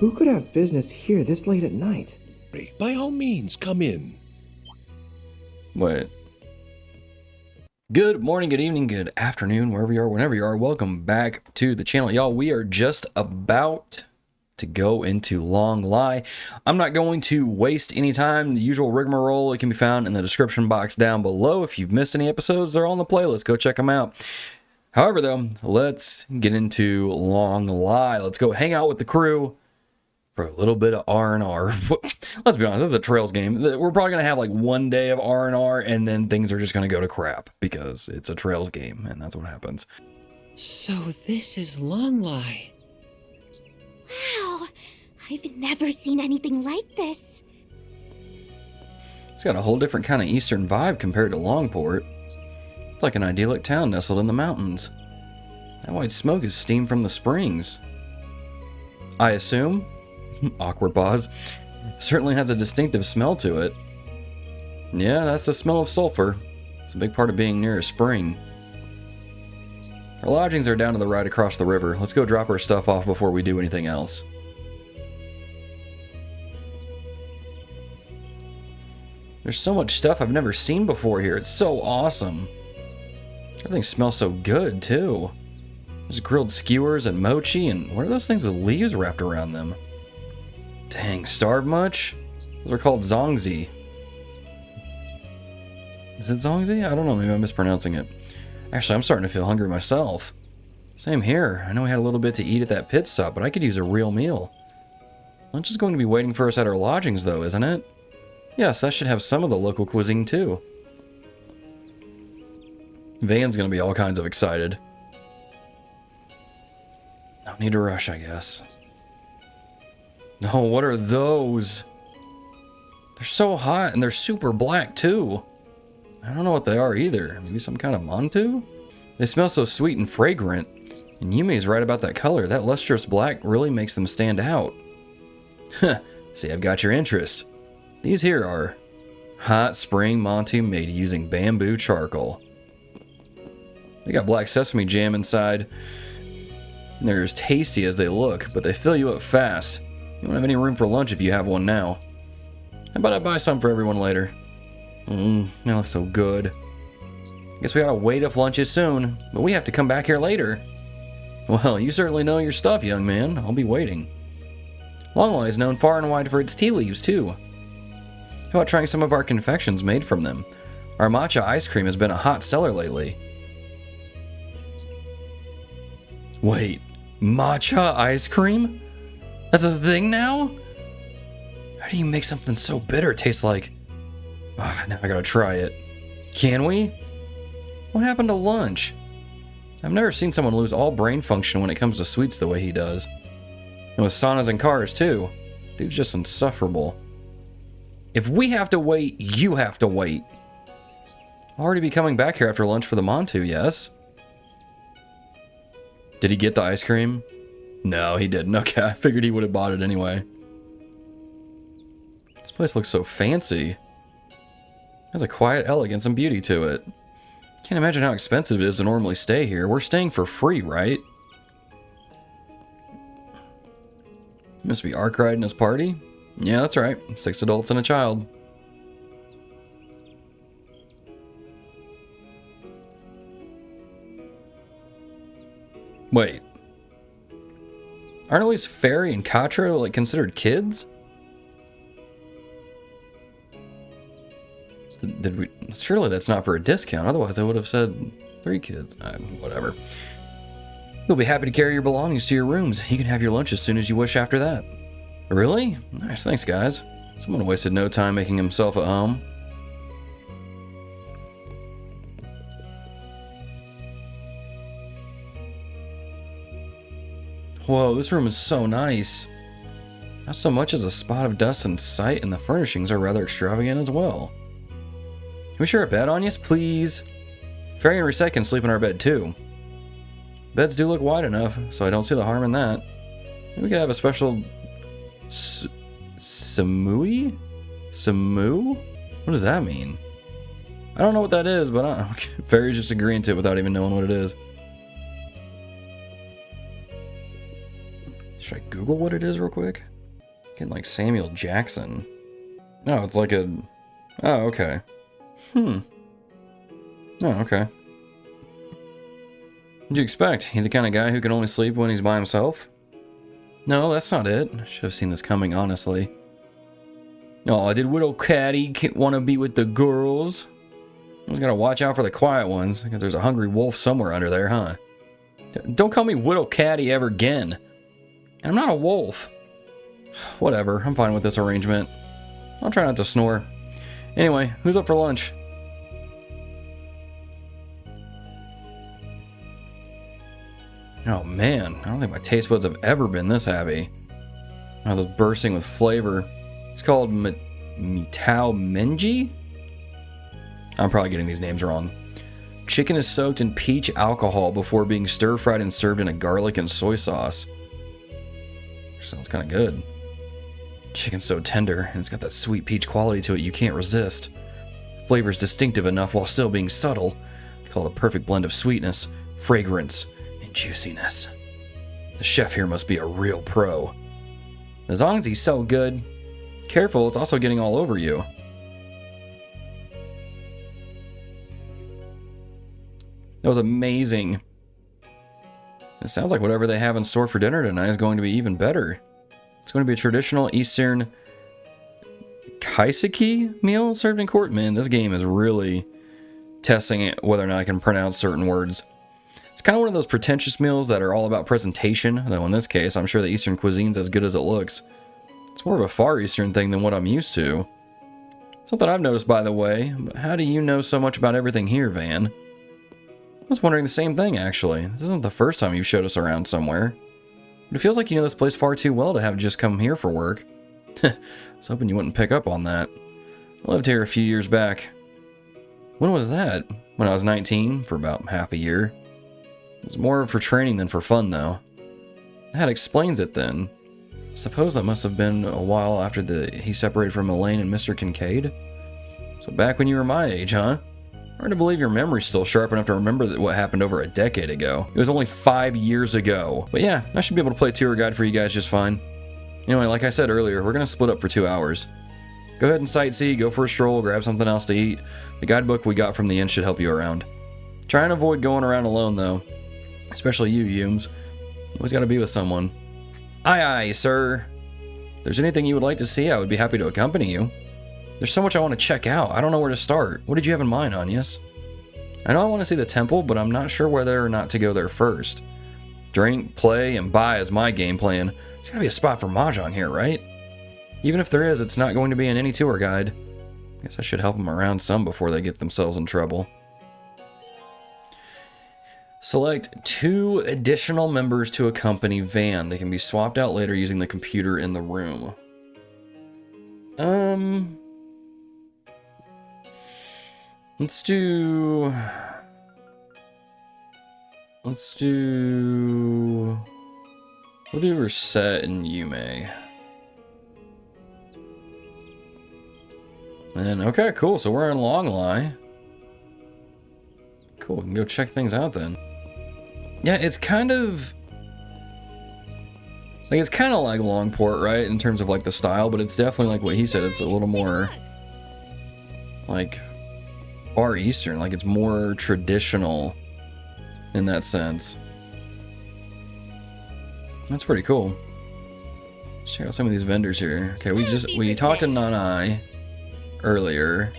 Who could have business here this late at night? By all means, come in. Wait. Good morning, good evening, good afternoon, wherever you are, whenever you are. Welcome back to the channel. Y'all, we are just about to go into Longlai. I'm not going to waste any time. The usual rigmarole, it can be found in the description box down below. If you've missed any episodes, they're on the playlist. Go check them out. However, though, let's get into Longlai. Let's go hang out with the crew for a little bit of R&R. Let's be honest, this is a Trails game. We're probably going to have like one day of R&R, and then things are just going to go to crap because it's a Trails game, and that's what happens. So this is Longlai. Wow, I've never seen anything like this. It's got a whole different kind of eastern vibe compared to Longport. It's like an idyllic town nestled in the mountains. That white smoke is steam from the springs, I assume. Awkward pause. Certainly has a distinctive smell to it. Yeah, that's the smell of sulfur. It's a big part of being near a spring. Our lodgings are down to the right across the river. Let's go drop our stuff off before we do anything else. There's so much stuff I've never seen before here. It's so awesome. Everything smells so good, too. There's grilled skewers and mochi, and what are those things with leaves wrapped around them? Dang, starved much? Those are called zongzi. Is it zongzi? I don't know, maybe I'm mispronouncing it. Actually, I'm starting to feel hungry myself. Same here. I know we had a little bit to eat at that pit stop, but I could use a real meal. Lunch is going to be waiting for us at our lodgings, though, isn't it? Yes, that should have some of the local cuisine, too. Van's gonna be all kinds of excited. No need to rush, I guess. Oh, what are those? They're so hot, and they're super black, too. I don't know what they are either. Maybe some kind of mantu? They smell so sweet and fragrant. And Yumé's right about that color. That lustrous black really makes them stand out. Huh. See, I've got your interest. These here are hot spring mantu made using bamboo charcoal. They got black sesame jam inside. And they're as tasty as they look, but they fill you up fast. You won't have any room for lunch if you have one now. How about I buy some for everyone later? That looks so good. Guess we gotta wait if lunch is soon, but we have to come back here later. Well, you certainly know your stuff, young man. I'll be waiting. Longlai is known far and wide for its tea leaves, too. How about trying some of our confections made from them? Our matcha ice cream has been a hot seller lately. Wait, matcha ice cream? That's a thing now? How do you make something so bitter taste like... now I gotta try it. Can we? What happened to lunch? I've never seen someone lose all brain function when it comes to sweets the way he does. And with saunas and cars, too. Dude's just insufferable. If we have to wait, you have to wait. I'll already be coming back here after lunch for the mantu, yes? Did he get the ice cream? No, he didn't. Okay, I figured he would have bought it anyway. This place looks so fancy. Has a quiet elegance and beauty to it. Can't imagine how expensive it is to normally stay here. We're staying for free, right? Must be Arkride and his party? Yeah, that's right. 6 adults and a child. Wait. Aren't at least Fairy and Katra like considered kids? Did we? Surely that's not for a discount. Otherwise, I would have said 3 kids. Whatever. You'll be happy to carry your belongings to your rooms. You can have your lunch as soon as you wish after that. Really? Nice, thanks, guys. Someone wasted no time making himself at home. Whoa, this room is so nice. Not so much as a spot of dust in sight, and the furnishings are rather extravagant as well. Can we share a bed, Anyas, please? Fairy and Reset can sleep in our bed, too. Beds do look wide enough, so I don't see the harm in that. Maybe we could have a special... Samui? Samu? What does that mean? I don't know what that is, but Fairy's just agreeing to it without even knowing what it is. Should I Google what it is real quick? Getting like Samuel Jackson. Oh, it's like a... Oh, okay. Oh, okay. What'd you expect? He the kind of guy who can only sleep when he's by himself? No, that's not it. I should have seen this coming, honestly. Oh, did Widow Catty want to be with the girls? I just gotta watch out for the quiet ones, because there's a hungry wolf somewhere under there, huh? Don't call me Widow Catty ever again. And I'm not a wolf. Whatever, I'm fine with this arrangement. I'll try not to snore. Anyway, who's up for lunch? Oh man, I don't think my taste buds have ever been this happy. Oh, those bursting with flavor. It's called Mitao Menji? I'm probably getting these names wrong. Chicken is soaked in peach alcohol before being stir-fried and served in a garlic and soy sauce. Sounds kind of good. Chicken's so tender, and it's got that sweet peach quality to it you can't resist. Flavor's distinctive enough while still being subtle. I call it a perfect blend of sweetness, fragrance, and juiciness. The chef here must be a real pro. As long as he's so good. Careful, it's also getting all over you. That was amazing. It sounds like whatever they have in store for dinner tonight is going to be even better. It's going to be a traditional Eastern kaiseki meal served in court. Man, this game is really testing it, whether or not I can pronounce certain words. It's kind of one of those pretentious meals that are all about presentation, though in this case, I'm sure the Eastern cuisine's as good as it looks. It's more of a Far Eastern thing than what I'm used to. Something I've noticed, by the way, but how do you know so much about everything here, Van? I was wondering the same thing, actually. This isn't the first time you've showed us around somewhere. But it feels like you know this place far too well to have just come here for work. I was hoping you wouldn't pick up on that. I lived here a few years back. When was that? When I was 19, for about half a year. It was more for training than for fun, though. That explains it, then. I suppose that must have been a while after he separated from Elaine and Mr. Kincaid. So back when you were my age, huh? Hard to believe your memory's still sharp enough to remember what happened over a decade ago. It was only 5 years ago. But yeah, I should be able to play a tour guide for you guys just fine. Anyway, like I said earlier, we're going to split up for 2 hours. Go ahead and sightsee, go for a stroll, grab something else to eat. The guidebook we got from the inn should help you around. Try and avoid going around alone, though. Especially you, Yums. You always got to be with someone. Aye, aye, sir. If there's anything you would like to see, I would be happy to accompany you. There's so much I want to check out. I don't know where to start. What did you have in mind, Agnes? I know I want to see the temple, but I'm not sure whether or not to go there first. Drink, play, and buy is my game plan. There's gotta be a spot for Mahjong here, right? Even if there is, it's not going to be in any tour guide. Guess I should help them around some before they get themselves in trouble. Select 2 additional members to accompany Van. They can be swapped out later using the computer in the room. We'll do Reset and Yumé. And okay, cool, so we're in Longlai. Cool, we can go check things out then. Yeah, it's kind of like Longport, right? In terms of like the style, but it's definitely like what he said, it's a little more like Far Eastern, like it's more traditional in that sense. That's pretty cool. Let's check out some of these vendors here. Okay, we talked to Nanai earlier.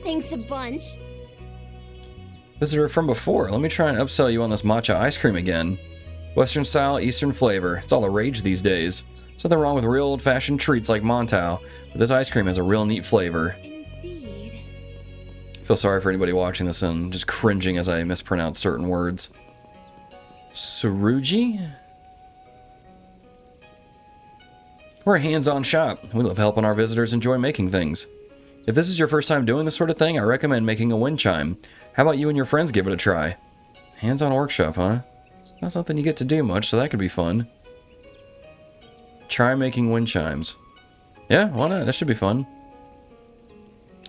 Thanks a bunch. Visitor from before. Let me try and upsell you on this matcha ice cream again. Western style, Eastern flavor. It's all the rage these days. There's nothing wrong with real old-fashioned treats like Montao, but this ice cream has a real neat flavor. Indeed. I feel sorry for anybody watching this and just cringing as I mispronounce certain words. Suruji? We're a hands-on shop. We love helping our visitors enjoy making things. If this is your first time doing this sort of thing, I recommend making a wind chime. How about you and your friends give it a try? Hands-on workshop, huh? Not something you get to do much, so that could be fun. Try making wind chimes. Yeah, why not? That should be fun.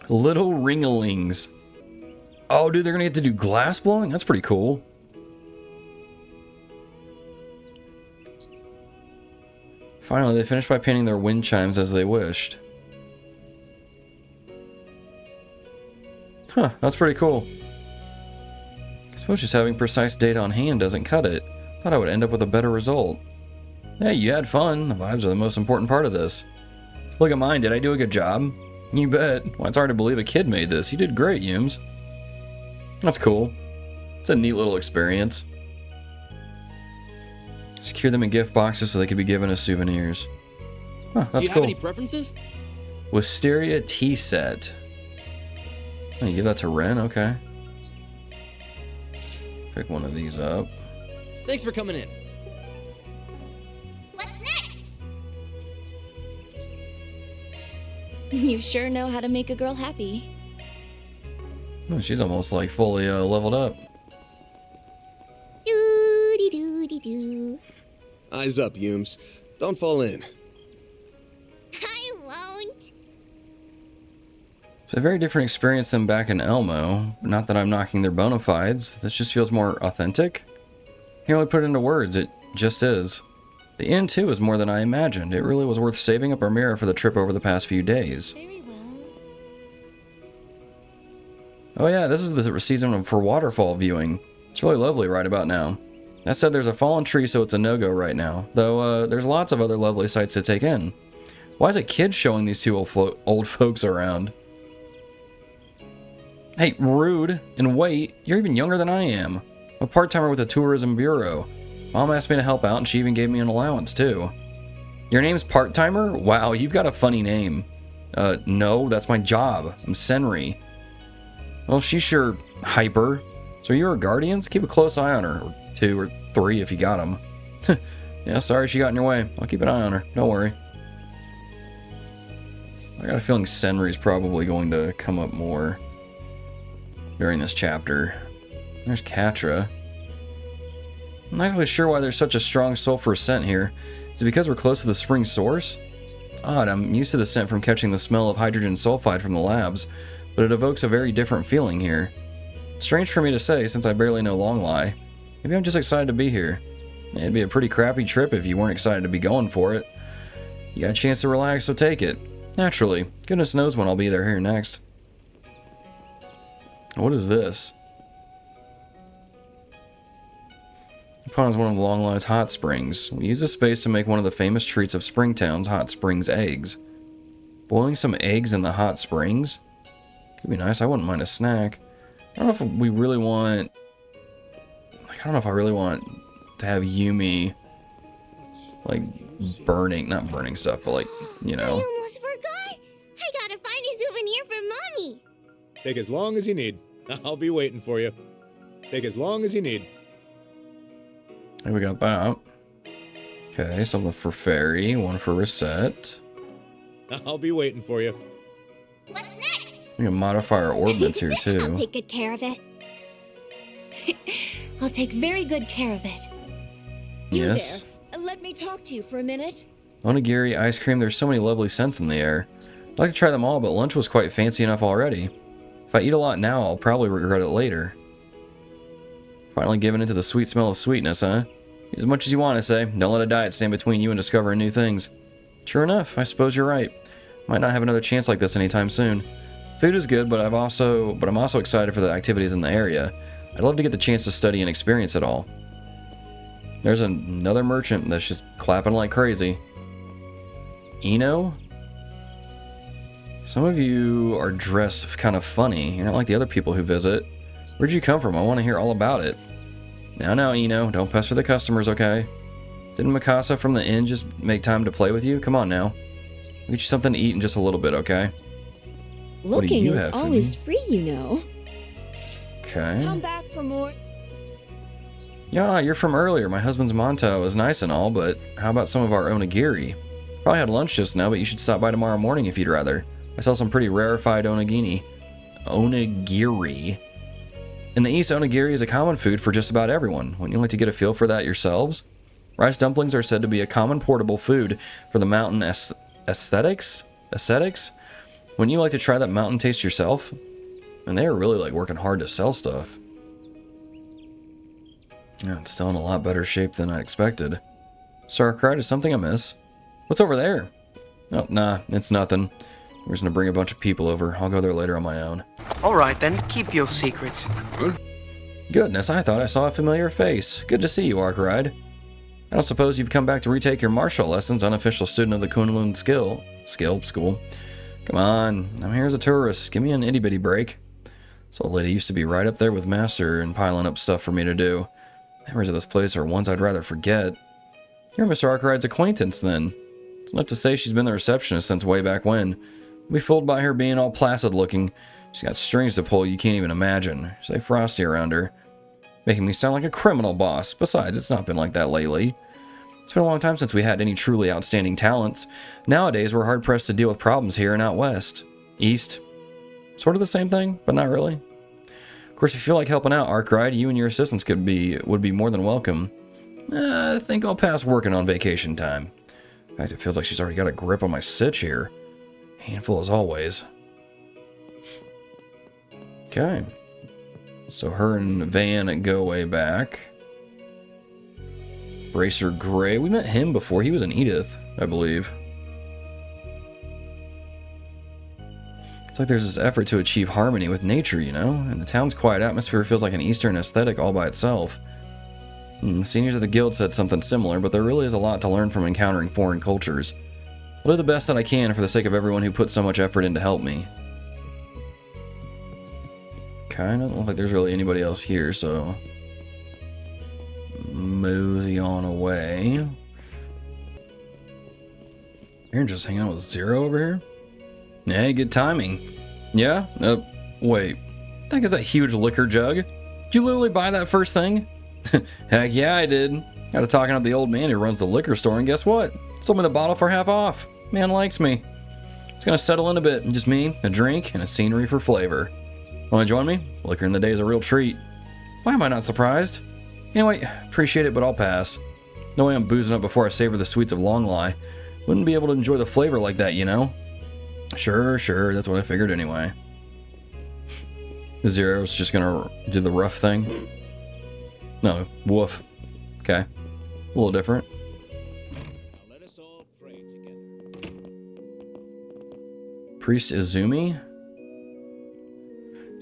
Little ringalings. Oh, dude, they're gonna get to do glass blowing? That's pretty cool. Finally, they finished by painting their wind chimes as they wished. Huh, that's pretty cool. I suppose just having precise data on hand doesn't cut it. Thought I would end up with a better result. Hey, you had fun. The vibes are the most important part of this. Look at mine, did I do a good job? You bet. Well, it's hard to believe a kid made this. You did great, Yums. That's cool. It's a neat little experience. Secure them in gift boxes so they could be given as souvenirs. Huh, that's cool. Do you have any preferences? Wisteria tea set. Oh, you give that to Ren? Okay. Pick one of these up. Thanks for coming in. What's next? You sure know how to make a girl happy. Oh, she's almost like fully leveled up. Doo-dee-doo-dee-doo. Eyes up, Yums. Don't fall in. I won't. It's a very different experience than back in Elmo. Not that I'm knocking their bona fides. This just feels more authentic. Can't really put it into words. It just is. The inn, too, is more than I imagined. It really was worth saving up our mirror for the trip over the past few days. Very well. Oh yeah, this is the season for waterfall viewing. It's really lovely right about now. That said, there's a fallen tree, so it's a no-go right now. Though, there's lots of other lovely sights to take in. Why is it kids showing these two old folks around? Hey, rude. And wait, you're even younger than I am. I'm a part-timer with the tourism bureau. Mom asked me to help out, and she even gave me an allowance, too. Your name's part-timer? Wow, you've got a funny name. No, that's my job. I'm Senri. Well, she's sure hyper. So you're her guardians? Keep a close eye on her. Or 2 or 3 if you got them. Yeah, sorry she got in your way. I'll keep an eye on her. Don't worry. I got a feeling Senri's probably going to come up more during this chapter. There's Katra. I'm not exactly sure why there's such a strong sulfur scent here. Is it because we're close to the spring source? It's odd, I'm used to the scent from catching the smell of hydrogen sulfide from the labs, but it evokes a very different feeling here. It's strange for me to say since I barely know Longlai. Maybe I'm just excited to be here. It'd be a pretty crappy trip if you weren't excited to be going for it. You got a chance to relax, so take it. Naturally. Goodness knows when I'll be there here next. What is this? The pond is one of Longlai's hot springs. We use this space to make one of the famous treats of Springtown's hot springs eggs. Boiling some eggs in the hot springs? Could be nice. I wouldn't mind a snack. I don't know if we really want... I don't know if I really want to have Yumé, like, not burning stuff, but like, you know. I almost forgot. I gotta find a souvenir for Mommy. Take as long as you need. I'll be waiting for you. Take as long as you need. Hey, we got that. Okay, something for Fairy, one for Reset. I'll be waiting for you. What's next? We can modify our orbits here I'll too. take good care of it. I'll take very good care of it. Yes. Let me talk to you for a minute. Onigiri, ice cream, there's so many lovely scents in the air. I'd like to try them all, but lunch was quite fancy enough already. If I eat a lot now, I'll probably regret it later. Finally giving into the sweet smell of sweetness, huh? Eat as much as you want to say. Don't let a diet stand between you and discovering new things. Sure enough, I suppose you're right. Might not have another chance like this anytime soon. Food is good, but I'm also excited for the activities in the area. I'd love to get the chance to study and experience it all. There's another merchant that's just clapping like crazy. Eno? Some of you are dressed kind of funny. You're not like the other people who visit. Where'd you come from? I want to hear all about it. Now, Eno, don't pester the customers, okay? Didn't Mikasa from the inn just make time to play with you? Come on now. I'll get you something to eat in just a little bit, okay? What do Looking you is have for always me? free, you know. Okay. Come back for more. Yeah, you're from earlier. My husband's Monto is nice and all, but how about some of our onigiri? Probably had lunch just now, but you should stop by tomorrow morning if you'd rather. I sell some pretty rarefied onigiri. Onigiri. In the East, onigiri is a common food for just about everyone. Wouldn't you like to get a feel for that yourselves? Rice dumplings are said to be a common portable food for the mountain aesthetics? Wouldn't you like to try that mountain taste yourself? And they are really like working hard to sell stuff. Yeah, it's still in a lot better shape than I expected. Sir Arkride, is something amiss? What's over there? Oh, nah, it's nothing. We're just gonna bring a bunch of people over. I'll go there later on my own. Alright then, keep your secrets. Goodness, I thought I saw a familiar face. Good to see you, Arkride. I don't suppose you've come back to retake your martial lessons, unofficial student of the Kunlun School. Come on, I'm here as a tourist. Give me an itty-bitty break. This old lady used to be right up there with Master and piling up stuff for me to do. Memories of this place are ones I'd rather forget. You're Mr. Arkride's acquaintance, then. It's enough to say she's been the receptionist since way back when. I'll be fooled by her being all placid looking. She's got strings to pull you can't even imagine. Say frosty around her. Making me sound like a criminal boss. Besides, it's not been like that lately. It's been a long time since we had any truly outstanding talents. Nowadays, we're hard-pressed to deal with problems here and out west. East. Sort of the same thing, but not really. Of course, if you feel like helping out, Arkride, you and your assistants would be more than welcome. I think I'll pass working on vacation time. In fact, it feels like she's already got a grip on my sitch here. Handful as always. Okay. So her and Van go way back. Bracer Gray. We met him before. He was in Edith, I believe. It's like there's this effort to achieve harmony with nature, you know? And the town's quiet atmosphere feels like an Eastern aesthetic all by itself. The seniors of the guild said something similar, but there really is a lot to learn from encountering foreign cultures. I'll do the best that I can for the sake of everyone who puts so much effort in to help me. Kinda don't look like there's really anybody else here, so... mosey on away. You're just hanging out with Zero over here? Hey, good timing. Yeah? Wait. That is a huge liquor jug. Did you literally buy that first thing? Heck yeah, I did. Got to talking up the old man who runs the liquor store, and guess what? Sold me the bottle for half off. Man likes me. It's gonna settle in a bit. Just me, a drink, and a scenery for flavor. Wanna join me? Liquor in the day is a real treat. Why am I not surprised? Anyway, appreciate it, but I'll pass. No way I'm boozing up before I savor the sweets of Longlai. Wouldn't be able to enjoy the flavor like that, you know? Sure, that's what I figured anyway. Zero's just gonna do the rough thing. No, woof. Okay. A little different. Let us all pray together. Priest Izumi?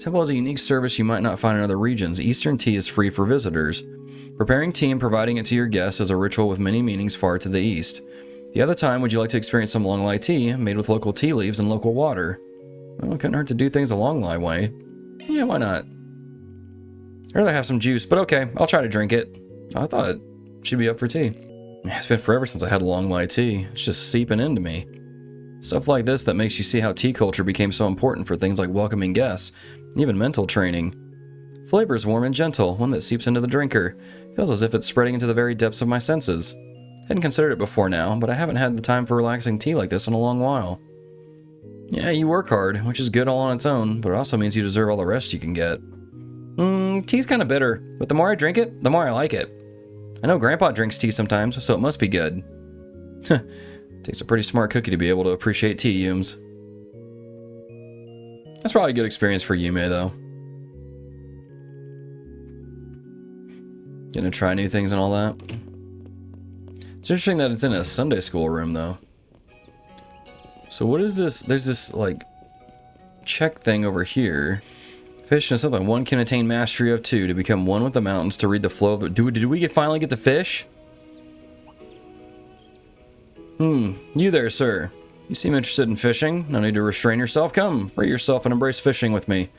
Temple has a unique service you might not find in other regions. Eastern tea is free for visitors. Preparing tea and providing it to your guests is a ritual with many meanings far to the east. The other time, would you like to experience some Longlai tea made with local tea leaves and local water? Well, it couldn't hurt to do things the Longlai way. Yeah, why not? I'd rather have some juice, but okay, I'll try to drink it. I thought she'd be up for tea. It's been forever since I had Longlai tea. It's just seeping into me. Stuff like this that makes you see how tea culture became so important for things like welcoming guests, even mental training. Flavor is warm and gentle, one that seeps into the drinker. Feels as if it's spreading into the very depths of my senses. Hadn't considered it before now, but I haven't had the time for relaxing tea like this in a long while. Yeah, you work hard, which is good all on its own, but it also means you deserve all the rest you can get. Tea's kinda bitter, but the more I drink it, the more I like it. I know Grandpa drinks tea sometimes, so it must be good. Takes a pretty smart cookie to be able to appreciate tea, Yums. That's probably a good experience for Yumé, though. Gonna try new things and all that. It's interesting that it's in a Sunday school room, though. So what is this? There's this, like, check thing over here. Fish is something one can attain mastery of 2 to become one with the mountains to read the flow of the... Did we finally get to fish? You there, sir. You seem interested in fishing. No need to restrain yourself. Come, free yourself and embrace fishing with me.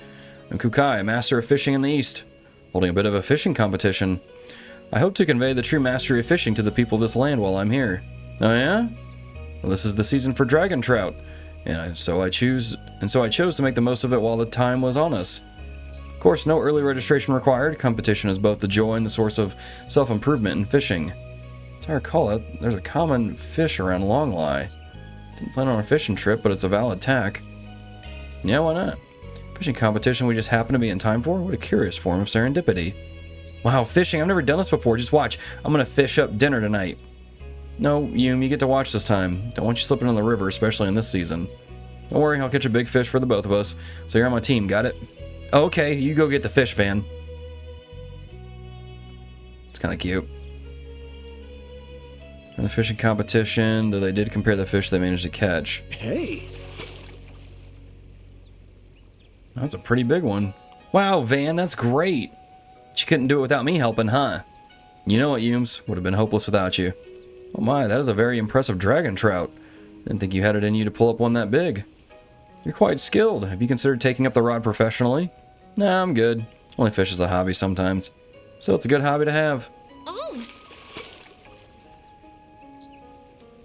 I'm Kukai, master of fishing in the east, holding a bit of a fishing competition. I hope to convey the true mastery of fishing to the people of this land while I'm here. Oh yeah? Well, this is the season for dragon trout, and so I chose to make the most of it while the time was on us. Of course, no early registration required. Competition is both the joy and the source of self-improvement in fishing. As I recall it, there's a common fish around Longlai. Didn't plan on a fishing trip, but it's a valid tack. Yeah, why not? Fishing competition we just happen to be in time for? What a curious form of serendipity. Wow, fishing, I've never done this before. Just watch, I'm gonna fish up dinner tonight. No, Yum, you get to watch this time. Don't want you slipping in the river, especially in this season. Don't worry, I'll catch a big fish for the both of us. So you're on my team, got it? Okay, you go get the fish, Van. It's kind of cute. In the fishing competition, though they did compare the fish they managed to catch. Hey! That's a pretty big one. Wow, Van, that's great. But you couldn't do it without me helping, huh? You know what, Yumes? Would have been hopeless without you. Oh my, that is a very impressive dragon trout. Didn't think you had it in you to pull up one that big. You're quite skilled. Have you considered taking up the rod professionally? Nah, I'm good. Only fish is a hobby sometimes. So it's a good hobby to have. Oh,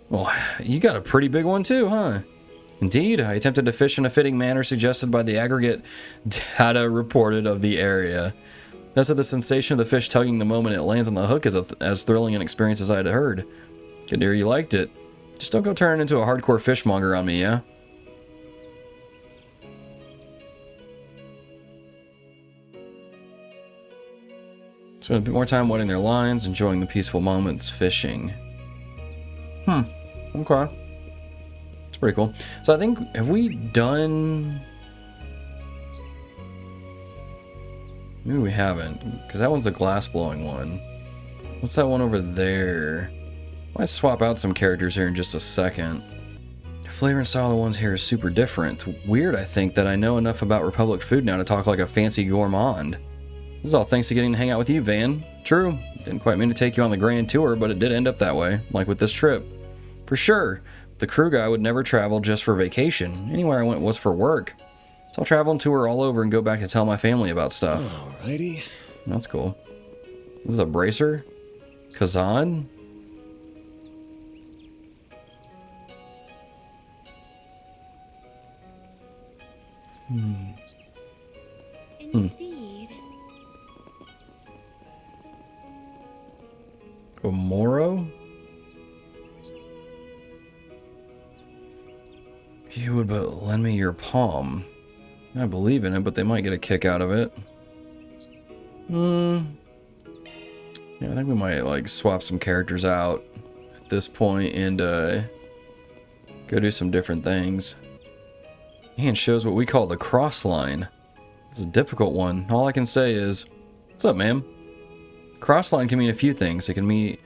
Well, you got a pretty big one too, huh? Indeed, I attempted to fish in a fitting manner suggested by the aggregate data reported of the area. Thus, the sensation of the fish tugging the moment it lands on the hook is as thrilling an experience as I had heard. Good to hear you liked it. Just don't go turning into a hardcore fishmonger on me, yeah? Spend a bit more time wetting their lines, enjoying the peaceful moments fishing. Okay. It's pretty cool. So I think, have we done... Maybe we haven't, because that one's a glass-blowing one. What's that one over there? I might swap out some characters here in just a second. The flavor and style of the ones here is super different. It's weird, I think, that I know enough about Republic food now to talk like a fancy gourmand. This is all thanks to getting to hang out with you, Van. True, didn't quite mean to take you on the grand tour, but it did end up that way, like with this trip. For sure, the crew guy would never travel just for vacation. Anywhere I went was for work. So I'll travel and tour all over and go back to tell my family about stuff. Alrighty. That's cool. This is a bracer? Kazan? Indeed. Omoro? You would but lend me your palm. I believe in it, but they might get a kick out of it. Yeah, I think we might like swap some characters out at this point and go do some different things. And shows what we call the cross line. It's a difficult one. All I can say is, what's up, ma'am? Cross line can mean a few things. It can be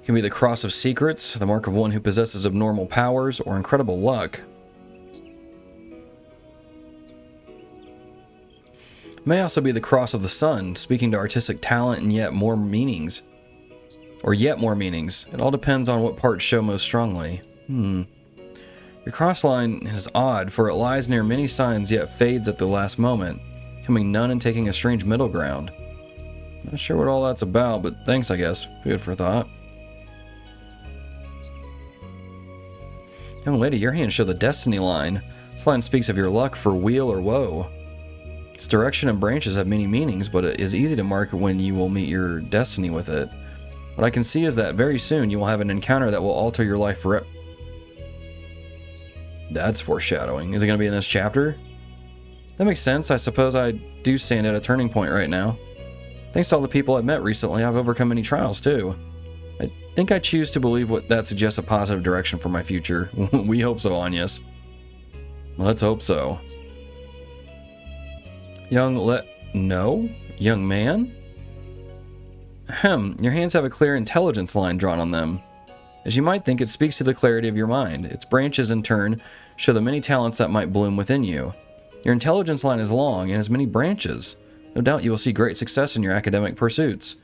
the cross of secrets, the mark of one who possesses abnormal powers, or incredible luck. It may also be the cross of the sun, speaking to artistic talent and yet more meanings. Or yet more meanings. It all depends on what parts show most strongly. Your cross line is odd, for it lies near many signs yet fades at the last moment, becoming none and taking a strange middle ground. Not sure what all that's about, but thanks, I guess. Good for thought. Young lady, your hands show the destiny line. This line speaks of your luck for weal or woe. Its direction and branches have many meanings, but it is easy to mark when you will meet your destiny with it. What I can see is that very soon you will have an encounter that will alter your life forever. That's foreshadowing. Is it going to be in this chapter? That makes sense. I suppose I do stand at a turning point right now. Thanks to all the people I've met recently, I've overcome many trials too. I think I choose to believe what that suggests a positive direction for my future. We hope so, Agnes. Let's hope so. Young man? Ahem, your hands have a clear intelligence line drawn on them. As you might think, it speaks to the clarity of your mind. Its branches, in turn, show the many talents that might bloom within you. Your intelligence line is long and has many branches. No doubt you will see great success in your academic pursuits.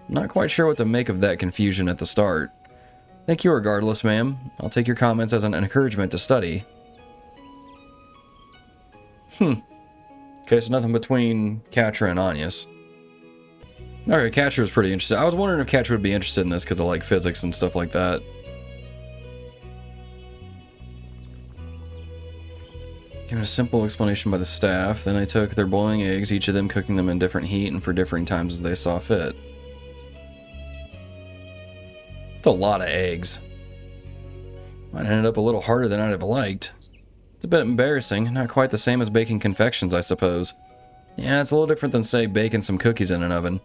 I'm not quite sure what to make of that confusion at the start. Thank you regardless, ma'am. I'll take your comments as an encouragement to study. Okay, so nothing between Katra and Agnes. Alright, Katra was pretty interested. I was wondering if Katra would be interested in this because of like physics and stuff like that. Given a simple explanation by the staff, then they took their boiling eggs, each of them cooking them in different heat and for differing times as they saw fit. It's a lot of eggs. Mine ended up a little harder than I'd have liked. It's a bit embarrassing, not quite the same as baking confections, I suppose. Yeah, it's a little different than, say, baking some cookies in an oven.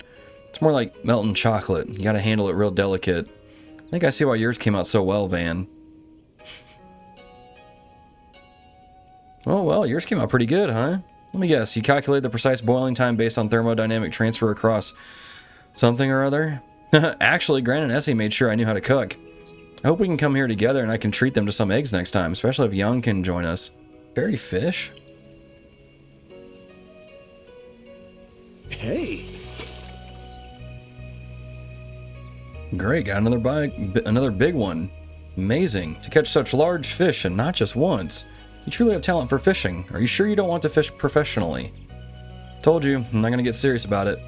It's more like melting chocolate. You gotta handle it real delicate. I think I see why yours came out so well, Van. Oh, well, yours came out pretty good, huh? Let me guess, you calculated the precise boiling time based on thermodynamic transfer across something or other? Actually, Gran and Essie made sure I knew how to cook. I hope we can come here together and I can treat them to some eggs next time, especially if Young can join us. Fairy fish? Hey. Great, got another big one. Amazing. To catch such large fish and not just once. You truly have talent for fishing. Are you sure you don't want to fish professionally? Told you, I'm not gonna get serious about it.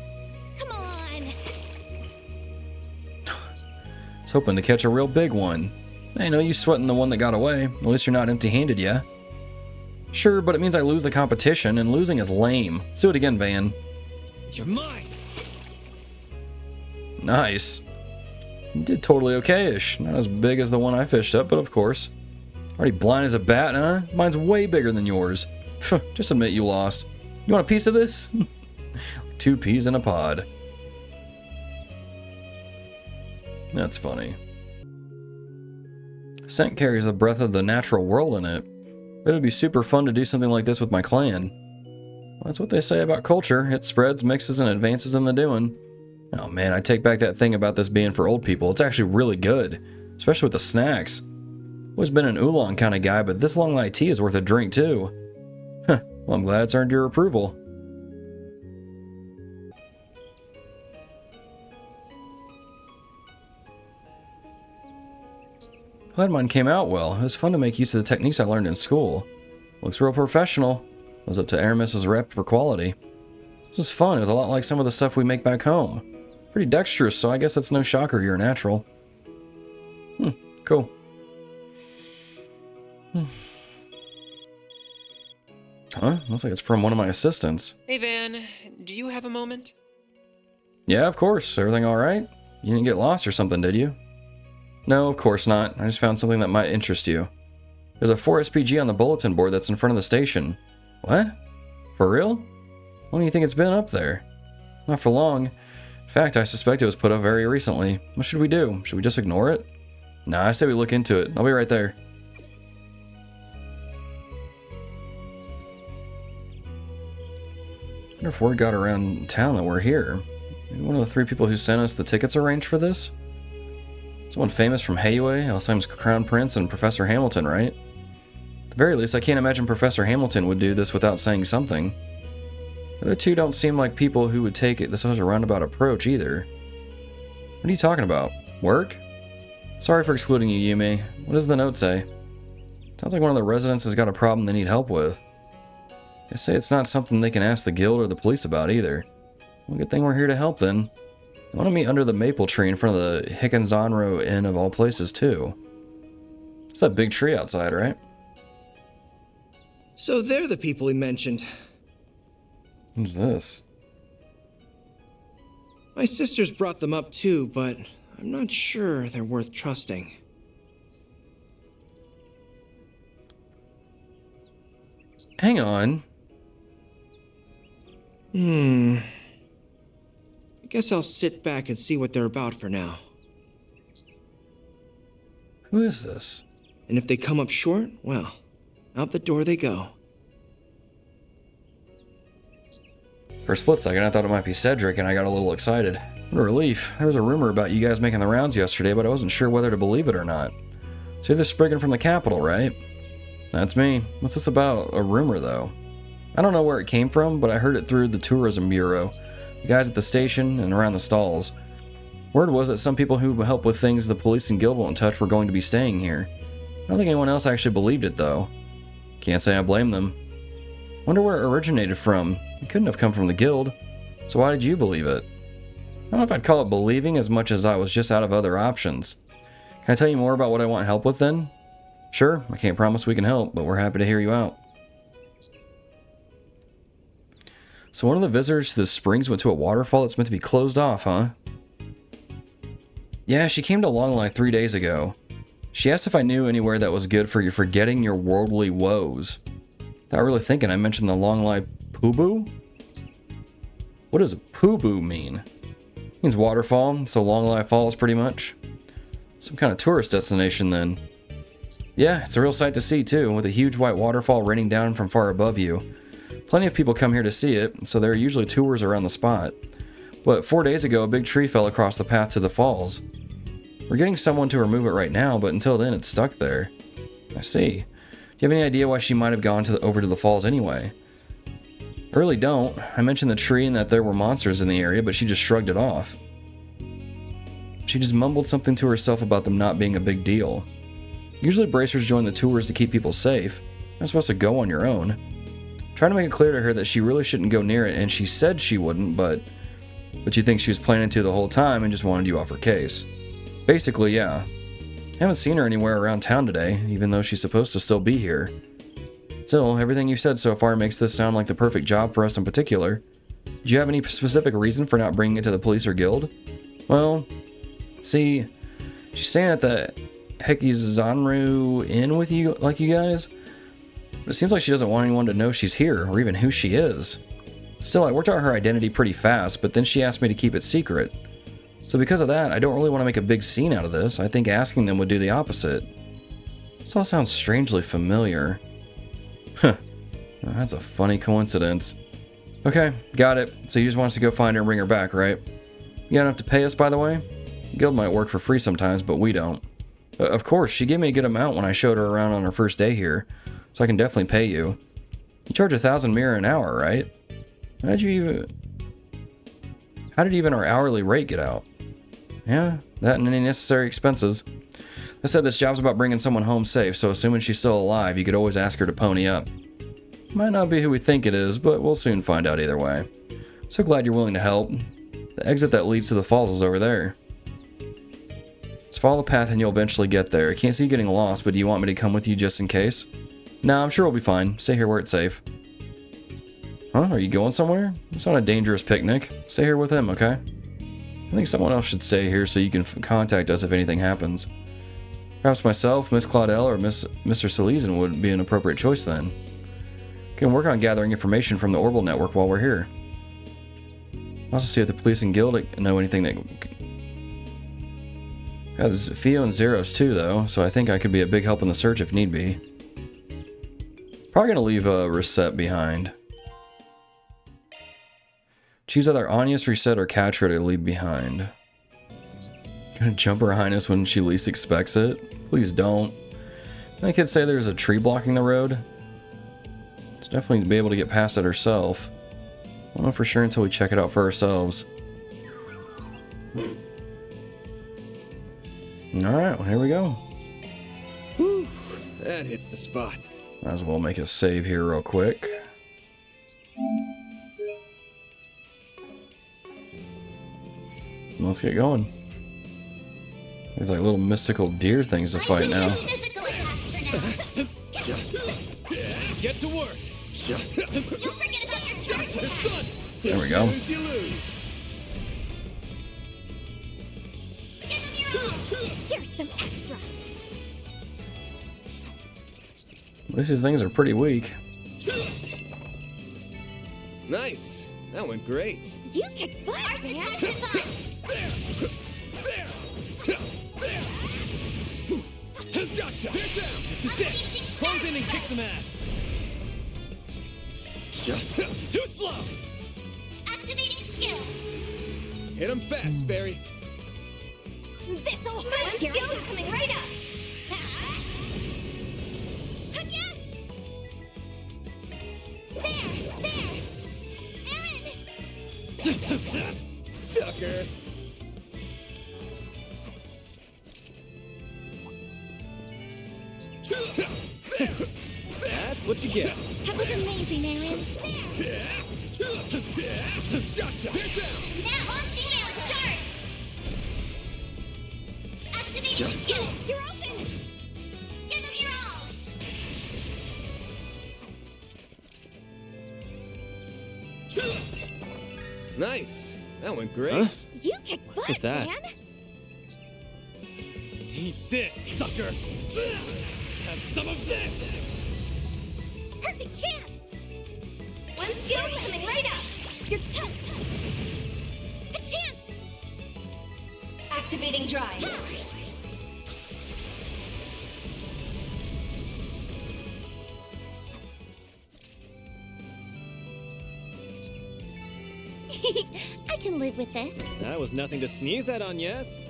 Come on. I was hoping to catch a real big one. I know you sweating the one that got away. At least you're not empty-handed, yeah? Sure, but it means I lose the competition, and losing is lame. Let's do it again, Van. You're mine. Nice. You did totally okay-ish. Not as big as the one I fished up, but of course. Already blind as a bat, huh? Mine's way bigger than yours. Just admit you lost. You want a piece of this? 2 peas in a pod. That's funny. Scent carries the breath of the natural world in it. But it'd be super fun to do something like this with my clan. Well, that's what they say about culture. It spreads, mixes, and advances in the doing. Oh man, I take back that thing about this being for old people. It's actually really good. Especially with the snacks. Always been an oolong kind of guy, but this Longlai tea is worth a drink too. Well, I'm glad it's earned your approval. Glad mine came out well. It was fun to make use of the techniques I learned in school. Looks real professional. I was up to Aramis's rep for quality. This was fun. It was a lot like some of the stuff we make back home. Pretty dexterous, so I guess it's no shocker you're natural. Cool. Huh? Looks like it's from one of my assistants. Hey, Van, do you have a moment? Yeah, of course. Everything alright? You didn't get lost or something, did you? No, of course not. I just found something that might interest you. There's a 4SPG on the bulletin board that's in front of the station. What? For real? When do you think it's been up there? Not for long. In fact, I suspect it was put up very recently. What should we do? Should we just ignore it? Nah, I say we look into it. I'll be right there. I wonder if word got around town that we're here. Maybe one of the 3 people who sent us the tickets arranged for this? Someone famous from Yumé, Alzheimer's Crown Prince, and Professor Hamilton, right? At the very least, I can't imagine Professor Hamilton would do this without saying something. The other 2 don't seem like people who would take it this as a roundabout approach either. What are you talking about? Work? Sorry for excluding you, Yumé. What does the note say? Sounds like one of the residents has got a problem they need help with. They say it's not something they can ask the guild or the police about either. Well, good thing we're here to help then. I want to meet under the maple tree in front of the Hickenzonro Inn of all places too. It's that big tree outside, right? So they're the people he mentioned. Who's this? My sisters brought them up too, but I'm not sure they're worth trusting. Hang on. I guess I'll sit back and see what they're about for now. Who is this? And if they come up short, well, out the door they go. For a split second, I thought it might be Cedric, and I got a little excited. What a relief. There was a rumor about you guys making the rounds yesterday, but I wasn't sure whether to believe it or not. So you're the Spriggan from the capital, right? That's me. What's this about? A rumor, though. I don't know where it came from, but I heard it through the tourism bureau, the guys at the station, and around the stalls. Word was that some people who help with things the police and guild won't touch were going to be staying here. I don't think anyone else actually believed it, though. Can't say I blame them. Wonder where it originated from. It couldn't have come from the guild. So why did you believe it? I don't know if I'd call it believing as much as I was just out of other options. Can I tell you more about what I want help with then? Sure, I can't promise we can help, but we're happy to hear you out. So one of the visitors to the springs went to a waterfall that's meant to be closed off, huh? Yeah, she came to Longlai 3 days ago. She asked if I knew anywhere that was good for you forgetting your worldly woes. Without really thinking, I mentioned the Longlai Pubu? What does Pubu mean? It means waterfall, so Longlai Falls pretty much. Some kind of tourist destination then. Yeah, it's a real sight to see too, with a huge white waterfall raining down from far above you. Plenty of people come here to see it, so there are usually tours around the spot. But 4 days ago, a big tree fell across the path to the falls. We're getting someone to remove it right now, but until then it's stuck there. I see. Do you have any idea why she might have gone over to the falls anyway? I really don't. I mentioned the tree and that there were monsters in the area, but she just shrugged it off. She just mumbled something to herself about them not being a big deal. Usually bracers join the tours to keep people safe. You're not supposed to go on your own. Trying to make it clear to her that she really shouldn't go near it, and she said she wouldn't, but you think she was planning to the whole time and just wanted you off her case. Basically, yeah. I haven't seen her anywhere around town today, even though she's supposed to still be here. Still, everything you've said so far makes this sound like the perfect job for us in particular. Do you have any specific reason for not bringing it to the police or guild? Well, see, she's staying at the Hekizanru Inn with you, like you guys. But it seems like she doesn't want anyone to know she's here, or even who she is. Still, I worked out her identity pretty fast, but then she asked me to keep it secret. So because of that, I don't really want to make a big scene out of this. I think asking them would do the opposite. This all sounds strangely familiar. Huh. That's a funny coincidence. Okay, got it. So you just want us to go find her and bring her back, right? You got enough to pay us, by the way? The guild might work for free sometimes, but we don't. Of course, she gave me a good amount when I showed her around on her first day here, so I can definitely pay you. You charge 1,000 mirror an hour, right? How did even our hourly rate get out? Yeah, that and any necessary expenses. I said this job's about bringing someone home safe, so assuming she's still alive, you could always ask her to pony up. Might not be who we think it is, but we'll soon find out either way. So glad you're willing to help. The exit that leads to the falls is over there. Just follow the path and you'll eventually get there. I can't see you getting lost, but do you want me to come with you just in case? Nah, I'm sure we'll be fine. Stay here where it's safe. Huh? Are you going somewhere? It's not a dangerous picnic. Stay here with him, okay? I think someone else should stay here so you can contact us if anything happens. Perhaps myself, Miss Claudel, or Mr. Salesian would be an appropriate choice then. We can work on gathering information from the Orbital Network while we're here. Also see if the police and guild know anything that... There's Theo and Zeros too, though, so I think I could be a big help in the search if need be. Probably gonna leave a reset behind. Choose either Anya's reset or Catra to leave behind. Gonna jump her highness when she least expects it? Please don't. I could say there's a tree blocking the road. It's definitely to be able to get past it herself. I don't know for sure until we check it out for ourselves. Alright, well, here we go. Whew, that hits the spot. Might as well make a save here real quick. Let's get going. There's like little mystical deer things to fight now. Physical attacks for now. Get to work. Don't forget about your charge attack. There we go. Lose, you lose. Give them your all. Here's some extra. At least these things are pretty weak. Nice. That went great. You kick butt, man. Advice. Gotcha. They're down. This is it. Close in and kick some ass. Too slow. Activating skill. Hit him fast, Fairy. This'll hurt. Skill coming right up. Yes. There. Aaron. Sucker. That's what you get. That was amazing, Aaron. There. Gotcha. They're down. Now launching you with charge. Activating skill. You're open. Give them your all. Nice. That went great. You kick butt, with that? man. Eat this, sucker. Have some of this. Perfect chance. One skill coming right up. You're toast. A chance. Activating drive. I can live with this. That was nothing to sneeze at on, yes?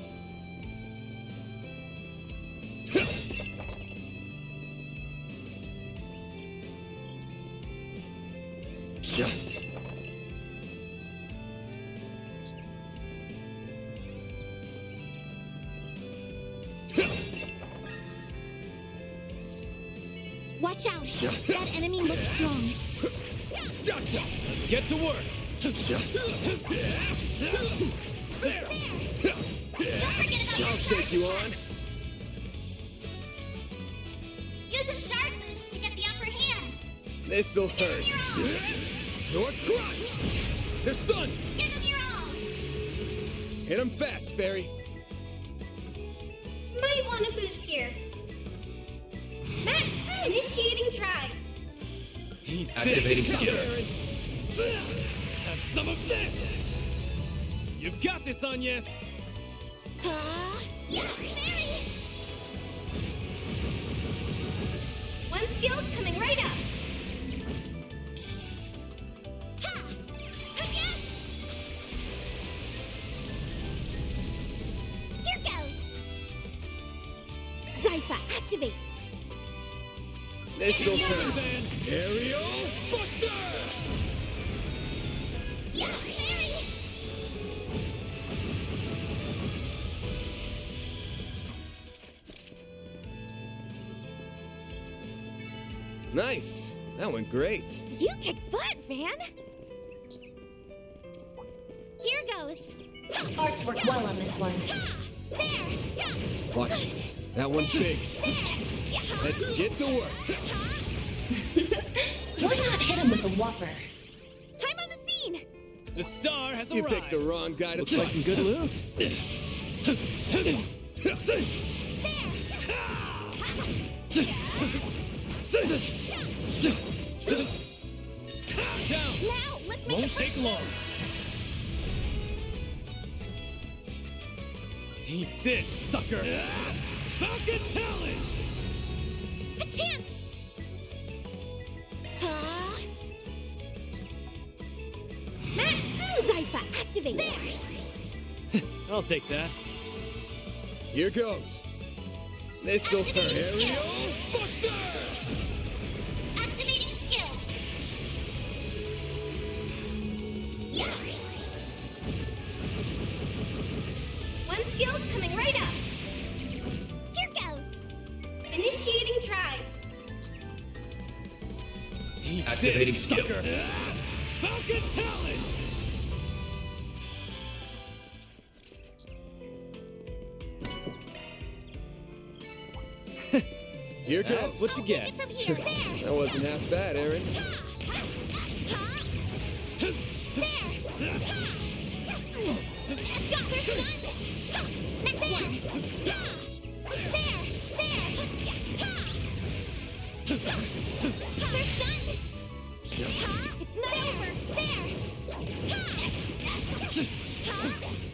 Watch out! That enemy looks strong. Gotcha! Let's get to work! There! Don't forget about I'll your take you on! Use a sharp boost to get the upper hand. This'll Give them hurt! your all. Your crush! They're stunned! Give them your all. Hit them fast, Fairy! Might want a boost here. Max, initiating drive. Activating skill. Have some of this! You've got this, Agnes! Yeah, Mary. One skill coming right up. Ha! Yes! Here goes. Zypha, activate! This'll hurt! Aerial Buster! Yeah, Mary. Nice! That went great! You kick butt, Van! Here goes! Arts work well on this one. There. Yeah. Watch it. That one's big. Let's get to work. Why not hit him with a whopper? I'm on the scene! The star has You arrived. picked the wrong guy to Looks like some good loot. Down. Now, let's make Won't it take long. Eat this, sucker. Falcon Talon. a chance! Max, Zypha, activate! There! I'll take that. Here goes. This'll hurt. Aerial Buster. Activating skill. Yeah. One skill coming right up. Here goes. Initiating drive. Eat Activating this, skill. sucker. Falcon Talon. Here goes. That's what you get. Take it from here, there! That wasn't half bad, Aaron.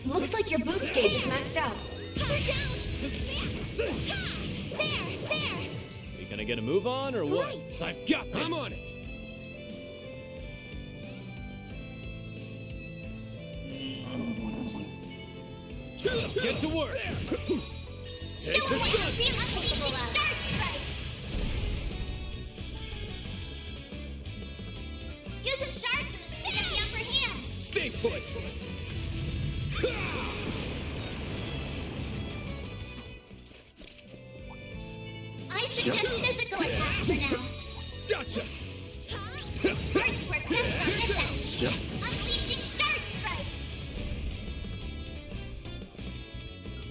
Looks like your boost gauge is maxed out. We gonna get a move on or what? Right. I've got this. I'm on it. Get to work. Show them what you're feeling. Unleashing shark strike. Use a sharp boost to get the upper hand. Stay put. I suggest physical attacks for now. Gotcha. Arts work best on this end. Unleashing shark strike.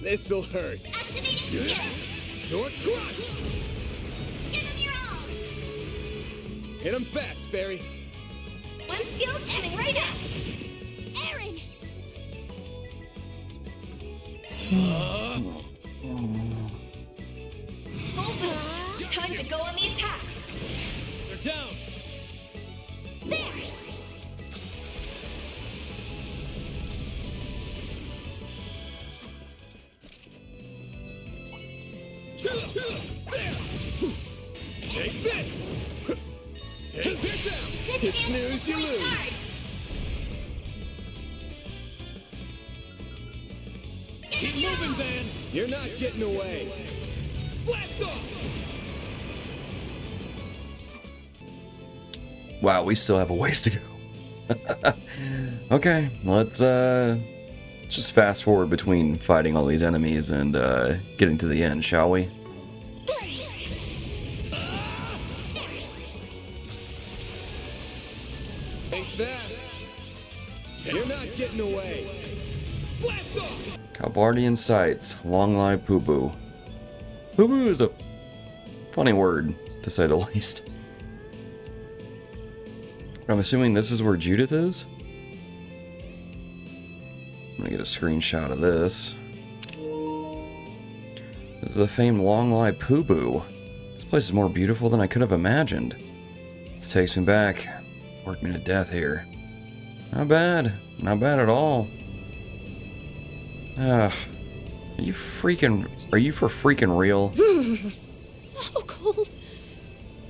This'll hurt. Activating skill. Your crush. Give them your all. Hit him fast, Fairy. One skill coming right up. Aaron. Full boost. Time to go on the attack. They're down. There. Take this. Take this down. Good You chance to snooze, you deploy lose. shards. Keep moving, Van. You're not getting away. Blast off. Wow, we still have a ways to go. Okay, let's just fast forward between fighting all these enemies and getting to the end, shall we? Think fast. You're not getting away. Blast off! Calbardian Sights, Longlai Pubu. Pubu is a funny word, to say the least. I'm assuming this is where Judith is? I'm gonna get a screenshot of this. This is the famed Longlai Pubu. This place is more beautiful than I could have imagined. This takes me back. Worked me to death here. Not bad. Not bad at all. Are you for freaking real? So cold.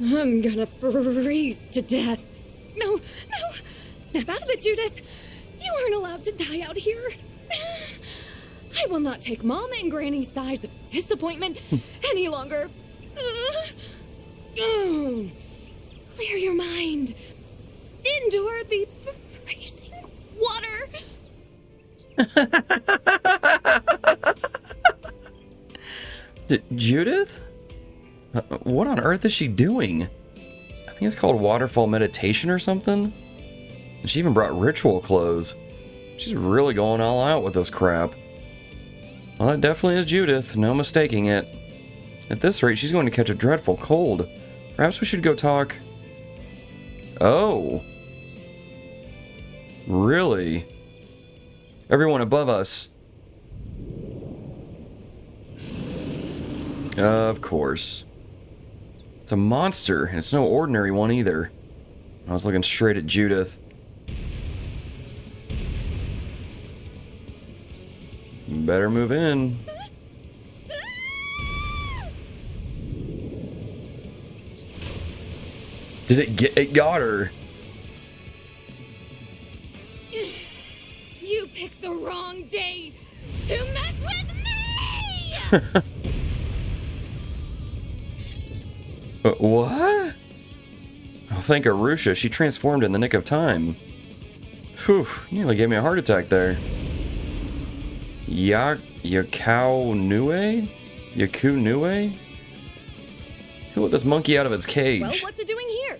I'm gonna freeze to death. No, no. Snap out of it, Judith. You aren't allowed to die out here. I will not take Mama and Granny's sighs of disappointment any longer. Clear your mind. Endure the freezing water. Judith? What on earth is she doing? I think it's called waterfall meditation or something. And she even brought ritual clothes. She's really going all out with this crap. Well, that definitely is Judith, no mistaking it. At this rate, she's going to catch a dreadful cold. Perhaps we should go talk... Oh. Really? Everyone above us. Of course. It's a monster, and it's no ordinary one either. I was looking straight at Judith. Better move in. It got her. You picked the wrong day to mess with me! What? Oh, thank Arusha, she transformed in the nick of time. Whew, nearly gave me a heart attack there. Yaku Nue? Who let this monkey out of its cage? Well, what's it doing here?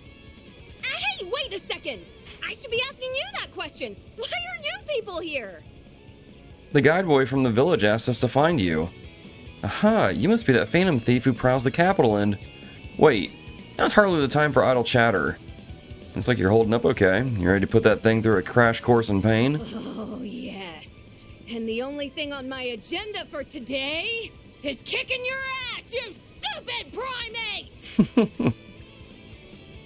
Hey, wait a second! I should be asking you that question. Why are you people here? The guide boy from the village asked us to find you. Aha, you must be that phantom thief who prowls the capital and... Wait, now's hardly the time for idle chatter. Looks like you're holding up okay. You ready to put that thing through a crash course in pain? Oh, yes. And the only thing on my agenda for today is kicking your ass, you stupid primate!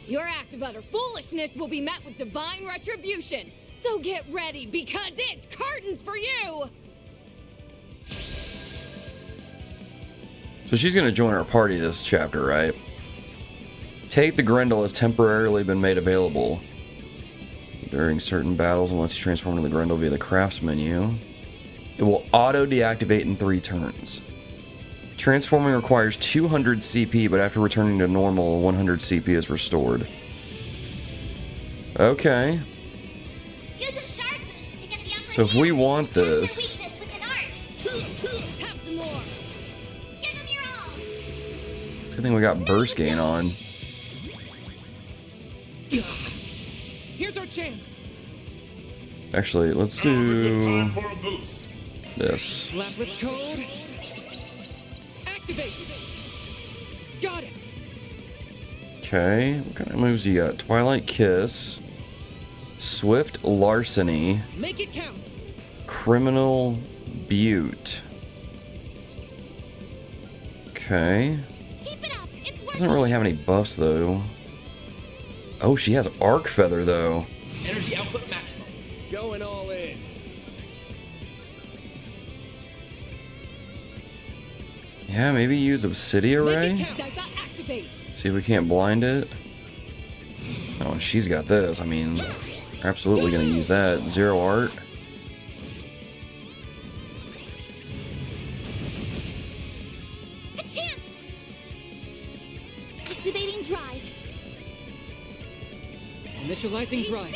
Your act of utter foolishness will be met with divine retribution. So get ready, because it's curtains for you! So she's gonna join our party this chapter, right? Take the Grendel has temporarily been made available. During certain battles, unless you transform into the Grendel via the crafts menu. It will auto-deactivate in 3 turns. Transforming requires 200 CP, but after returning to normal, 100 CP is restored. Okay. Use a sharp boost to get the upper So if we hand want and tap their this... weakness with an art. Have some more! Give them your all. It's a good thing we got burst gain on. Here's our chance. Actually, let's do... this. Lapless code. Activate. Got it. Okay, what kind of moves do you got? Twilight Kiss, Swift Larceny, Make it count. Criminal Butte. Okay. Keep it up. It's working. Doesn't really have any buffs though. Oh, she has Arc Feather though. Energy output maximum. Going all in. Yeah, maybe use Obsidian Make it Ray? count. Activate! See if we can't blind it. Oh, she's got this. I mean, we're absolutely gonna use that. 0 art. A chance. Activating drive. Initializing drive.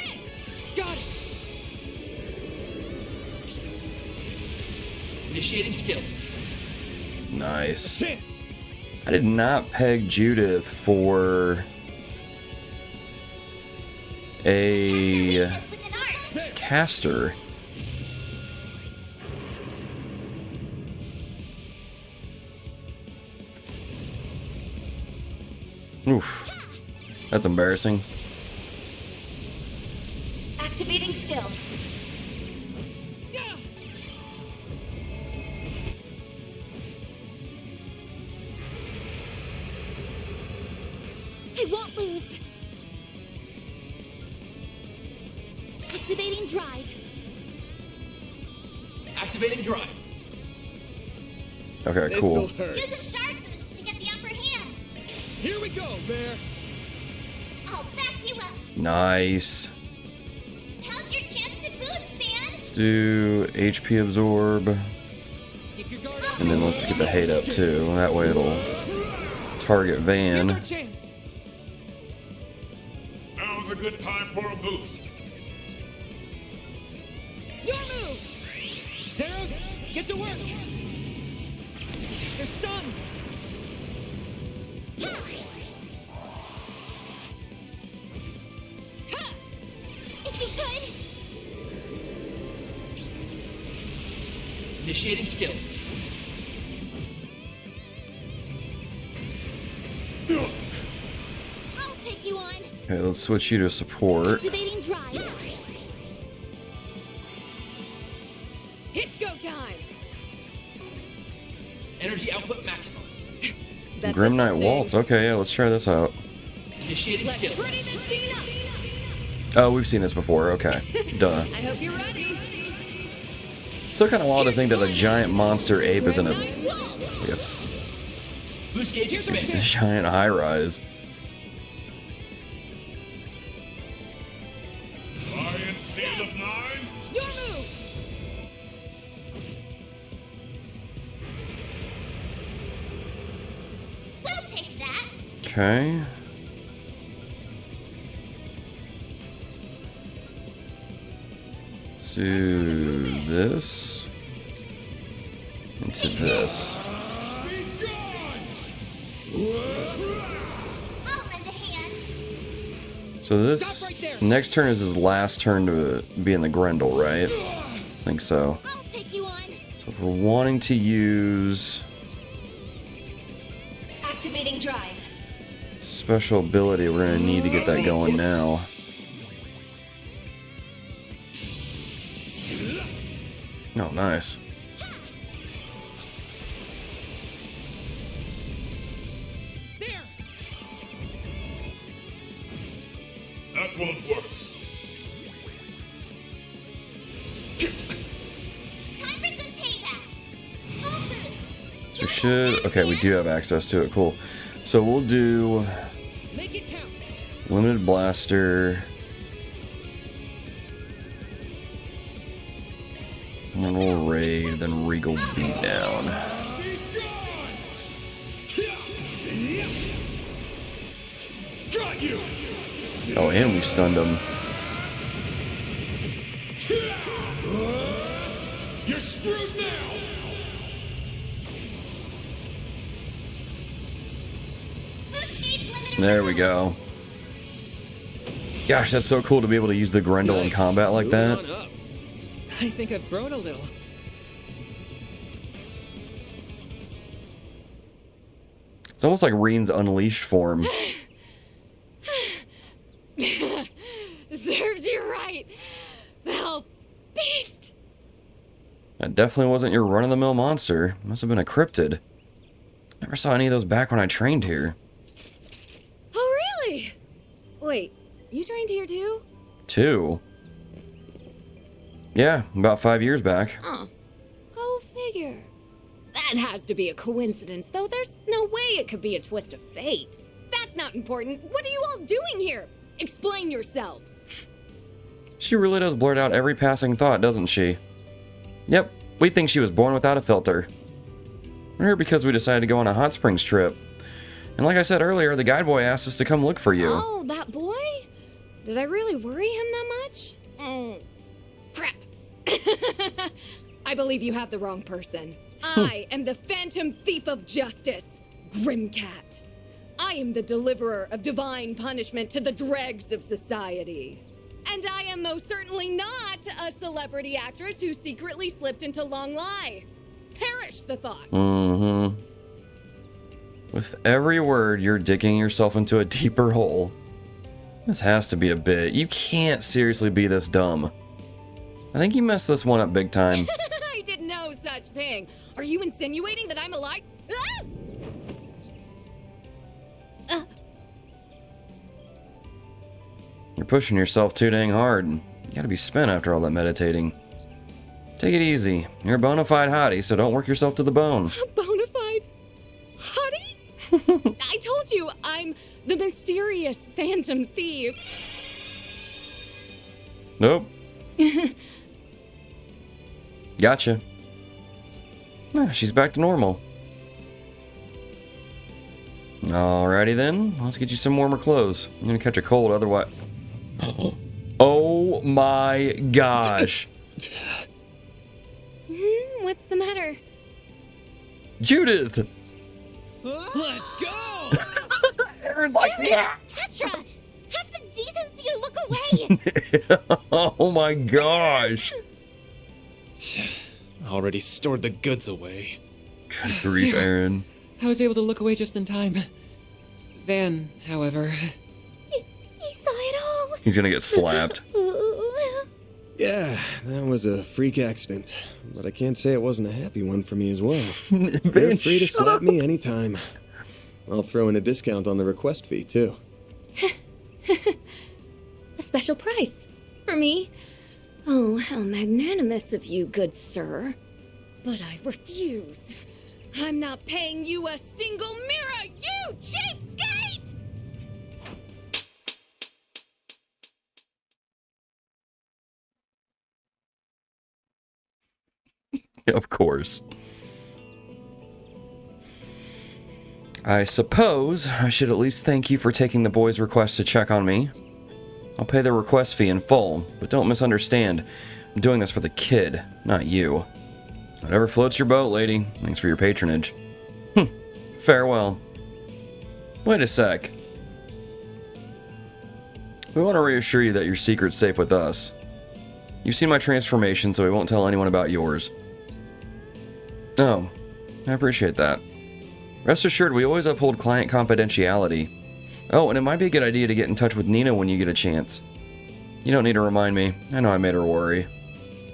Got Initiating skill. Nice. Chance. I did not peg Judith for a Weakness with an arc. caster. Oof. That's embarrassing. Activating skill. I won't lose. Activating drive. Activating drive. Okay, This'll cool. hurt. Use a sharp boost to get the upper hand. Here we go, Bear. I'll back you up. Nice. How's your chance to boost, man? Let's do HP absorb. Keep your guard up. And then let's get the hate up too. That way it'll target Here's our Van. chance. Now's a good time for a boost. Your move. Zeros, get to work. They're stunned. If you could. Initiating skill. I'll take you on. Okay, let's switch you to support. Activating drive. It's go time. Energy output maximum. Bet Grim this'll Knight sting. Waltz. Okay, yeah, let's try this out. Initiating Let's skill. pretty this scene up. Oh, we've seen this before. Okay. Duh. I hope you're ready. Still kind of wild to think that a giant monster ape is in a, Grim Knight Waltz. I guess, Boost gauge Here's our a expanded. chance. giant high rise. Lion Seal of Nine. Your move. We'll take that. Okay. Let's do this into this. I'll lend a hand. So this Stop right there. next turn is his last turn to be in the Grendel, right? I think so. I'll take you on. So if we're wanting to use Activating drive. special ability, we're gonna need to get that going now. Oh, nice. There. That won't work. Time for some payback. Full boost. So we should, okay, we do have access to it, cool. So we'll do Make it count. limited blaster. Normal raid, then regal beatdown. Got you. Oh, and we stunned him. You're screwed now. Boost gauge limiter. There we go. Gosh, that's so cool to be able to use the Grendel in combat like that. Moving on up. I think I've grown a little. It's almost like Reen's Unleashed form. Serves you right. Thou beast. That definitely wasn't your run-of-the-mill monster. Must have been a cryptid. Never saw any of those back when I trained here. Oh, really? Wait, you trained here too? 2. Yeah, about 5 years back. Oh, go figure. That has to be a coincidence, though. There's no way it could be a twist of fate. That's not important. What are you all doing here? Explain yourselves. She really does blurt out every passing thought, doesn't she? Yep, we think she was born without a filter. We're here because we decided to go on a hot springs trip. And like I said earlier, the guide boy asked us to come look for you. Oh, that boy? Did I really worry him that much? Oh, crap. I believe you have the wrong person. I am the Phantom Thief of Justice, Grimcat. I am the deliverer of divine punishment to the dregs of society. And I am most certainly not a celebrity actress who secretly slipped into Longlai. Perish the thought. Mm-hmm. With every word, you're digging yourself into a deeper hole. This has to be a bit. You can't seriously be this dumb. I think you messed this one up big time. I did no such thing. Are you insinuating that I'm a lie? Ah! You're pushing yourself too dang hard. You gotta be spent after all that meditating. Take it easy. You're a bona fide hottie, so don't work yourself to the bone. A bona fide hottie? I told you, I'm the mysterious Phantom Thief. Nope. Gotcha. Ah, she's back to normal. Alrighty then, let's get you some warmer clothes. You're gonna catch a cold otherwise. Oh my gosh. What's the matter? Judith! Let's go! Aaron's like, yeah. Ketra, have the decency to look away. Oh my gosh. Already stored the goods away. Good grief, Aaron. I was able to look away just in time. Van, however... He saw it all. He's gonna get slapped. Yeah, that was a freak accident. But I can't say it wasn't a happy one for me as well. Van, Feel free to shut slap up. me anytime. I'll throw in a discount on the request fee, too. A special price for me? Oh, how magnanimous of you, good sir. But I refuse. I'm not paying you a single mirror, you cheapskate! Of course. I suppose I should at least thank you for taking the boys' request to check on me. I'll pay the request fee in full, but don't misunderstand. I'm doing this for the kid, not you. Whatever floats your boat, lady. Thanks for your patronage. Farewell. Wait a sec. We want to reassure you that your secret's safe with us. You've seen my transformation, so we won't tell anyone about yours. Oh, I appreciate that. Rest assured, we always uphold client confidentiality. Oh, and it might be a good idea to get in touch with Nina when you get a chance. You don't need to remind me. I know I made her worry.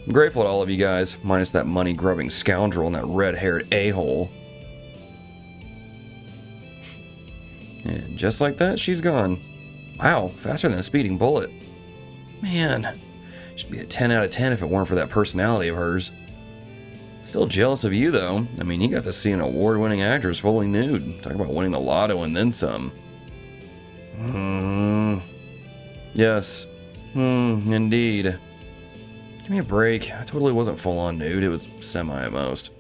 I'm grateful to all of you guys, minus that money-grubbing scoundrel and that red-haired a-hole. And just like that, she's gone. Wow, faster than a speeding bullet. Man, she'd be a 10 out of 10 if it weren't for that personality of hers. Still jealous of you, though. I mean, you got to see an award-winning actress fully nude. Talk about winning the lotto and then some. Yes. Indeed. Give me a break. I totally wasn't full-on nude. It was semi at most.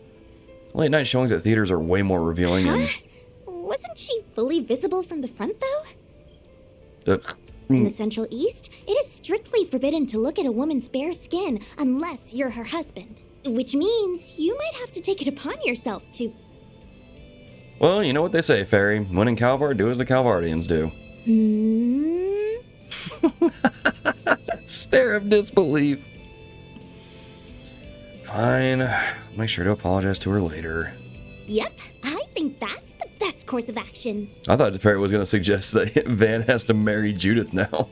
Late night showings at theaters are way more revealing and... Wasn't she fully visible from the front, though? In the Central East, it is strictly forbidden to look at a woman's bare skin unless you're her husband. Which means you might have to take it upon yourself to... Well, you know what they say, Fairy. When in Calvard, do as the Calvardians do. Stare of disbelief. Fine. Make sure to apologize to her later. Yep, I think that's the best course of action. I thought Fairy was going to suggest that Van has to marry Judith now.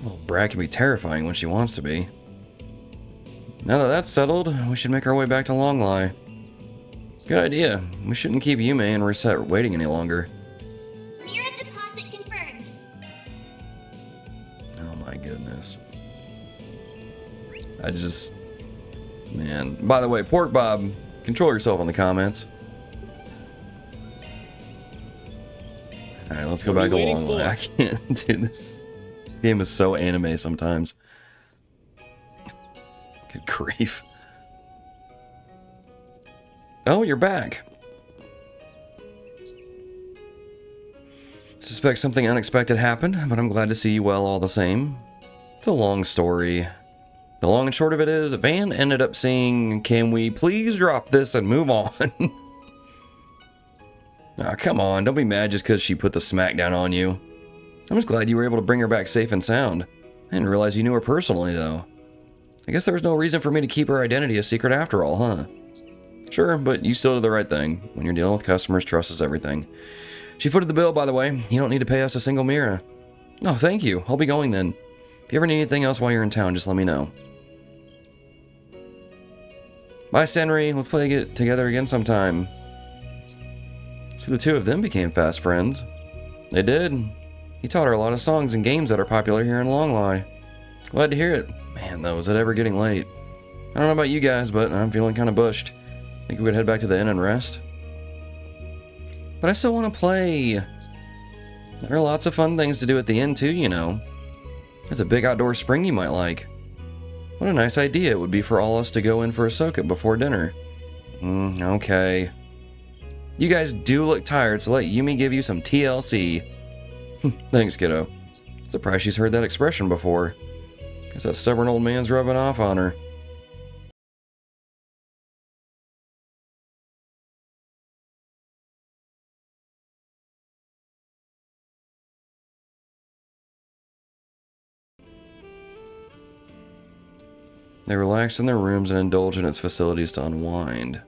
Well, Brad can be terrifying when she wants to be. Now that that's settled, we should make our way back to Longlai. Good idea. We shouldn't keep Yumé and Reset waiting any longer. Mirror deposit confirmed. Oh my goodness. Man. By the way, Pork Bob, control yourself in the comments. Alright, let's go back to Longlai. I can't do this. This game is so anime sometimes. Good grief. Oh, you're back. Suspect something unexpected happened, but I'm glad to see you well all the same. It's a long story. The long and short of it is, Van ended up saying, "Can we please drop this and move on?" Ah, come on, don't be mad just because she put the smackdown on you. I'm just glad you were able to bring her back safe and sound. I didn't realize you knew her personally, though. I guess there was no reason for me to keep her identity a secret after all, huh? Sure, but you still did the right thing. When you're dealing with customers, trust is everything. She footed the bill, by the way. You don't need to pay us a single mira. Oh, thank you. I'll be going then. If you ever need anything else while you're in town, just let me know. Bye, Senri. Let's play it together again sometime. So the two of them became fast friends. They did. He taught her a lot of songs and games that are popular here in Longlai. Glad to hear it. Man, though, is it ever getting late? I don't know about you guys, but I'm feeling kind of bushed. Think we could head back to the inn and rest? But I still want to play. There are lots of fun things to do at the inn too, you know. There's a big outdoor spring you might like. What a nice idea it would be for all us to go in for a soak-up before dinner. Okay. You guys do look tired, so let Yumé give you some TLC. Thanks, kiddo. Surprised she's heard that expression before. Guess that stubborn old man's rubbing off on her. They relax in their rooms and indulge in its facilities to unwind.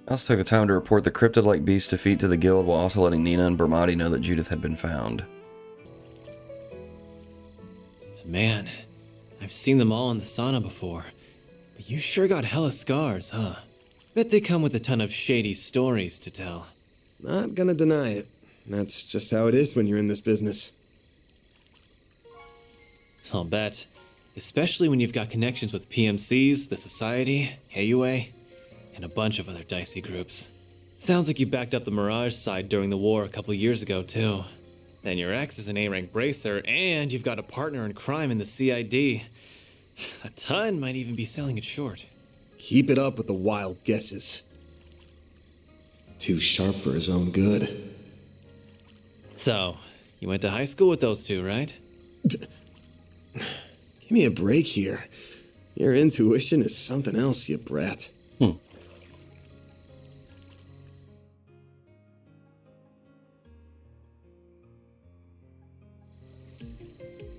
I also took the time to report the cryptid-like beast's defeat to the guild while also letting Nina and Bermati know that Judith had been found. Man, I've seen them all in the sauna before, but you sure got hella scars, huh? Bet they come with a ton of shady stories to tell. Not gonna deny it. That's just how it is when you're in this business. I'll bet. Especially when you've got connections with PMCs, the Society, Yumé, and a bunch of other dicey groups. Sounds like you backed up the Mirage side during the war a couple years ago, too. Then your ex is an A-rank bracer, and you've got a partner in crime in the CID. A ton might even be selling it short. Keep it up with the wild guesses. Too sharp for his own good. So, you went to high school with those two, right? Give me a break here. Your intuition is something else, you brat.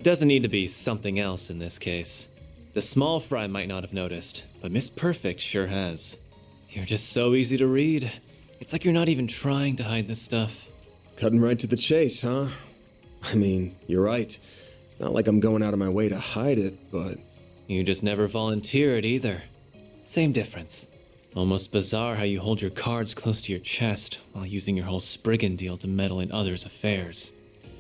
Doesn't need to be something else in this case. The small fry might not have noticed, but Miss Perfect sure has. You're just so easy to read. It's like you're not even trying to hide this stuff. Cutting right to the chase, huh? I mean, you're right. It's not like I'm going out of my way to hide it, but... You just never volunteer it either. Same difference. Almost bizarre how you hold your cards close to your chest while using your whole Spriggan deal to meddle in others' affairs.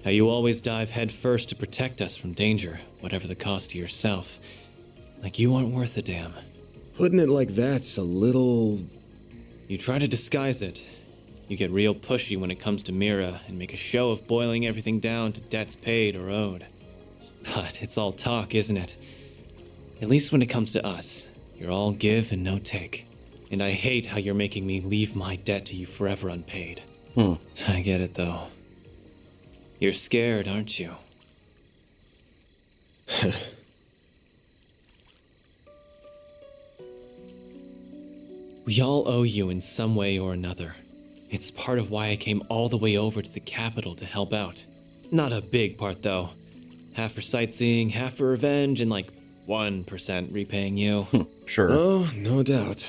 How you always dive head first to protect us from danger, whatever the cost to yourself. Like you aren't worth a damn. Putting it like that's a little... You try to disguise it. You get real pushy when it comes to Mira and make a show of boiling everything down to debts paid or owed. But it's all talk, isn't it? At least when it comes to us, you're all give and no take. And I hate how you're making me leave my debt to you forever unpaid. I get it, though. You're scared, aren't you? We all owe you in some way or another. It's part of why I came all the way over to the capital to help out. Not a big part, though. Half for sightseeing, half for revenge, and like 1% repaying you. Sure. Oh, no doubt.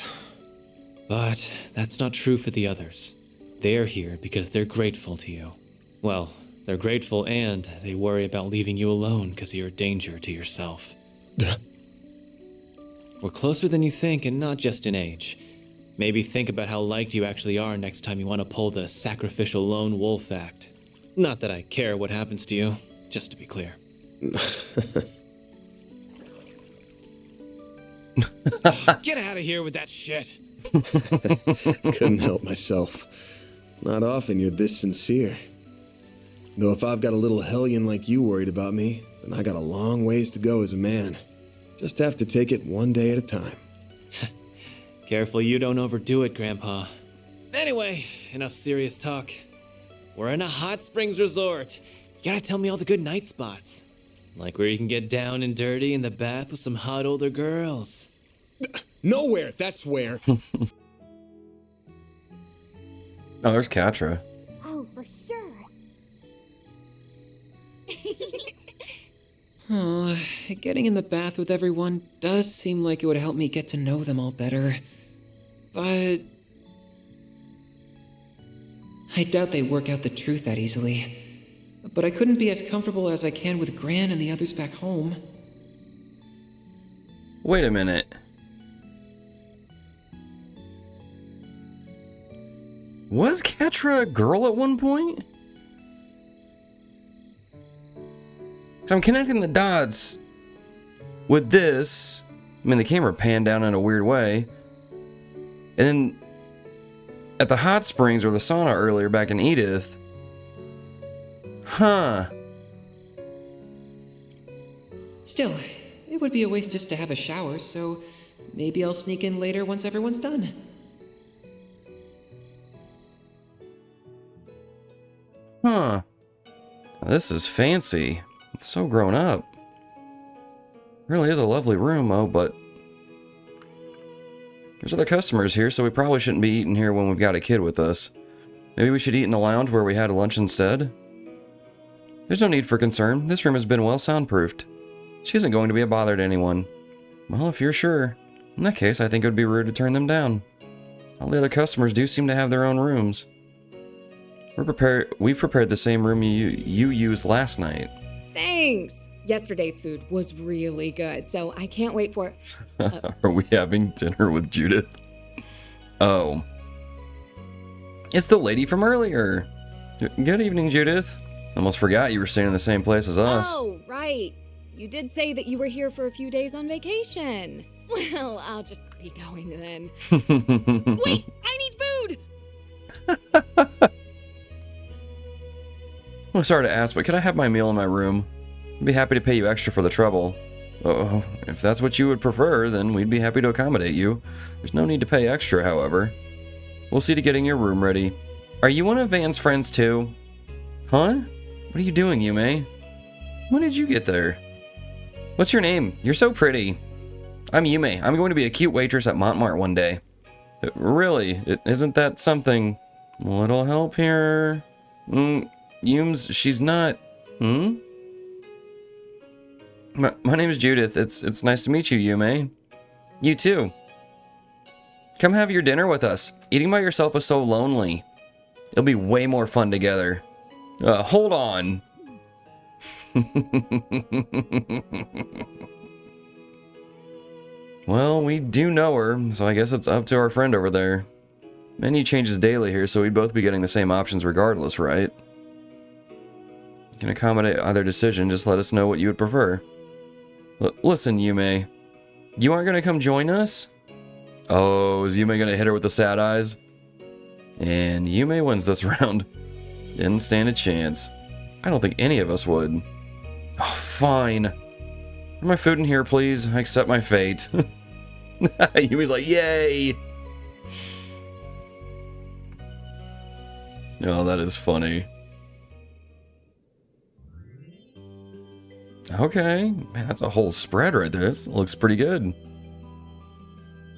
But that's not true for the others. They're here because they're grateful to you. Well, they're grateful and they worry about leaving you alone because you're a danger to yourself. We're closer than you think, and not just in age. Maybe think about how liked you actually are next time you want to pull the sacrificial lone wolf act. Not that I care what happens to you, just to be clear. Get out of here with that shit. Couldn't help myself. Not often you're this sincere. Though if I've got a little hellion like you worried about me, then I got a long ways to go as a man. Just have to take it one day at a time. Careful you don't overdo it, Grandpa. Anyway, enough serious talk. We're in a hot springs resort. You gotta tell me all the good night spots. Like where you can get down and dirty in the bath with some hot older girls. Nowhere, that's where. Oh, there's Katra. Oh, for sure. Oh, getting in the bath with everyone does seem like it would help me get to know them all better. But I doubt they work out the truth that easily. But I couldn't be as comfortable as I can with Gran and the others back home. Wait a minute. Was Katra a girl at one point? So I'm connecting the dots with this. I mean, the camera panned down in a weird way. And then at the hot springs or the sauna earlier back in Edith. Huh. Still, it would be a waste just to have a shower, so maybe I'll sneak in later once everyone's done. Huh. This is fancy. It's so grown up. Really is a lovely room, oh, but there's other customers here, so we probably shouldn't be eating here when we've got a kid with us. Maybe we should eat in the lounge where we had lunch instead? There's no need for concern. This room has been well soundproofed. She isn't going to be a bother to anyone. Well, if you're sure. In that case, I think it would be rude to turn them down. All the other customers do seem to have their own rooms. We've prepared the same room you used last night. Thanks. Yesterday's food was really good, so I can't wait for... Are we having dinner with Judith? Oh. It's the lady from earlier. Good evening, Judith. Almost forgot you were staying in the same place as us. Oh, right. You did say that you were here for a few days on vacation. Well, I'll just be going then. Wait, I need food! Well, sorry to ask, but could I have my meal in my room? I'd be happy to pay you extra for the trouble. Oh, if that's what you would prefer, then we'd be happy to accommodate you. There's no need to pay extra, however. We'll see to getting your room ready. Are you one of Van's friends too? Huh? What are you doing, Yumé? When did you get there? What's your name? You're so pretty. I'm Yumé. I'm going to be a cute waitress at Montmartre one day. Really? Isn't that something? A little help here? Yums, she's not... My name is Judith. It's nice to meet you, Yumé. You too. Come have your dinner with us. Eating by yourself is so lonely. It'll be way more fun together. Hold on. Well, we do know her, so I guess it's up to our friend over there. Menu changes daily here, so we'd both be getting the same options regardless, right? Can accommodate either decision, just let us know what you would prefer. Listen, Yumé. You aren't gonna come join us? Oh, is Yumé gonna hit her with the sad eyes? And Yumé wins this round. Didn't stand a chance. I don't think any of us would. Oh, fine. Bring my food in here, please. I accept my fate. Yumi's like, yay! Oh, that is funny. Okay, man, that's a whole spread right there. This looks pretty good.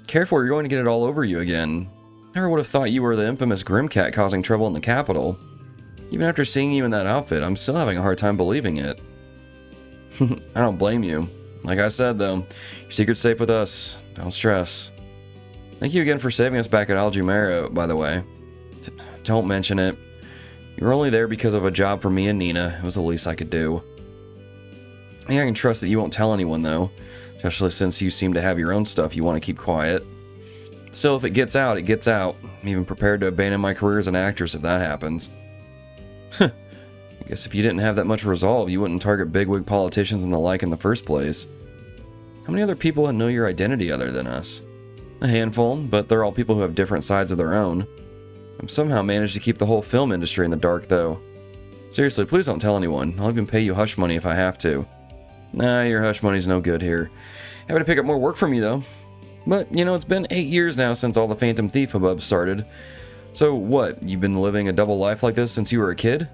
Careful, you're going to get it all over you again. Never would have thought you were the infamous Grimcat causing trouble in the capital. Even after seeing you in that outfit, I'm still having a hard time believing it. I don't blame you. Like I said, though, your secret's safe with us. Don't stress. Thank you again for saving us back at Aljumera, by the way. Don't mention it. You were only there because of a job for me and Nina. It was the least I could do. I think I can trust that you won't tell anyone, though. Especially since you seem to have your own stuff you want to keep quiet. Still, if it gets out, it gets out. I'm even prepared to abandon my career as an actress if that happens. I guess if you didn't have that much resolve, you wouldn't target bigwig politicians and the like in the first place. How many other people know your identity other than us? A handful, but they're all people who have different sides of their own. I've somehow managed to keep the whole film industry in the dark, though. Seriously, please don't tell anyone. I'll even pay you hush money if I have to. Nah, your hush money's no good here. Happy to pick up more work from you, though. But, you know, it's been 8 years now since all the Phantom Thief hubbub started. So what, you've been living a double life like this since you were a kid?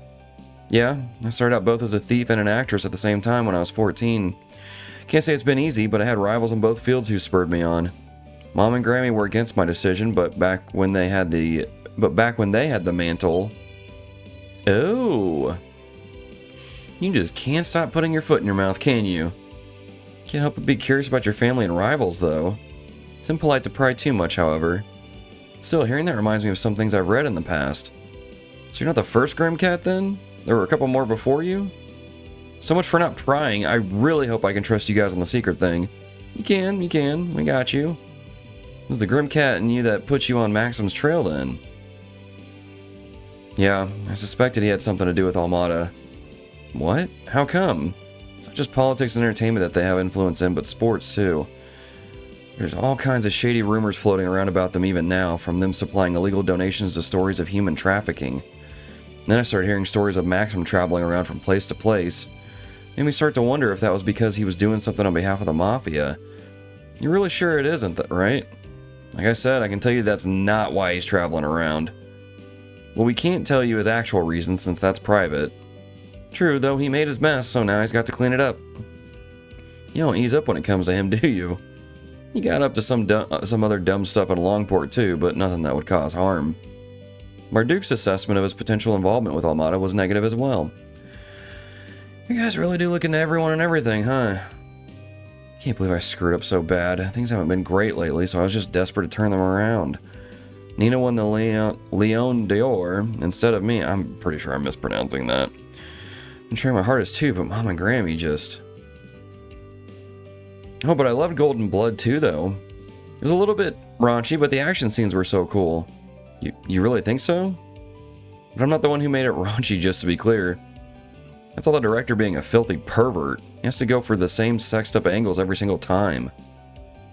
Yeah, I started out both as a thief and an actress at the same time when I was 14. Can't say it's been easy, but I had rivals in both fields who spurred me on. Mom and Grammy were against my decision, but back when they had the mantle... Oh... You just can't stop putting your foot in your mouth, can you? Can't help but be curious about your family and rivals, though. It's impolite to pry too much, however. Still, hearing that reminds me of some things I've read in the past. So you're not the first Grimcat, then? There were a couple more before you? So much for not prying. I really hope I can trust you guys on the secret thing. You can. We got you. It was the Grimcat and you that put you on Maxim's trail, then. Yeah, I suspected he had something to do with Almada. What? How come? It's not just politics and entertainment that they have influence in, but sports too. There's all kinds of shady rumors floating around about them even now, from them supplying illegal donations to stories of human trafficking. Then I started hearing stories of Maxim traveling around from place to place. Made me start to wonder if that was because he was doing something on behalf of the Mafia. You're really sure it isn't, right? Like I said, I can tell you that's not why he's traveling around. Well, we can't tell you his actual reasons since that's private. True, though, he made his mess, so now he's got to clean it up. You don't ease up when it comes to him, do you? He got up to some other dumb stuff in Longport too, but nothing that would cause harm. Marduk's assessment of his potential involvement with Almada was negative as well. You guys really do look into everyone and everything, huh? Can't believe I screwed up so bad. Things haven't been great lately, so I was just desperate to turn them around. Nina won the Leon d'Or instead of me. I'm pretty sure I'm mispronouncing that. I'm trying my hardest too, but Mom and Grammy just... Oh, but I loved Golden Blood too, though. It was a little bit raunchy, but the action scenes were so cool. You really think so? But I'm not the one who made it raunchy, just to be clear. That's all the director being a filthy pervert. He has to go for the same sexed up angles every single time.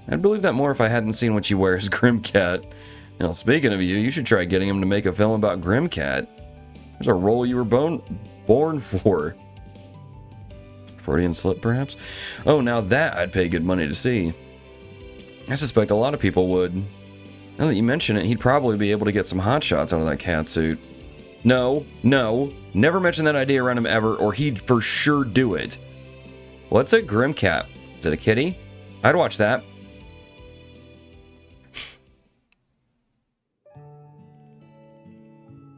I'd believe that more if I hadn't seen what you wear as Grimcat. You know, speaking of you should try getting him to make a film about Grimcat. There's a role you were born for. Freudian slip, perhaps? Oh, now that I'd pay good money to see. I suspect a lot of people would. Now that you mention it, he'd probably be able to get some hot shots out of that cat suit. No, never mention that idea around him ever, or he'd for sure do it. What's a Grimcat? Is it a kitty? I'd watch that.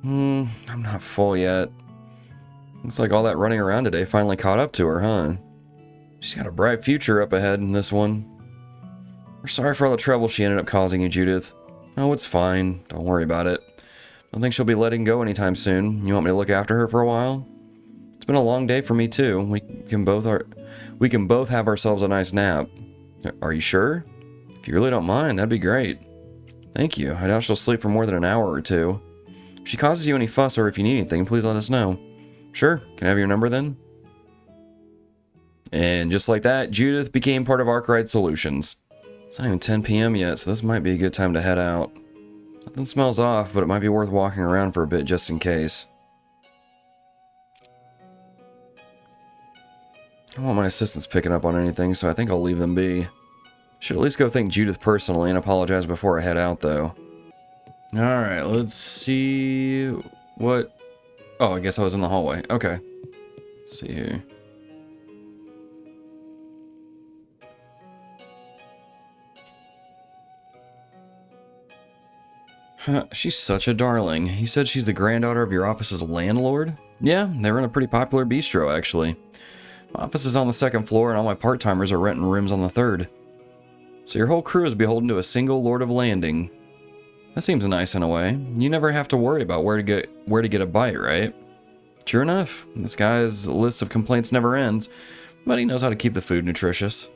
I'm not full yet. Looks like all that running around today finally caught up to her, huh? She's got a bright future up ahead in this one. We're sorry for all the trouble she ended up causing you, Judith. Oh, it's fine. Don't worry about it. Don't think she'll be letting go anytime soon. You want me to look after her for a while? It's been a long day for me, too. We can both have ourselves a nice nap. Are you sure? If you really don't mind, that'd be great. Thank you. I doubt she'll sleep for more than an hour or two. If she causes you any fuss or if you need anything, please let us know. Sure. Can I have your number then? And just like that, Judith became part of Arkride Solutions. It's not even 10 p.m. yet, so this might be a good time to head out. Nothing smells off, but it might be worth walking around for a bit just in case. I don't want my assistants picking up on anything, so I think I'll leave them be. Should at least go thank Judith personally and apologize before I head out, though. Alright, let's see what... Oh, I guess I was in the hallway. Okay. Let's see here. She's such a darling. You said she's the granddaughter of your office's landlord? Yeah, they run a pretty popular bistro, actually. My office is on the 2nd floor, and all my part-timers are renting rooms on the 3rd. So your whole crew is beholden to a single Lord of Landing. That seems nice in a way. You never have to worry about where to get a bite, right? True enough. This guy's list of complaints never ends, but he knows how to keep the food nutritious.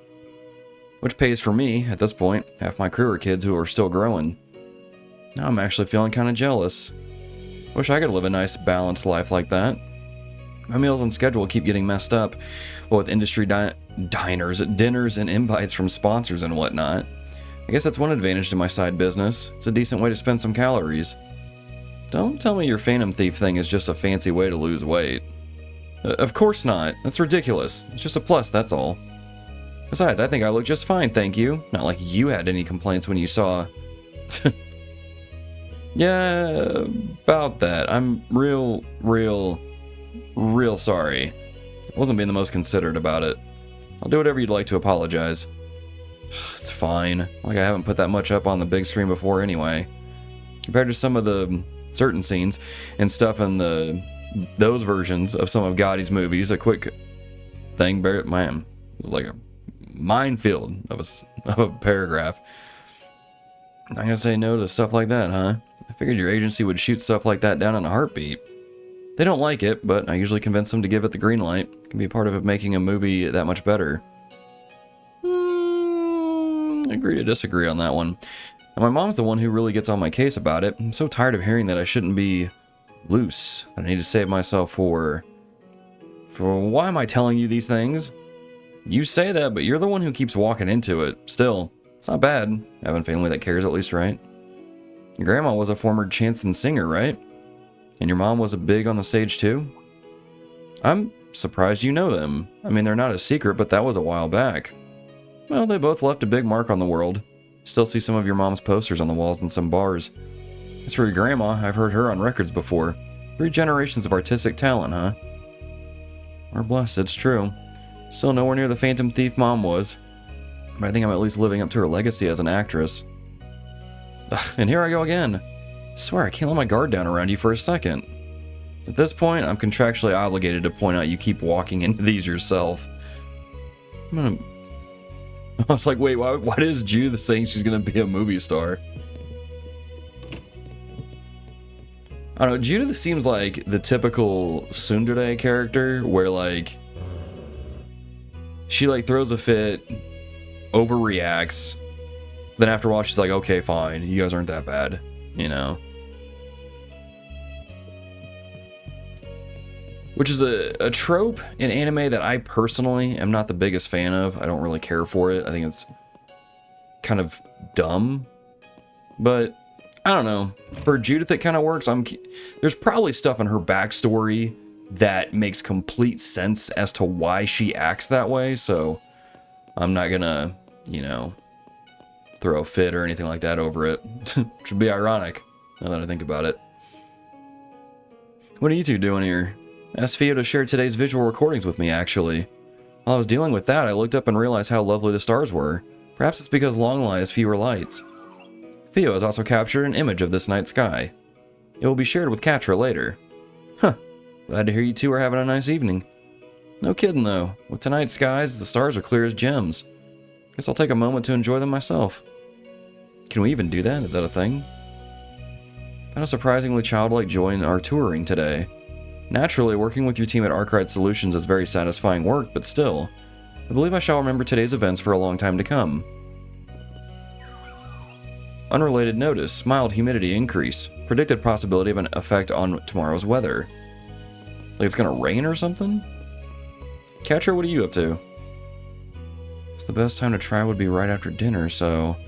Which pays for me, at this point. Half my crew are kids who are still growing. Now I'm actually feeling kind of jealous. Wish I could live a nice, balanced life like that. My meals and schedule keep getting messed up, with industry dinners, and invites from sponsors and whatnot. I guess that's one advantage to my side business. It's a decent way to spend some calories. Don't tell me your Phantom Thief thing is just a fancy way to lose weight. Of course not. That's ridiculous. It's just a plus, that's all. Besides, I think I look just fine, thank you. Not like you had any complaints when you saw... Yeah, about that. I'm real sorry. I wasn't being the most considerate about it. I'll do whatever you'd like to apologize. It's fine. Like, I haven't put that much up on the big screen before anyway. Compared to some of the certain scenes and stuff in those versions of some of Gotti's movies, a quick thing, man, it's like a minefield of a paragraph. I'm not gonna say no to stuff like that, huh? I figured your agency would shoot stuff like that down in a heartbeat. They don't like it, but I usually convince them to give it the green light. It can be a part of it making a movie that much better. Agree to disagree on that one. And my mom's the one who really gets on my case about it. I'm so tired of hearing that I shouldn't be loose. I need to save myself for why am I telling you these things? You say that, but you're the one who keeps walking into it. Still, it's not bad having family that cares, at least, right? Your grandma was a former chanson singer, right? And your mom was big on the stage too? I'm surprised you know them. I mean, they're not a secret, but that was a while back. Well, they both left a big mark on the world. Still see some of your mom's posters on the walls in some bars. As for your grandma, I've heard her on records before. 3 generations of artistic talent, huh? We're blessed, it's true. Still nowhere near the Phantom Thief mom was. But I think I'm at least living up to her legacy as an actress. Ugh, and here I go again. I swear I can't let my guard down around you for a second. At this point, I'm contractually obligated to point out you keep walking into these yourself. I was like, wait, why is Judith saying she's gonna be a movie star? I don't know, Judith seems like the typical tsundere character where, like, she, like, throws a fit, overreacts, then after a while she's like, okay, fine, you guys aren't that bad, you know? Which is a trope in anime that I personally am not the biggest fan of. I don't really care for it. I think it's kind of dumb. But, I don't know. For Judith, it kind of works. There's probably stuff in her backstory that makes complete sense as to why she acts that way. So, I'm not gonna, you know, throw a fit or anything like that over it. Which would be ironic, now that I think about it. What are you two doing here? I asked Fio to share today's visual recordings with me, actually. While I was dealing with that, I looked up and realized how lovely the stars were. Perhaps it's because Longlai has fewer lights. Fio has also captured an image of this night sky. It will be shared with Katra later. Huh. Glad to hear you two are having a nice evening. No kidding, though. With tonight's skies, the stars are clear as gems. Guess I'll take a moment to enjoy them myself. Can we even do that? Is that a thing? I had a surprisingly childlike joy in our touring today. Naturally, working with your team at Arkride Solutions is very satisfying work, but still, I believe I shall remember today's events for a long time to come. Unrelated notice, mild humidity increase, predicted possibility of an effect on tomorrow's weather. Like it's gonna rain or something? Catcher, what are you up to? It's the best time to try would be right after dinner, so...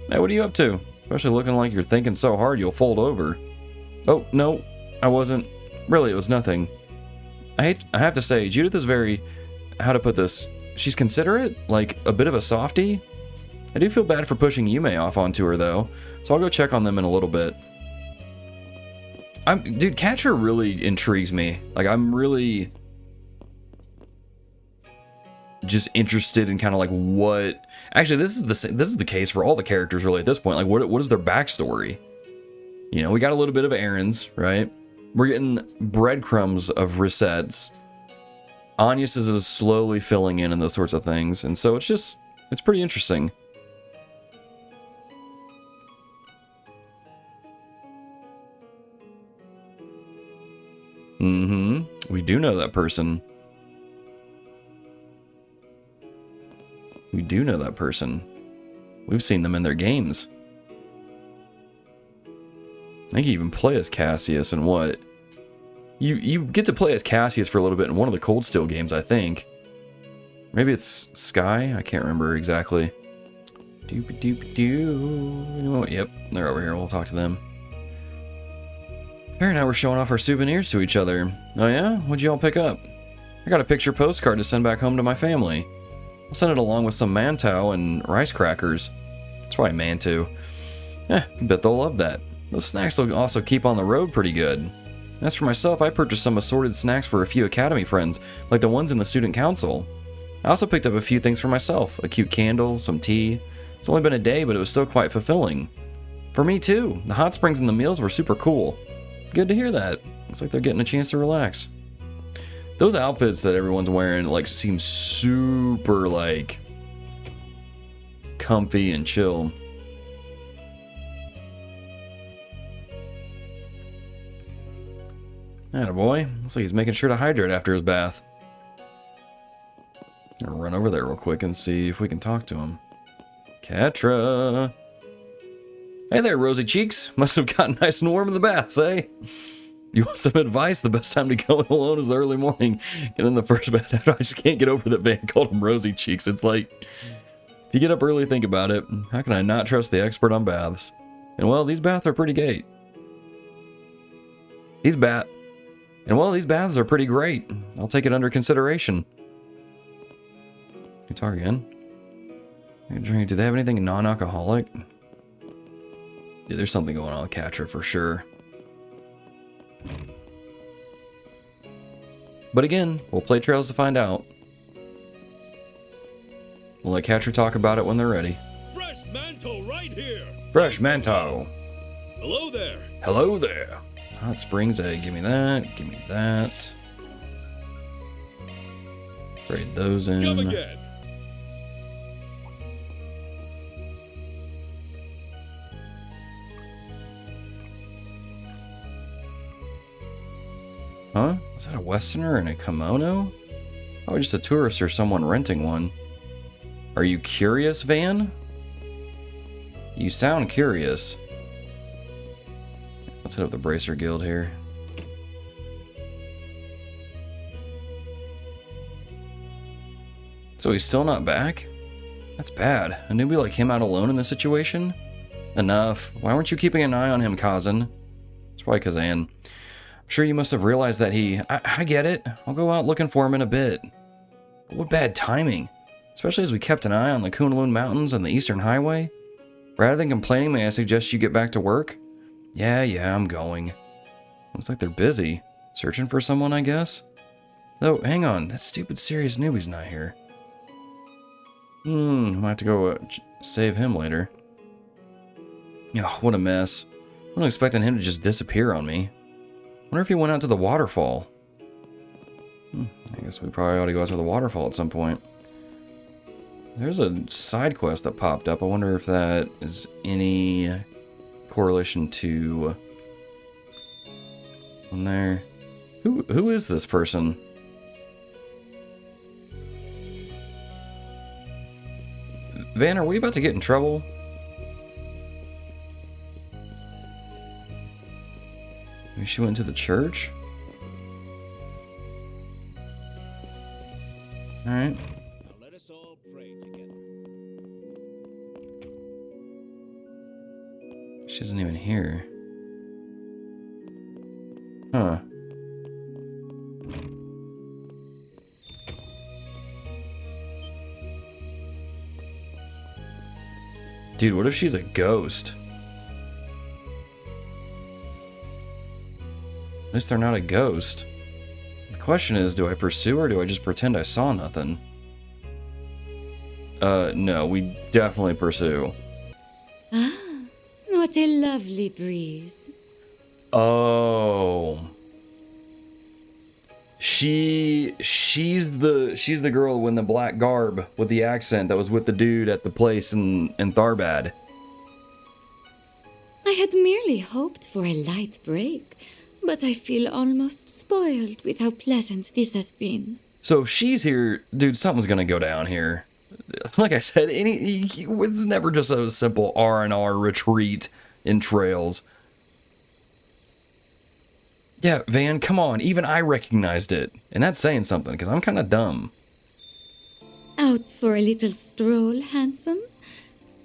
Hey, what are you up to? Especially looking like you're thinking so hard you'll fold over. Oh, no, I wasn't. Really, it was nothing. I have to say, Judith is very, how to put this, she's considerate, like a bit of a softie. I do feel bad for pushing Yumé off onto her though, so I'll go check on them in a little bit. Dude, Catcher really intrigues me. Like, I'm really just interested in kind of like what, actually this is the case for all the characters really at this point. Like, what is their backstory? You know, we got a little bit of Aaron's, right? We're getting breadcrumbs of Risette's. Agnes is slowly filling in and those sorts of things. And so it's pretty interesting. We do know that person. We do know that person. We've seen them in their games. I think you even play as Cassius and what? You get to play as Cassius for a little bit in one of the Cold Steel games, I think. Maybe it's Sky? I can't remember exactly. Doop-a-doop-a-doo. Yep, they're over here. We'll talk to them. Fair, now we're showing off our souvenirs to each other. Oh yeah? What'd you all pick up? I got a picture postcard to send back home to my family. I'll send it along with some mantou and rice crackers. It's probably mantou. I bet they'll love that. Those snacks will also keep on the road pretty good. As for myself, I purchased some assorted snacks for a few Academy friends, like the ones in the student council. I also picked up a few things for myself, a cute candle, some tea. It's only been a day, but it was still quite fulfilling. For me too, the hot springs and the meals were super cool. Good to hear that. Looks like they're getting a chance to relax. Those outfits that everyone's wearing like seem super like comfy and chill. Attaboy. Looks like he's making sure to hydrate after his bath. I'm gonna run over there real quick and see if we can talk to him. Catra. Hey there, rosy cheeks. Must have gotten nice and warm in the baths, eh? You want some advice? The best time to go in alone is the early morning. Get in the first bath after. I just can't get over that Van called him rosy cheeks. It's like, if you get up early, think about it. How can I not trust the expert on baths? And well, these baths are pretty great. These baths are pretty great. I'll take it under consideration. You talk again? Drink. Do they have anything non-alcoholic? Yeah, there's something going on with Catra for sure. But again, we'll play trails to find out. We'll let Catra talk about it when they're ready. Fresh manto right here. Fresh manto. Hello there. Hello there. Hot springs egg. Give me that. Give me that. Trade those in. Come again. Huh? Is that a Westerner in a kimono? Oh, just a tourist or someone renting one. Are you curious, Van? You sound curious. Let's hit up the Bracer Guild here. So he's still not back? That's bad. A newbie like him out alone in this situation? Enough. Why weren't you keeping an eye on him, Kazan? It's probably Kazan. I'm sure you must have realized that he... I get it. I'll go out looking for him in a bit. But what bad timing. Especially as we kept an eye on the Kunlun Mountains and the Eastern Highway. Rather than complaining, may I suggest you get back to work? Yeah, I'm going. Looks like they're busy. Searching for someone, I guess? Though, hang on. That stupid serious newbie's not here. I might have to go save him later. Oh, what a mess. I wasn't expecting him to just disappear on me. Wonder if he went out to the waterfall. I guess we probably ought to go out to the waterfall at some point. There's a side quest that popped up. I wonder if that is any correlation to on there. Who is this person? Van, are we about to get in trouble? Maybe she went to the church? Alright. Now let us all pray together. She isn't even here. Huh. Dude, what if she's a ghost? At least they're not a ghost. The question is, do I pursue or do I just pretend I saw nothing? No, we definitely pursue. Ah, what a lovely breeze. Oh. She's the girl in the black garb with the accent that was with the dude at the place in Tharbad. I had merely hoped for a light break, but I feel almost spoiled with how pleasant this has been. So if she's here, dude, something's gonna go down here. Like I said, it's never just a simple R&R retreat in trails. Yeah, Van, come on. Even I recognized it. And that's saying something, because I'm kind of dumb. Out for a little stroll, handsome?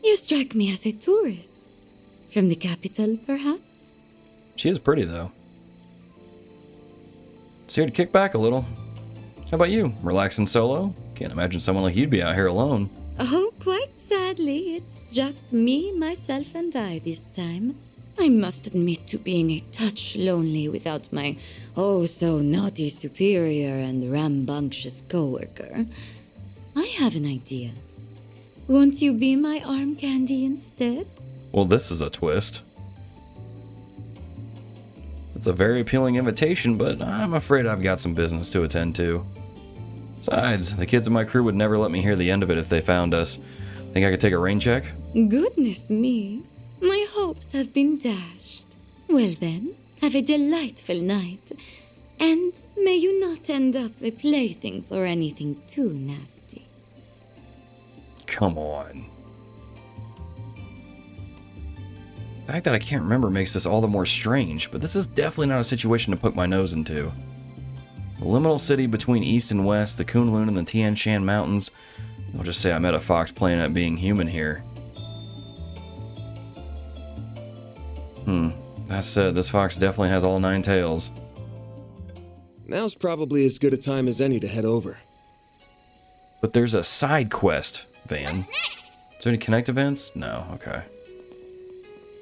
You strike me as a tourist. From the capital, perhaps? She is pretty, though. It's here to kick back a little. How about you? Relaxing solo? Can't imagine someone like you'd be out here alone. Oh, quite sadly, it's just me, myself, and I this time. I must admit to being a touch lonely without my oh-so-naughty superior and rambunctious coworker. I have an idea. Won't you be my arm candy instead? Well, this is a twist. It's a very appealing invitation, but I'm afraid I've got some business to attend to. Besides, the kids in my crew would never let me hear the end of it if they found us. Think I could take a rain check? Goodness me. My hopes have been dashed. Well then, have a delightful night. And may you not end up a plaything for anything too nasty. Come on. The fact that I can't remember makes this all the more strange, but this is definitely not a situation to poke my nose into. The liminal city between east and west, the Kunlun and the Tian Shan Mountains. I'll just say I met a fox playing at being human here. That said, this fox definitely has all 9 tails. Now's probably as good a time as any to head over. But there's a side quest, Van. Is there any connect events? No, okay.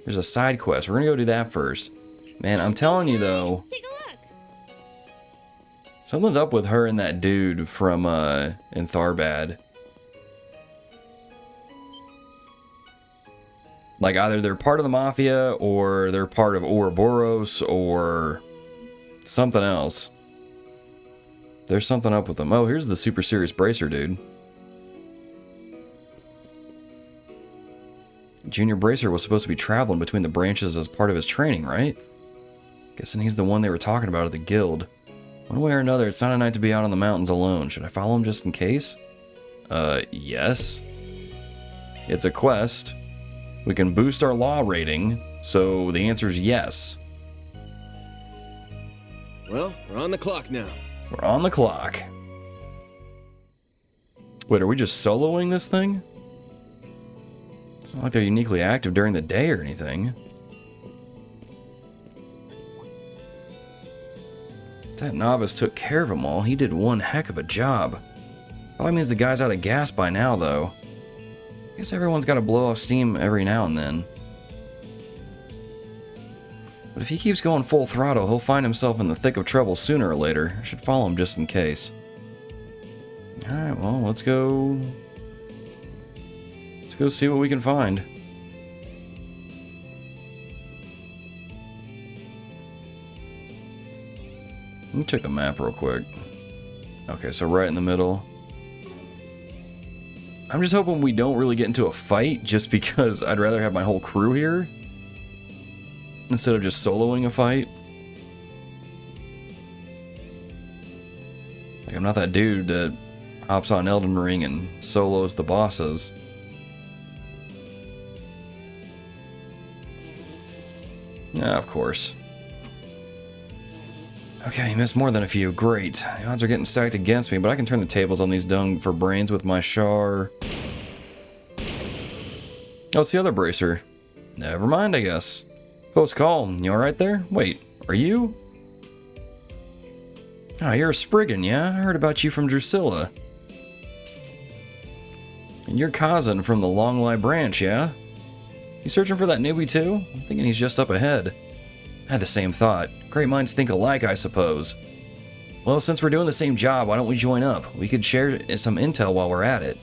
There's a side quest. We're gonna go do that first. Man, I'm telling you though. Take a look. Something's up with her and that dude from in Tharbad. Like either they're part of the Mafia or they're part of Ouroboros or something else. There's something up with them. Oh, here's the super serious bracer dude. Junior Bracer was supposed to be traveling between the branches as part of his training, right? Guessing he's the one they were talking about at the guild. One way or another, it's not a night to be out on the mountains alone. Should I follow him just in case? Yes. It's a quest. We can boost our law rating, so the answer is yes. Well, we're on the clock now. We're on the clock. Wait, are we just soloing this thing? It's not like they're uniquely active during the day or anything. That novice took care of them all. He did one heck of a job. Probably means the guy's out of gas by now, though. Guess everyone's got to blow off steam every now and then. But if he keeps going full throttle, he'll find himself in the thick of trouble sooner or later. I should follow him just in case. Alright, well, let's go... Let's go see what we can find. Let me check the map real quick. Okay, so right in the middle. I'm just hoping we don't really get into a fight, just because I'd rather have my whole crew here instead of just soloing a fight. Like, I'm not that dude that hops on Elden Ring and solos the bosses. Yeah, of course. Okay, missed more than a few. Great. The odds are getting stacked against me, but I can turn the tables on these dung for brains with my char. Oh, it's the other bracer. Never mind, I guess. Close call. You alright there? Wait, are you? Ah, you're a Spriggan, yeah? I heard about you from Drusilla. And you're Kazan from the Longlai branch, yeah? You searching for that newbie too? I'm thinking he's just up ahead. I had the same thought. Great minds think alike, I suppose. Well, since we're doing the same job, why don't we join up? We could share some intel while we're at it.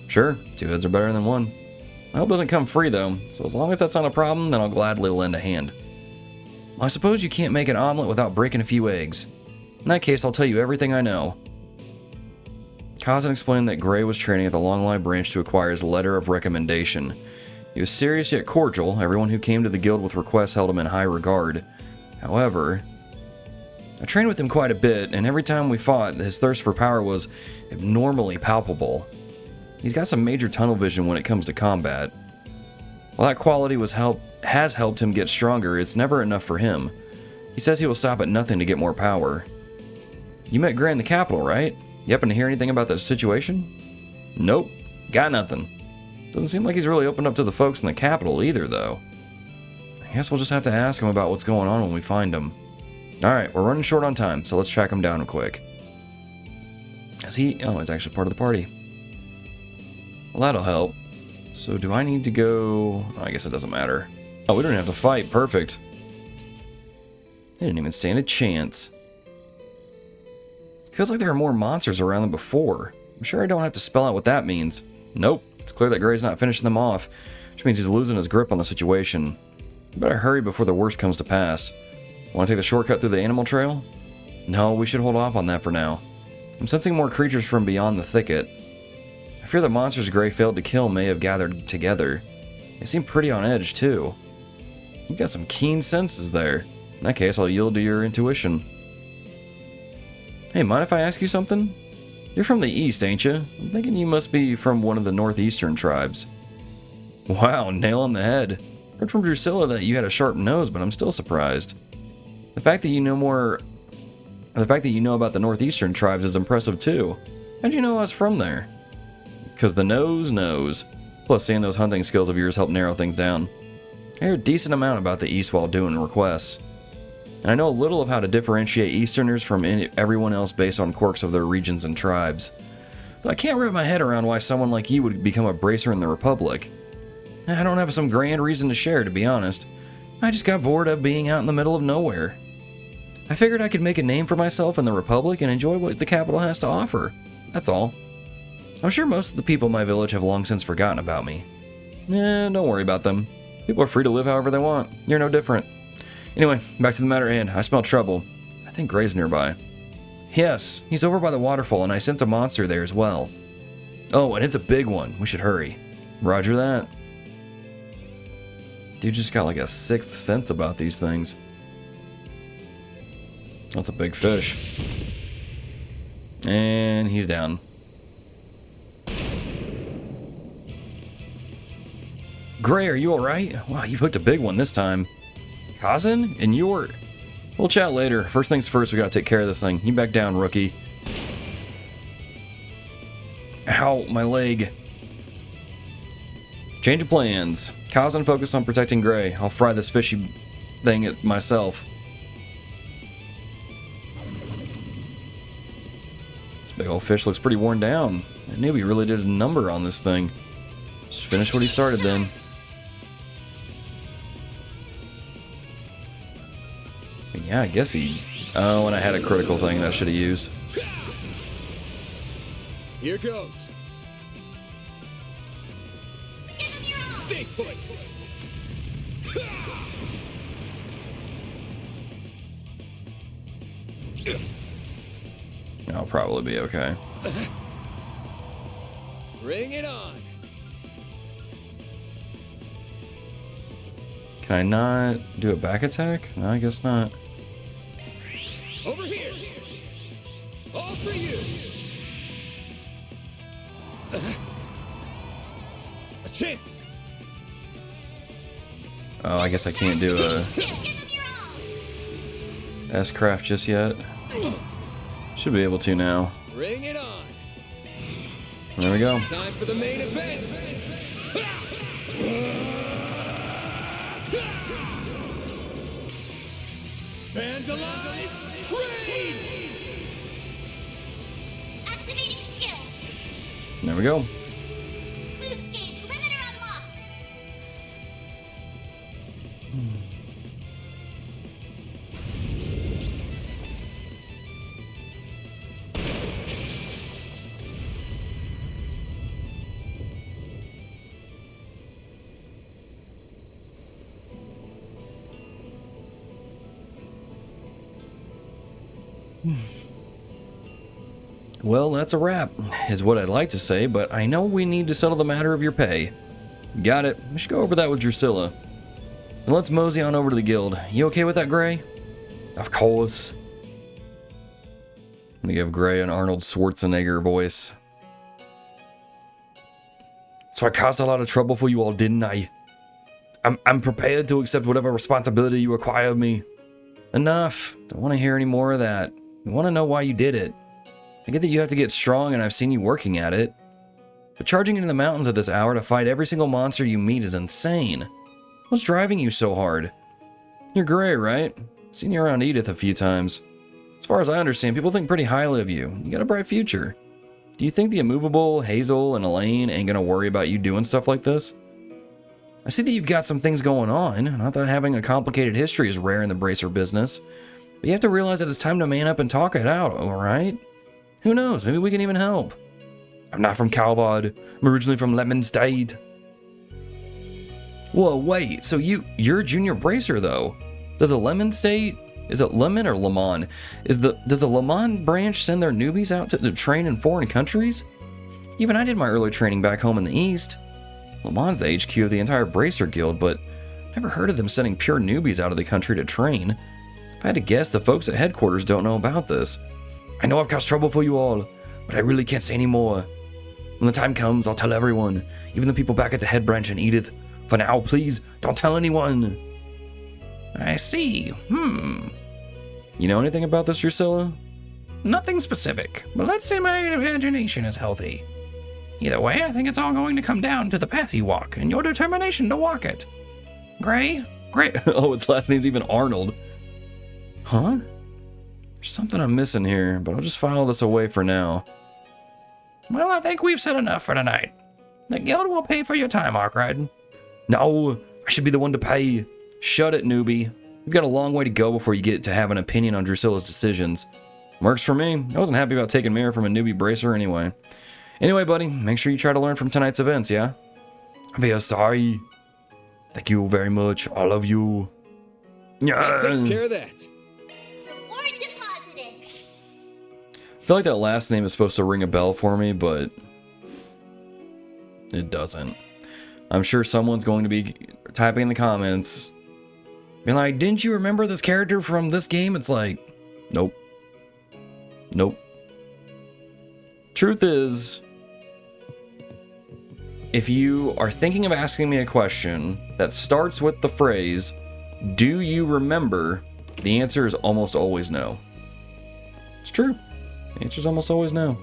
Sure, 2 heads are better than 1. My help doesn't come free, though, so as long as that's not a problem, then I'll gladly lend a hand. Well, I suppose you can't make an omelet without breaking a few eggs. In that case, I'll tell you everything I know. Kazan explained that Gray was training at the Longlai branch to acquire his letter of recommendation. He was serious yet cordial. Everyone who came to the guild with requests held him in high regard. However, I trained with him quite a bit, and every time we fought, his thirst for power was abnormally palpable. He's got some major tunnel vision when it comes to combat. While that quality has helped him get stronger, it's never enough for him. He says he will stop at nothing to get more power. You met Gray in the capital, right? You happen to hear anything about that situation? Nope, got nothing. Doesn't seem like he's really opened up to the folks in the capital either, though. I guess we'll just have to ask him about what's going on when we find him. Alright, we're running short on time, so let's track him down quick. Is he? Oh, it's actually part of the party. Well, that'll help. So do I need to go? Oh, I guess it doesn't matter. Oh, we don't have to fight. Perfect. They didn't even stand a chance. Feels like there are more monsters around than before. I'm sure I don't have to spell out what that means. Nope. It's clear that Gray's not finishing them off, which means he's losing his grip on the situation. You better hurry before the worst comes to pass. Want to take the shortcut through the animal trail? No, we should hold off on that for now. I'm sensing more creatures from beyond the thicket. I fear the monsters Gray failed to kill may have gathered together. They seem pretty on edge, too. You've got some keen senses there. In that case, I'll yield to your intuition. Hey, mind if I ask you something? You're from the east, ain't you? I'm thinking you must be from one of the northeastern tribes. Wow, nail on the head. Heard from Drusilla that you had a sharp nose, but I'm still surprised. The fact that you know about the northeastern tribes is impressive too. How'd you know I was from there? Because the nose knows. Plus, seeing those hunting skills of yours help narrow things down. I hear a decent amount about the east while doing requests. And I know a little of how to differentiate Easterners from everyone else based on quirks of their regions and tribes. But I can't wrap my head around why someone like you would become a bracer in the Republic. I don't have some grand reason to share, to be honest. I just got bored of being out in the middle of nowhere. I figured I could make a name for myself in the Republic and enjoy what the capital has to offer. That's all. I'm sure most of the people in my village have long since forgotten about me. Don't worry about them. People are free to live however they want. You're no different. Anyway, back to the matter at hand. I smell trouble. I think Gray's nearby. Yes, he's over by the waterfall, and I sense a monster there as well. Oh, and it's a big one. We should hurry. Roger that. Dude just got like a sixth sense about these things. That's a big fish. And he's down. Gray, are you alright? Wow, you've hooked a big one this time. Kazan? And you're... We'll chat later. First things first, we gotta take care of this thing. You back down, rookie. Ow, my leg. Change of plans. Kazan focused on protecting Gray. I'll fry this fishy thing myself. This big old fish looks pretty worn down. I knew he really did a number on this thing. Just finish what he started then. Yeah, I guess he... Oh, and I had a critical thing that I should have used. Here goes. Stay put. I'll probably be okay. Bring it on. Can I not do a back attack? No, I guess not. Over here. All for you. A chance. Oh, I guess I can't do a S-craft just yet. Should be able to now. Bring it on. There we go. Time for the main event. Vandalize raid. Activating skill. There we go. Boost gauge limiter unlocked. Well, that's a wrap, is what I'd like to say, but I know we need to settle the matter of your pay. Got it. We should go over that with Drusilla. Then let's mosey on over to the guild. You okay with that, Gray? Of course. I'm gonna give Gray an Arnold Schwarzenegger voice. So I caused a lot of trouble for you all, didn't I? I'm prepared to accept whatever responsibility you require of me. Enough. Don't want to hear any more of that. I want to know why you did it. I get that you have to get strong, and I've seen you working at it. But charging into the mountains at this hour to fight every single monster you meet is insane. What's driving you so hard? You're Gray, right? Seen you around Edith a few times. As far as I understand, people think pretty highly of you. You got a bright future. Do you think the immovable Hazel and Elaine ain't gonna worry about you doing stuff like this? I see that you've got some things going on. Not that having a complicated history is rare in the bracer business, but you have to realize that it's time to man up and talk it out, alright? Who knows, maybe we can even help. I'm not from Calvard. I'm originally from Lemon State. Whoa, wait, so you're a junior bracer though. Does a Lemon State, is it Lemon or Lemon? Does the Lemon branch send their newbies out to train in foreign countries? Even I did my early training back home in the East. Lemon's the HQ of the entire Bracer Guild, but never heard of them sending pure newbies out of the country to train. If I had to guess, the folks at headquarters don't know about this. I know I've caused trouble for you all, but I really can't say any more. When the time comes, I'll tell everyone, even the people back at the head branch and Edith. For now, please, don't tell anyone. I see. You know anything about this, Drusilla? Nothing specific, but let's say my imagination is healthy. Either way, I think it's all going to come down to the path you walk and your determination to walk it. Gray? Gray? Oh, its last name's even Arnold. Huh? There's something I'm missing here, but I'll just file this away for now. Well, I think we've said enough for tonight. The guild will pay for your time, Arkride. No, I should be the one to pay. Shut it, newbie. You've got a long way to go before you get to have an opinion on Drusilla's decisions. Works for me. I wasn't happy about taking Mira from a newbie bracer anyway. Anyway, buddy, make sure you try to learn from tonight's events, yeah? I'm very sorry. Thank you very much. I love you. That takes care of that. Reward deposited. I feel like that last name is supposed to ring a bell for me, but it doesn't. I'm sure someone's going to be typing in the comments, being like, didn't you remember this character from this game? It's like, nope. Nope. Truth is, if you are thinking of asking me a question that starts with the phrase, do you remember? The answer is almost always no. It's true. The answer is almost always no.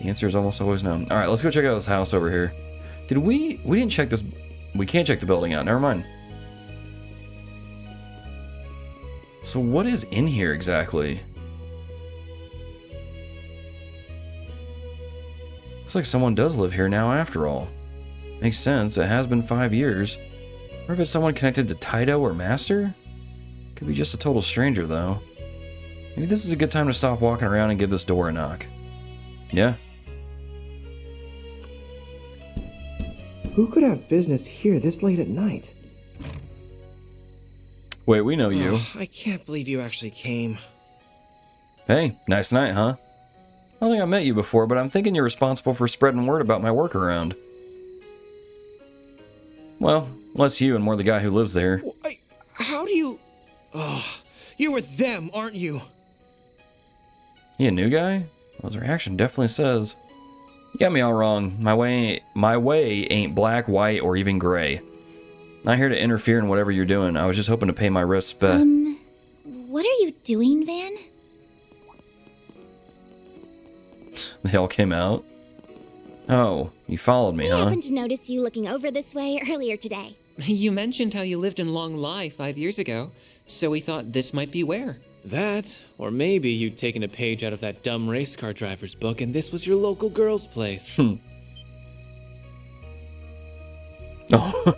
The answer is almost always no. All right, let's go check out this house over here. Did we didn't check this. We can't check the building out. Never mind. So what is in here exactly? Looks like someone does live here now after all. Makes sense, it has been 5 years. Or if it's someone connected to Taito or Master? Could be just a total stranger though. Maybe this is a good time to stop walking around and give this door a knock. Yeah. Who could have business here this late at night? Wait, we know you. I can't believe you actually came. Hey, nice night, huh? I don't think I've met you before, but I'm thinking you're responsible for spreading word about my work around. Well, less you and more the guy who lives there. How do you... Oh, you're with them, aren't you? You a new guy? Well, his reaction definitely says. You got me all wrong. My way ain't black, white, or even gray. Not here to interfere in whatever you're doing. I was just hoping to pay my respect. What are you doing, Van? They all came out. Oh, you followed me, huh? I happened to notice you looking over this way earlier today. You mentioned how you lived in Longlai 5 years ago, so we thought this might be where. That, or maybe you'd taken a page out of that dumb race car driver's book and this was your local girl's place. Oh.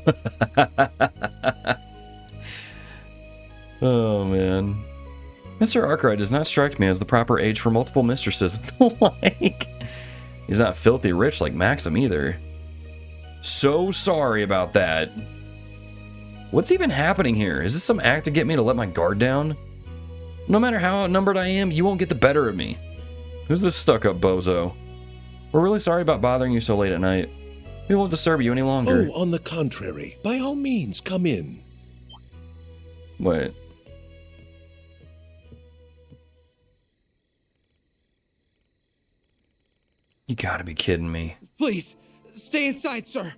Oh, man. Mr. Arkride does not strike me as the proper age for multiple mistresses and the like. He's not filthy rich like Maxim either. So sorry about that. What's even happening here? Is this some act to get me to let my guard down? No matter how outnumbered I am, you won't get the better of me. Who's this stuck-up bozo? We're really sorry about bothering you so late at night. We won't disturb you any longer. Oh, on the contrary. By all means, come in. Wait. You gotta be kidding me. Please, stay inside, sir.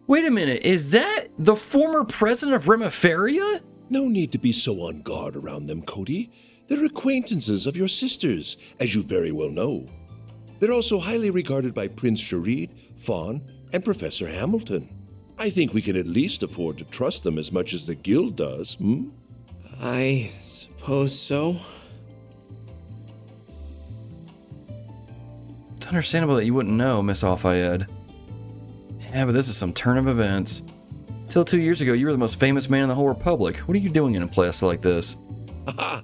Wait a minute, is that the former president of Remiferia? No need to be so on guard around them, Cody. They're acquaintances of your sisters, as you very well know. They're also highly regarded by Prince Sharid, Fawn, and Professor Hamilton. I think we can at least afford to trust them as much as the guild does, I suppose so. understandable that you wouldn't know, Miss Al-Fayed. Yeah, but this is some turn of events. Till 2 years ago, you were the most famous man in the whole Republic. What are you doing in a place like this? Haha!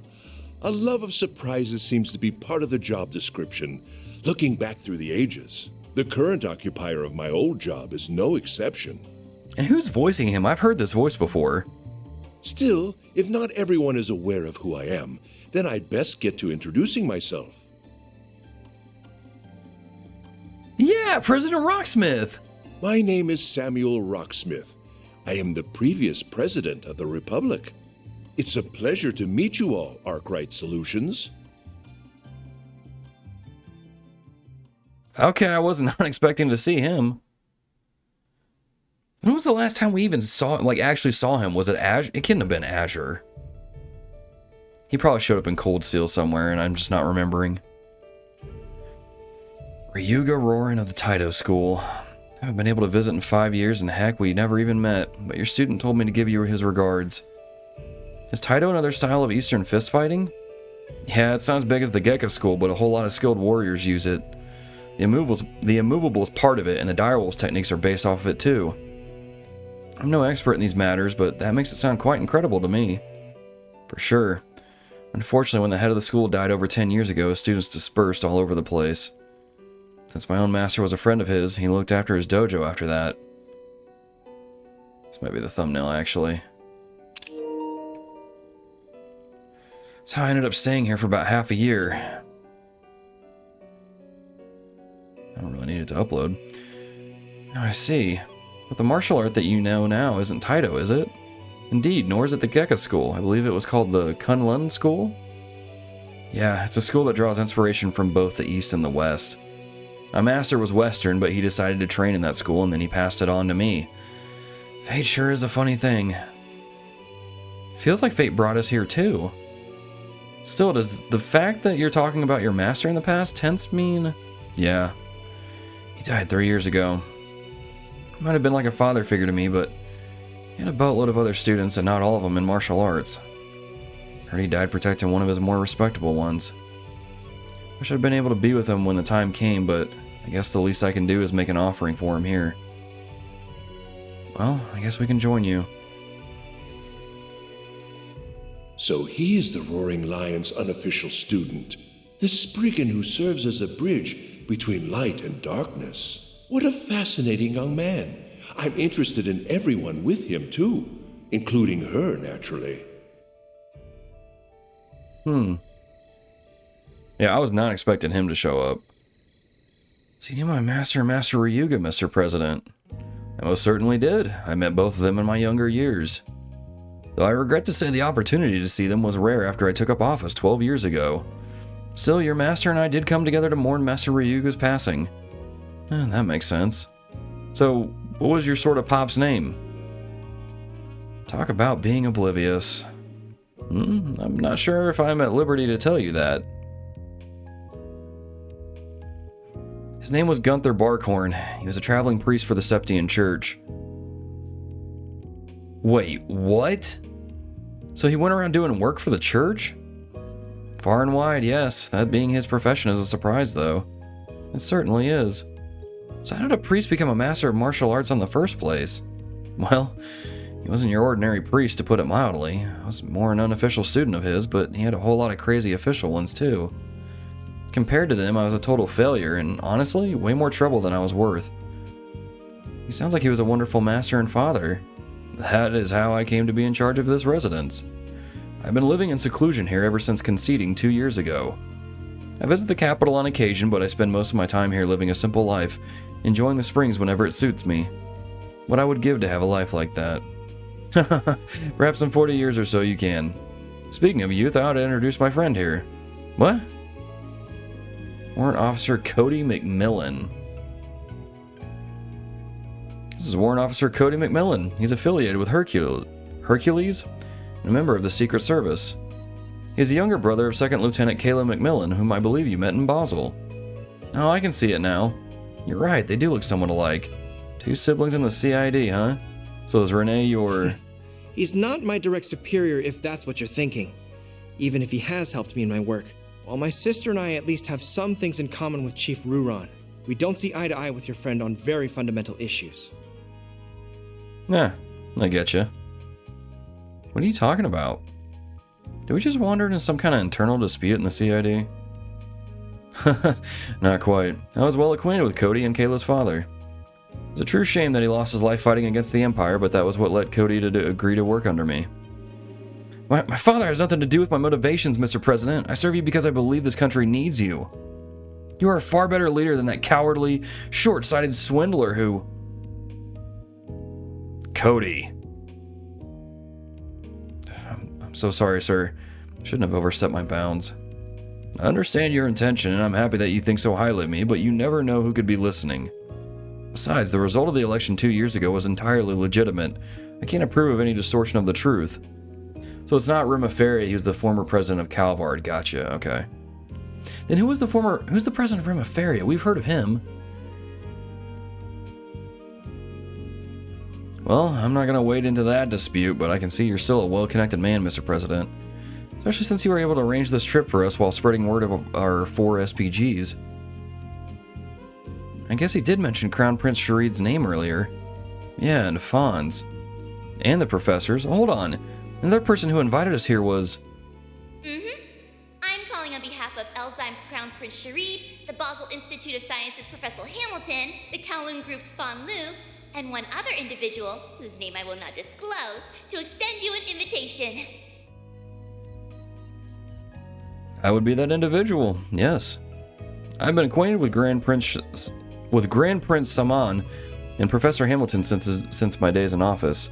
A love of surprises seems to be part of the job description, looking back through the ages. The current occupier of my old job is no exception. And who's voicing him? I've heard this voice before. Still, if not everyone is aware of who I am, then I'd best get to introducing myself. Yeah, President Rocksmith! My name is Samuel Rocksmith. I am the previous president of the Republic. It's a pleasure to meet you all, Arkride Solutions. Okay, I was not expecting to see him. When was the last time we even actually saw him? Was it Azure? It couldn't have been Azure. He probably showed up in Cold Steel somewhere, and I'm just not remembering. Ryuga Roarin of the Taito School. I haven't been able to visit in 5 years, and heck, we never even met, but your student told me to give you his regards. Is Taito another style of Eastern fist fighting? Yeah, it's not as big as the Gekka School, but a whole lot of skilled warriors use it. The immovable is part of it, and the direwolves techniques are based off of it too. I'm no expert in these matters, but that makes it sound quite incredible to me. For sure. Unfortunately, when the head of the school died over 10 years ago, students dispersed all over the place. Since my own master was a friend of his, he looked after his dojo after that. This might be the thumbnail, actually. That's how I ended up staying here for about half a year. I don't really need it to upload. Now I see. But the martial art that you know now isn't Taito, is it? Indeed, nor is it the Gekka School. I believe it was called the Kunlun School? Yeah, it's a school that draws inspiration from both the East and the West. My master was Western, but he decided to train in that school and then he passed it on to me. Fate sure is a funny thing. Feels like fate brought us here too. Still, does the fact that you're talking about your master in the past tense mean? Yeah. He died 3 years ago. He might have been like a father figure to me, but he had a boatload of other students and not all of them in martial arts. Heard he died protecting one of his more respectable ones. Wish I'd been able to be with him when the time came, but I guess the least I can do is make an offering for him here. Well, I guess we can join you. So he is the Roaring Lion's unofficial student, the Spriggan who serves as a bridge between light and darkness. What a fascinating young man. I'm interested in everyone with him too, including her, naturally. Yeah, I was not expecting him to show up. So you knew my master, Master Ryuga, Mr. President. I most certainly did. I met both of them in my younger years. Though I regret to say the opportunity to see them was rare after I took up office 12 years ago. Still, your master and I did come together to mourn Master Ryuga's passing. That makes sense. So, what was your sort of pop's name? Talk about being oblivious. I'm not sure if I'm at liberty to tell you that. His name was Gunther Barkhorn. He was a traveling priest for the Septian Church. Wait, what? So he went around doing work for the church? Far and wide, yes. That being his profession is a surprise, though. It certainly is. So how did a priest become a master of martial arts in the first place? Well, he wasn't your ordinary priest, to put it mildly. I was more an unofficial student of his, but he had a whole lot of crazy official ones, too. Compared to them, I was a total failure, and honestly, way more trouble than I was worth. He sounds like he was a wonderful master and father. That is how I came to be in charge of this residence. I've been living in seclusion here ever since conceding 2 years ago. I visit the capital on occasion, but I spend most of my time here living a simple life, enjoying the springs whenever it suits me. What I would give to have a life like that. Perhaps in 40 years or so you can. Speaking of youth, I ought to introduce my friend here. What? Warrant Officer Cody McMillan. This is Warrant Officer Cody McMillan. He's affiliated with Hercules, and a member of the Secret Service. He's the younger brother of 2nd Lieutenant Kayla McMillan, whom I believe you met in Basel. Oh, I can see it now. You're right, they do look somewhat alike. 2 siblings in the CID, huh? So is Renee your... He's not my direct superior, if that's what you're thinking. Even if he has helped me in my work. While my sister and I at least have some things in common with Chief Ruron. We don't see eye to eye with your friend on very fundamental issues. Nah, I getcha. What are you talking about? Did we just wander into some kind of internal dispute in the CID? Not quite. I was well acquainted with Cody and Kayla's father. It's a true shame that he lost his life fighting against the Empire, but that was what led Cody to agree to work under me. My father has nothing to do with my motivations, Mr. President. I serve you because I believe this country needs you. You are a far better leader than that cowardly, short-sighted swindler who... Cody. I'm so sorry, sir. Shouldn't have overstepped my bounds. I understand your intention, and I'm happy that you think so highly of me, but you never know who could be listening. Besides, the result of the election 2 years ago was entirely legitimate. I can't approve of any distortion of the truth. So it's not Rimaferia, who's the former president of Calvard. Gotcha, okay. Then who's the president of Rimaferia? We've heard of him. Well, I'm not going to wade into that dispute, but I can see you're still a well-connected man, Mr. President. Especially since you were able to arrange this trip for us while spreading word of our 4 SPGs. I guess he did mention Crown Prince Sharid's name earlier. Yeah, and Fawn's. And the professors. Hold on. Another person who invited us here was... I'm calling on behalf of Elzheim's Crown Prince Sharid, the Basel Institute of Sciences Professor Hamilton, the Kowloon Group's Fawn Lu, and one other individual, whose name I will not disclose, to extend you an invitation. I would be that individual, yes. I've been acquainted with Grand Prince Saman and Professor Hamilton since my days in office.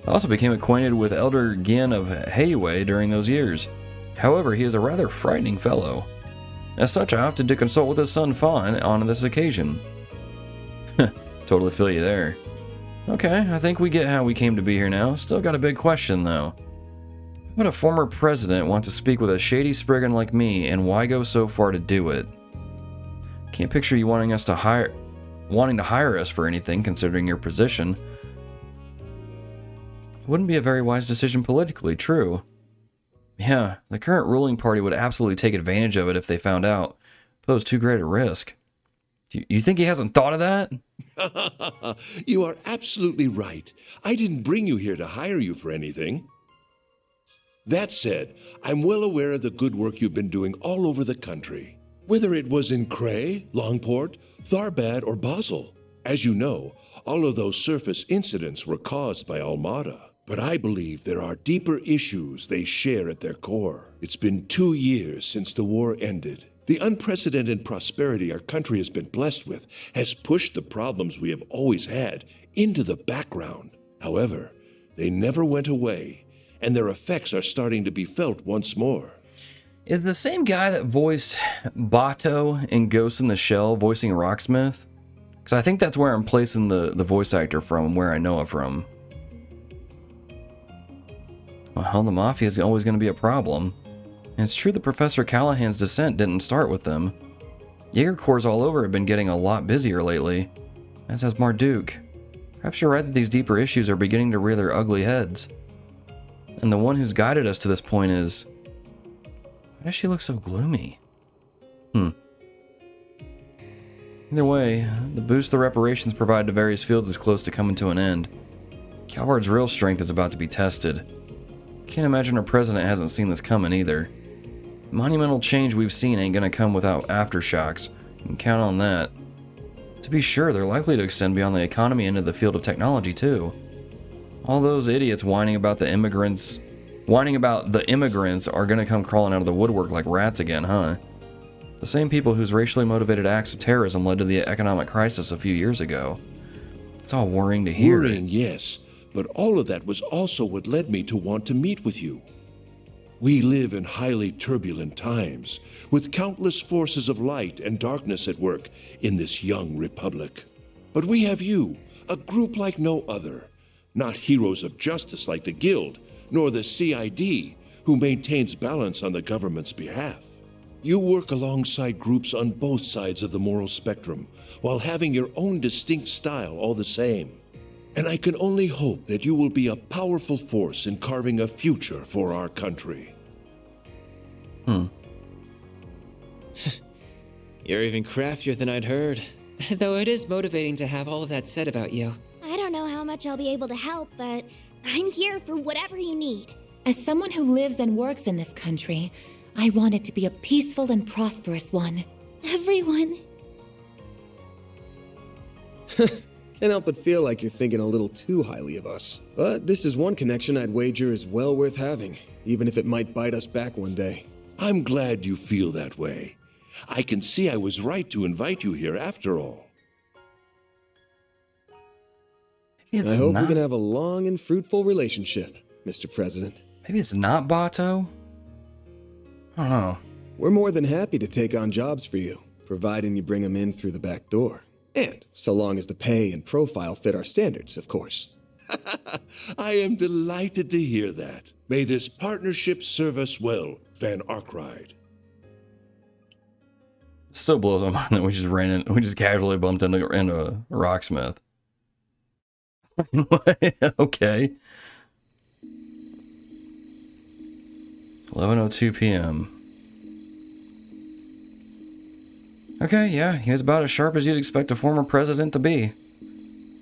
I also became acquainted with Elder Gien of Heiwei during those years. However, he is a rather frightening fellow. As such, I opted to consult with his son Fawn on this occasion. Totally feel you there. Okay, I think we get how we came to be here now. Still got a big question, though. Why would a former president want to speak with a shady spriggan like me, and why go so far to do it? Can't picture you wanting to hire us for anything, considering your position. Wouldn't be a very wise decision politically, true. Yeah, the current ruling party would absolutely take advantage of it if they found out. Pose too great a risk. You think he hasn't thought of that? You are absolutely right. I didn't bring you here to hire you for anything. That said, I'm well aware of the good work you've been doing all over the country. Whether it was in Cray, Longport, Tharbad, or Basel. As you know, all of those surface incidents were caused by Almada. But I believe there are deeper issues they share at their core. It's been 2 years since the war ended. The unprecedented prosperity our country has been blessed with has pushed the problems we have always had into the background. However, they never went away, and their effects are starting to be felt once more. Is the same guy that voiced Bato in Ghost in the Shell voicing Rocksmith? Because I think that's where I'm placing the voice actor from, where I know it from. Well, the Mafia is always going to be a problem. And it's true that Professor Callahan's descent didn't start with them. Jaeger Corps all over have been getting a lot busier lately, as has Marduk. Perhaps you're right that these deeper issues are beginning to rear their ugly heads. And the one who's guided us to this point is... Why does she look so gloomy? Either way, the boost the reparations provide to various fields is close to coming to an end. Calvard's real strength is about to be tested. Can't imagine our president hasn't seen this coming either. The monumental change we've seen ain't gonna come without aftershocks. You can count on that. To be sure, they're likely to extend beyond the economy into the field of technology too. All those idiots whining about the immigrants are gonna come crawling out of the woodwork like rats again, huh? The same people whose racially motivated acts of terrorism led to the economic crisis a few years ago. It's all worrying to hear. Worrying, yes, but all of that was also what led me to want to meet with you. We live in highly turbulent times, with countless forces of light and darkness at work in this young republic. But we have you, a group like no other, not heroes of justice like the Guild, nor the CID, who maintains balance on the government's behalf. You work alongside groups on both sides of the moral spectrum, while having your own distinct style all the same. And I can only hope that you will be a powerful force in carving a future for our country. You're even craftier than I'd heard. Though it is motivating to have all of that said about you. I don't know how much I'll be able to help, but I'm here for whatever you need. As someone who lives and works in this country, I want it to be a peaceful and prosperous one. Everyone. Can't help but feel like you're thinking a little too highly of us. But this is one connection I'd wager is well worth having, even if it might bite us back one day. I'm glad you feel that way. I can see I was right to invite you here after all. I hope we can have a long and fruitful relationship, Mr. President. Maybe it's not Bato? I don't know. We're more than happy to take on jobs for you, providing you bring them in through the back door. And so long as the pay and profile fit our standards, of course. I am delighted to hear that. May this partnership serve us well, Van Arkride. It still blows my mind that we just casually bumped into a rocksmith. Okay. 11:02 p.m. Okay, yeah, he was about as sharp as you'd expect a former president to be.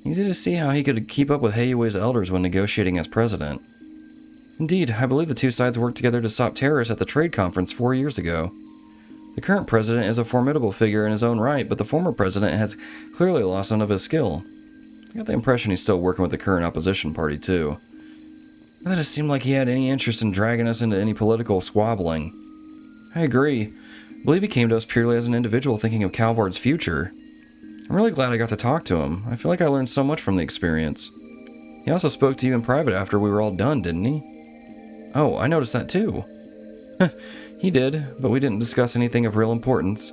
Easy to see how he could keep up with Heiyue's elders when negotiating as president. Indeed, I believe the two sides worked together to stop terrorists at the trade conference 4 years ago. The current president is a formidable figure in his own right, but the former president has clearly lost none of his skill. I got the impression he's still working with the current opposition party, too. That just seemed like he had any interest in dragging us into any political squabbling. I agree. I believe he came to us purely as an individual thinking of Calvard's future. I'm really glad I got to talk to him. I feel like I learned so much from the experience. He also spoke to you in private after we were all done, didn't he? Oh, I noticed that too. He did, but we didn't discuss anything of real importance.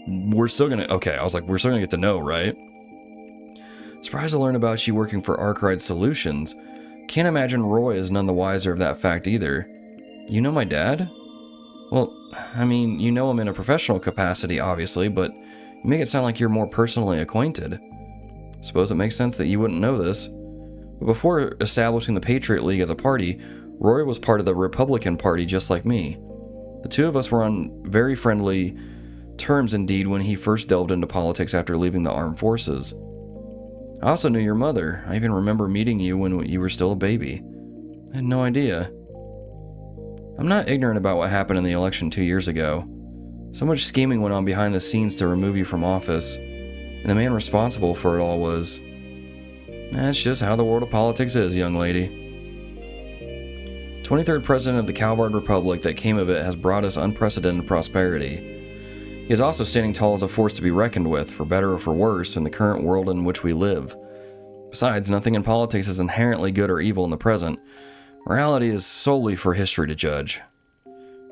We're still gonna get to know, right? Surprised to learn about you working for Arkride Solutions. Can't imagine Roy is none the wiser of that fact either. You know my dad? Well, I mean, you know him in a professional capacity, obviously, but you make it sound like you're more personally acquainted. Suppose it makes sense that you wouldn't know this. But before establishing the Patriot League as a party, Roy was part of the Republican Party just like me. The two of us were on very friendly terms indeed when he first delved into politics after leaving the armed forces. I also knew your mother. I even remember meeting you when you were still a baby. I had no idea. I'm not ignorant about what happened in the election 2 years ago. So much scheming went on behind the scenes to remove you from office, and the man responsible for it all was... That's just how the world of politics is, young lady. 23rd President of the Calvard Republic that came of it has brought us unprecedented prosperity. He is also standing tall as a force to be reckoned with, for better or for worse, in the current world in which we live. Besides, nothing in politics is inherently good or evil in the present. Morality is solely for history to judge.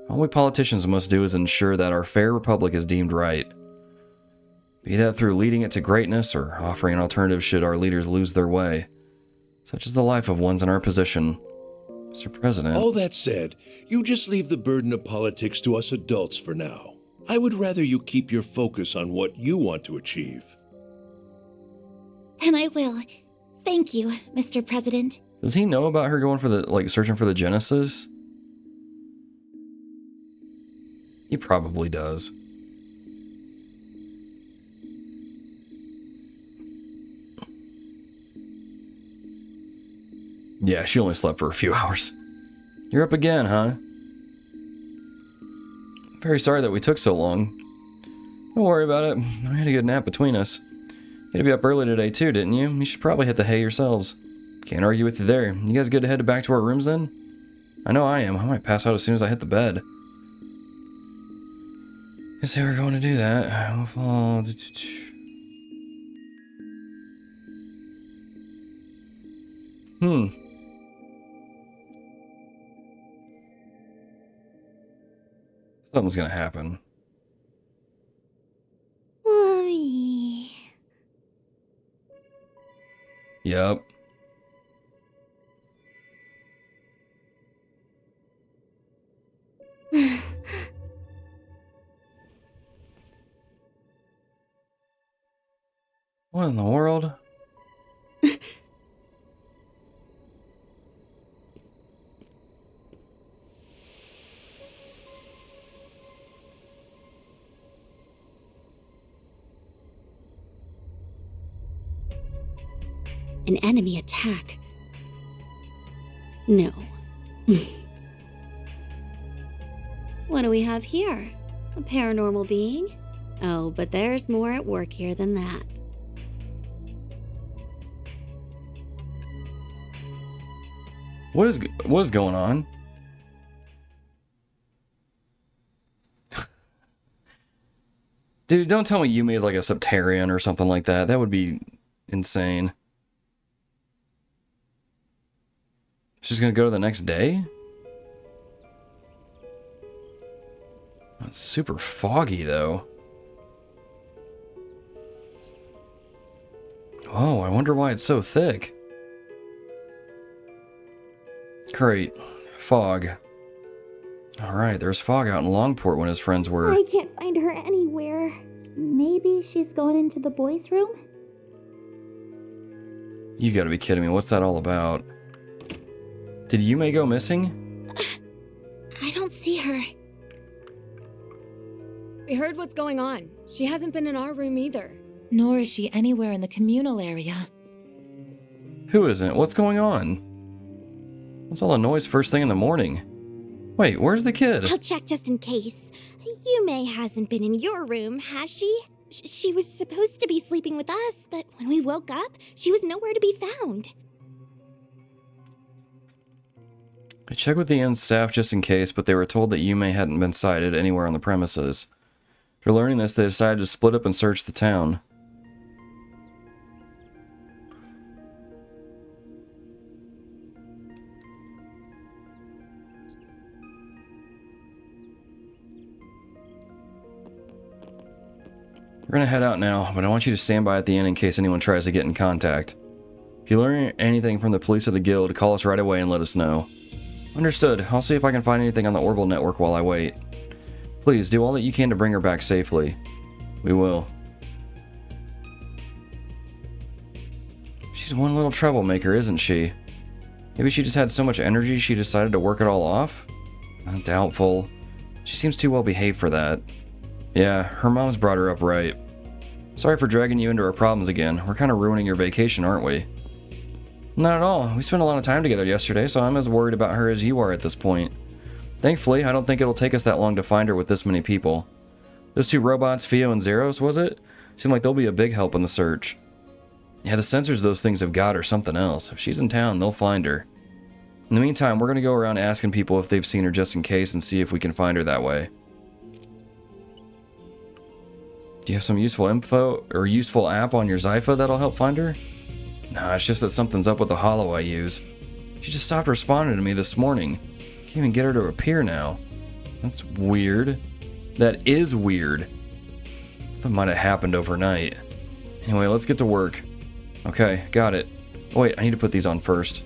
All we politicians must do is ensure that our fair republic is deemed right. Be that through leading it to greatness or offering an alternative should our leaders lose their way. Such is the life of ones in our position. Mr. President. All that said, you just leave the burden of politics to us adults for now. I would rather you keep your focus on what you want to achieve. And I will. Thank you, Mr. President. Does he know about her going for the, searching for the Genesis? He probably does. Yeah, she only slept for a few hours. You're up again, huh? Very sorry that we took so long. Don't worry about it. I had a good nap between us. You had to be up early today too, didn't you? You should probably hit the hay yourselves. Can't argue with you there. You guys good to head back to our rooms then? I know I am. I might pass out as soon as I hit the bed. Guess they were going to do that. Something's gonna happen. Mommy. Yep. What in the world? An enemy attack. No. What do we have here? A paranormal being? Oh, but there's more at work here than that. What is going on? Dude, don't tell me Yumé is like a Septarian or something like that. That would be insane. She's gonna go to the next day? It's super foggy, though. Oh, I wonder why it's so thick. Great. Fog. Alright, there's fog out in Longport when his friends were... I can't find her anywhere. Maybe she's gone into the boys' room? You gotta be kidding me. What's that all about? Did Yumé go missing? I don't see her. We heard what's going on. She hasn't been in our room either. Nor is she anywhere in the communal area. Who isn't? What's going on? What's all the noise first thing in the morning? Wait, where's the kid? I'll check just in case. Yumé hasn't been in your room, has she? She was supposed to be sleeping with us, but when we woke up, she was nowhere to be found. I checked with the inn staff just in case, but they were told that Yumé hadn't been sighted anywhere on the premises. After learning this, they decided to split up and search the town. We're gonna head out now, but I want you to stand by at the inn in case anyone tries to get in contact. If you learn anything from the police of the guild, call us right away and let us know. Understood. I'll see if I can find anything on the Orbital network while I wait. Please, do all that you can to bring her back safely. We will. She's one little troublemaker, isn't she? Maybe she just had so much energy she decided to work it all off? Doubtful. She seems too well behaved for that. Yeah, her mom's brought her up right. Sorry for dragging you into our problems again. We're kind of ruining your vacation, aren't we? Not at all. We spent a lot of time together yesterday, so I'm as worried about her as you are at this point. Thankfully, I don't think it'll take us that long to find her with this many people. Those two robots, Fio and Zeros, was it? Seem like they'll be a big help in the search. Yeah, the sensors those things have got are something else. If she's in town, they'll find her. In the meantime, we're going to go around asking people if they've seen her just in case and see if we can find her that way. Do you have some useful info or useful app on your Zypha that'll help find her? Nah, it's just that something's up with the holo I use. She just stopped responding to me this morning. Can't even get her to appear now. That's weird. That is weird. Something might have happened overnight. Anyway, let's get to work. Okay, got it. Oh, wait, I need to put these on first.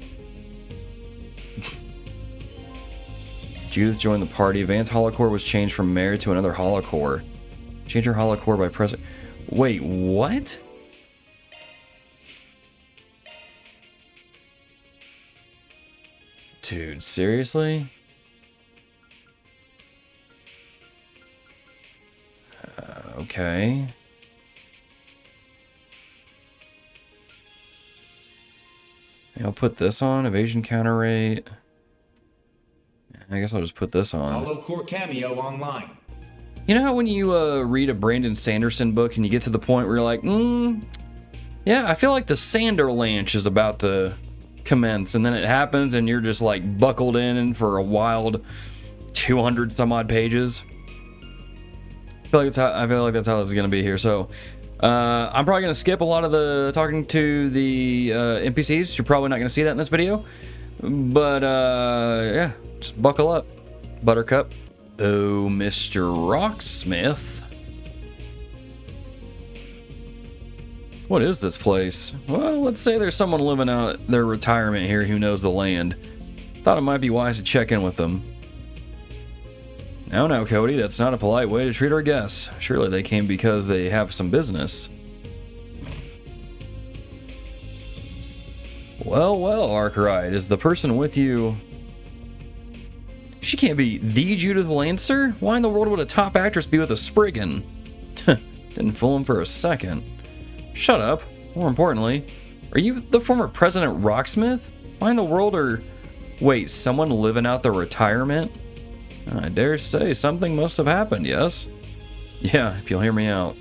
Judith joined the party. Vance holocore was changed from Mare to another holocore. Change your holocore by pressing... Wait, what? Dude, seriously? Okay. I'll put this on, evasion counter rate. I guess I'll just put this on. Holocore cameo online. You know how when you read a Brandon Sanderson book and you get to the point where you're like, yeah, I feel like the Sanderlanche is about to commence, and then it happens and you're just like buckled in for a wild 200 some odd pages. I feel like that's how this is gonna be here. So I'm probably gonna skip a lot of the talking to the NPCs. You're probably not gonna see that in this video, but yeah, just buckle up, Buttercup. Oh, Mr. Rocksmith. What is this place? Well, let's say there's someone living out their retirement here who knows the land. Thought it might be wise to check in with them. Now, Cody, that's not a polite way to treat our guests. Surely they came because they have some business. Well, Arkride, is the person with you... She can't be the Judith Lancer? Why in the world would a top actress be with a Spriggan? Didn't fool him for a second. Shut up. More importantly, Are you the former President Rocksmith? Why in the world are... Wait, someone living out their retirement? I dare say something must have happened, yes? Yeah, if you'll hear me out.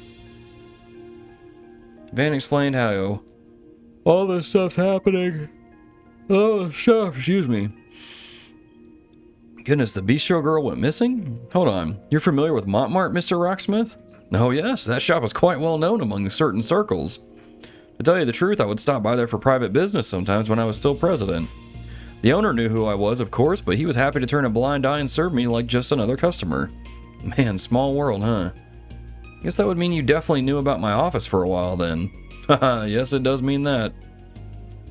Van explained how all this stuff's happening. Oh, stuff, excuse me. Goodness, the bistro girl went missing? Hold on, you're familiar with Montmartre, Mr. Rocksmith? Oh yes, that shop is quite well known among certain circles. To tell you the truth, I would stop by there for private business sometimes when I was still president. The owner knew who I was, of course, but he was happy to turn a blind eye and serve me like just another customer. Man, small world, huh? Guess that would mean you definitely knew about my office for a while then. Haha, yes it does mean that.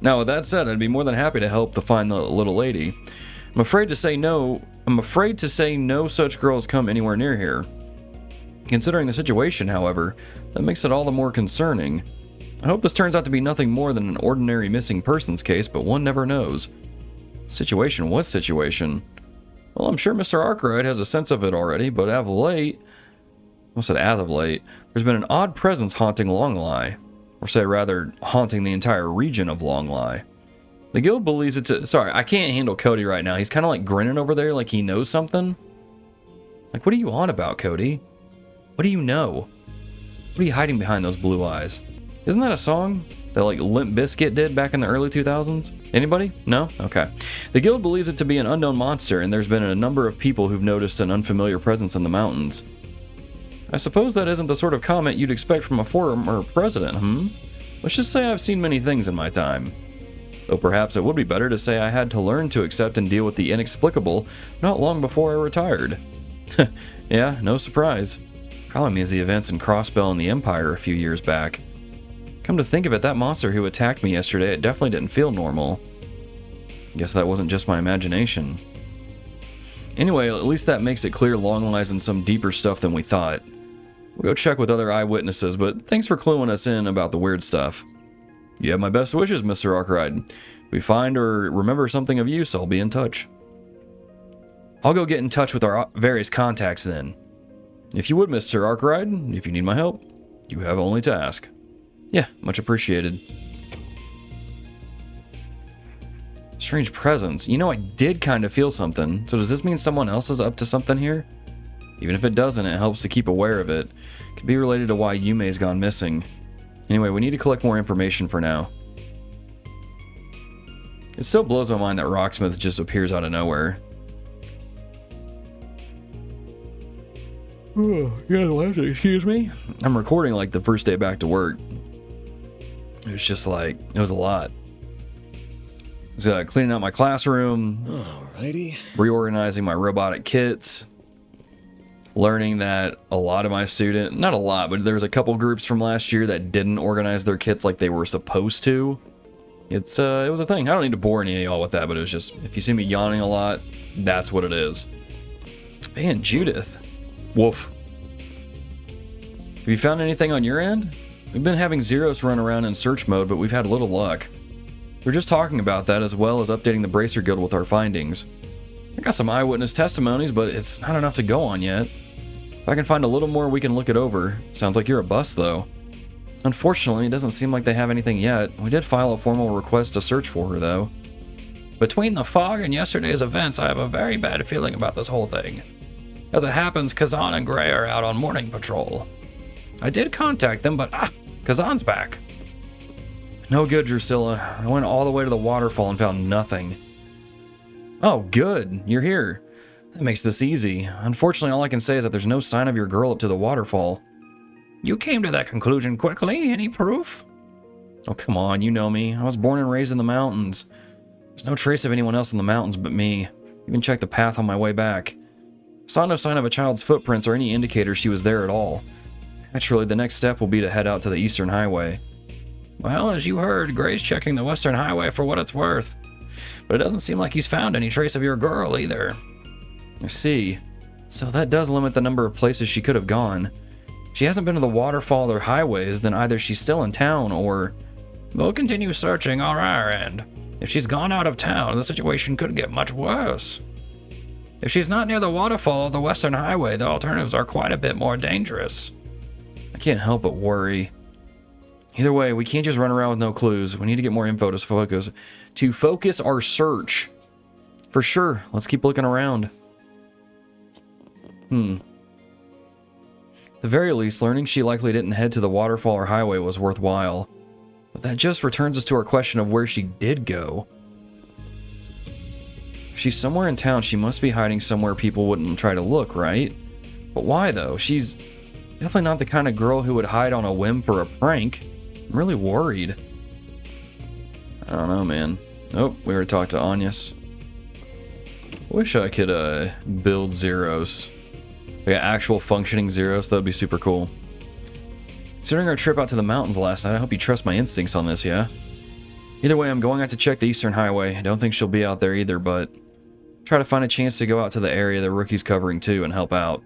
Now with that said, I'd be more than happy to help to find the little lady. I'm afraid to say no such girls come anywhere near here. Considering the situation, however, that makes it all the more concerning. I hope this turns out to be nothing more than an ordinary missing persons case, but one never knows. Situation? What situation? Well, I'm sure Mr. Arkride has a sense of it already, but as of late, there's been an odd presence haunting Longlai. Or say rather, haunting the entire region of Longlai. The guild believes it's sorry, I can't handle Cody right now. He's kind of like grinning over there like he knows something. Like, what are you on about, Cody? What do you know? What are you hiding behind those blue eyes? Isn't that a song that like Limp Bizkit did back in the early 2000s? Anybody? No? Okay. The guild believes it to be an unknown monster, and there's been a number of people who've noticed an unfamiliar presence in the mountains. I suppose that isn't the sort of comment you'd expect from a former president, Let's just say I've seen many things in my time. Though perhaps it would be better to say I had to learn to accept and deal with the inexplicable not long before I retired. Yeah, no surprise. Probably means the events in Crossbell and the Empire a few years back. Come to think of it, that monster who attacked me yesterday, it definitely didn't feel normal. Guess that wasn't just my imagination. Anyway, at least that makes it clear Longlai's in some deeper stuff than we thought. We'll go check with other eyewitnesses, but thanks for cluing us in about the weird stuff. You have my best wishes, Mr. Arkride. If we find or remember something of use, I'll be in touch. I'll go get in touch with our various contacts then. If you would, Mr. Arkride, if you need my help, you have only to ask. Yeah, much appreciated. Strange presence. You know, I did kind of feel something, so does this mean someone else is up to something here? Even if it doesn't, it helps to keep aware of it. It could be related to why Yumé's gone missing. Anyway, we need to collect more information for now. It still blows my mind that Rocksmith just appears out of nowhere. Oh, yeah, excuse me? I'm recording like the first day back to work. It was just like, it was a lot. I was cleaning out my classroom. Alrighty. Reorganizing my robotic kits. Learning that a lot of my students, not a lot, but there was a couple groups from last year that didn't organize their kits like they were supposed to. It was a thing. I don't need to bore any of y'all with that, but it was just, if you see me yawning a lot, that's what it is. Man, Judith. Woof. Have you found anything on your end? We've been having Zeros run around in search mode, but we've had little luck. We're just talking about that as well as updating the Bracer Guild with our findings. I got some eyewitness testimonies, but it's not enough to go on yet. If I can find a little more, we can look it over. Sounds like you're a bust, though. Unfortunately, it doesn't seem like they have anything yet. We did file a formal request to search for her, though. Between the fog and yesterday's events, I have a very bad feeling about this whole thing. As it happens, Kazan and Gray are out on morning patrol. I did contact them, but Kazan's back. No good, Drusilla. I went all the way to the waterfall and found nothing. Oh, good. You're here. That makes this easy. Unfortunately, all I can say is that there's no sign of your girl up to the waterfall. You came to that conclusion quickly. Any proof? Oh, come on. You know me. I was born and raised in the mountains. There's no trace of anyone else in the mountains but me. Even checked the path on my way back. Saw no sign of a child's footprints or any indicator she was there at all. Naturally, the next step will be to head out to the Eastern Highway. Well, as you heard, Gray's checking the Western Highway for what it's worth. But it doesn't seem like he's found any trace of your girl either. I see. So that does limit the number of places she could have gone. If she hasn't been to the waterfall or highways, then either she's still in town or... We'll continue searching on our end. If she's gone out of town, the situation could get much worse. If she's not near the waterfall or the Western Highway, the alternatives are quite a bit more dangerous. I can't help but worry. Either way, we can't just run around with no clues. We need to get more info to focus our search. For sure. Let's keep looking around. At the very least, learning she likely didn't head to the waterfall or highway was worthwhile. But that just returns us to our question of where she did go. If she's somewhere in town, she must be hiding somewhere people wouldn't try to look, right? But why, though? She's definitely not the kind of girl who would hide on a whim for a prank. I'm really worried. I don't know, man. Oh, we already talked to Anyas. Wish I could build Zeros. Like actual functioning Zeros, that would be super cool. Considering our trip out to the mountains last night, I hope you trust my instincts on this, yeah? Either way, I'm going out to check the Eastern Highway. I don't think she'll be out there either, but try to find a chance to go out to the area the rookie's covering too and help out.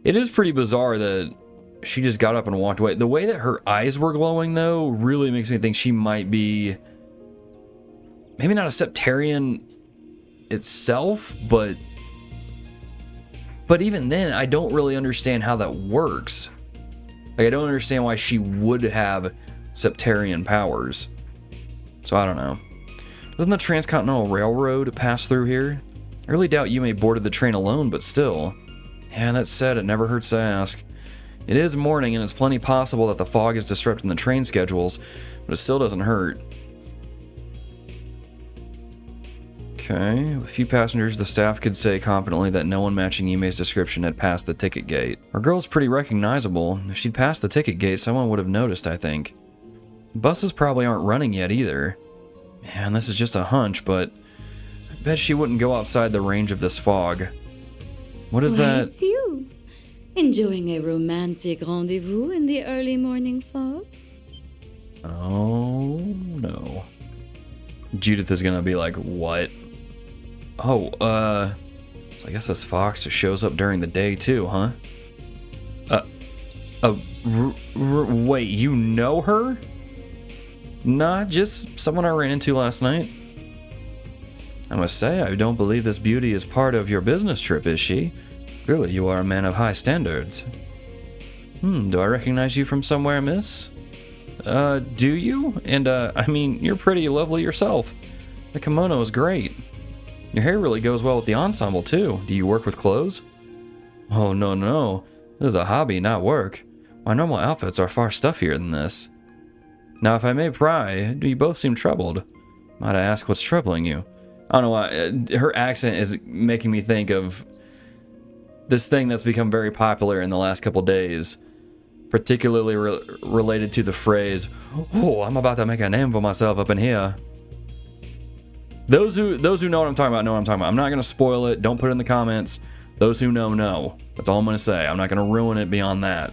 It is pretty bizarre that she just got up and walked away. The way that her eyes were glowing, though, really makes me think she might be maybe not a Septarian itself, but even then, I don't really understand how that works. Like, I don't understand why she would have Septarian powers. So I don't know. Doesn't the Transcontinental Railroad pass through here? I really doubt Yumé boarded the train alone, but still. Yeah, that said, it never hurts to ask. It is morning, and it's plenty possible that the fog is disrupting the train schedules, but it still doesn't hurt. Okay, with a few passengers, the staff could say confidently that no one matching Yumé's description had passed the ticket gate. Our girl's pretty recognizable. If she'd passed the ticket gate, someone would have noticed, I think. The buses probably aren't running yet either. Man, this is just a hunch, but I bet she wouldn't go outside the range of this fog. What is that? It's you. Enjoying a romantic rendezvous in the early morning fog? Oh, no. Judith is gonna be like, what? Oh, so I guess this fox shows up during the day too, huh? Wait, you know her? Nah, just someone I ran into last night. I must say, I don't believe this beauty is part of your business trip, is she? Clearly you are a man of high standards. Do I recognize you from somewhere, miss? Do you? And, I mean, you're pretty lovely yourself. The kimono is great. Your hair really goes well with the ensemble, too. Do you work with clothes? Oh, no. This is a hobby, not work. My normal outfits are far stuffier than this. Now, if I may pry, you both seem troubled. Might I ask what's troubling you? I don't know why. Her accent is making me think of this thing that's become very popular in the last couple days. Particularly related to the phrase, "Oh, I'm about to make a name for myself up in here." Those who know what I'm talking about know what I'm talking about. I'm not gonna spoil it. Don't put it in the comments. Those who know. That's all I'm gonna say. I'm not gonna ruin it beyond that.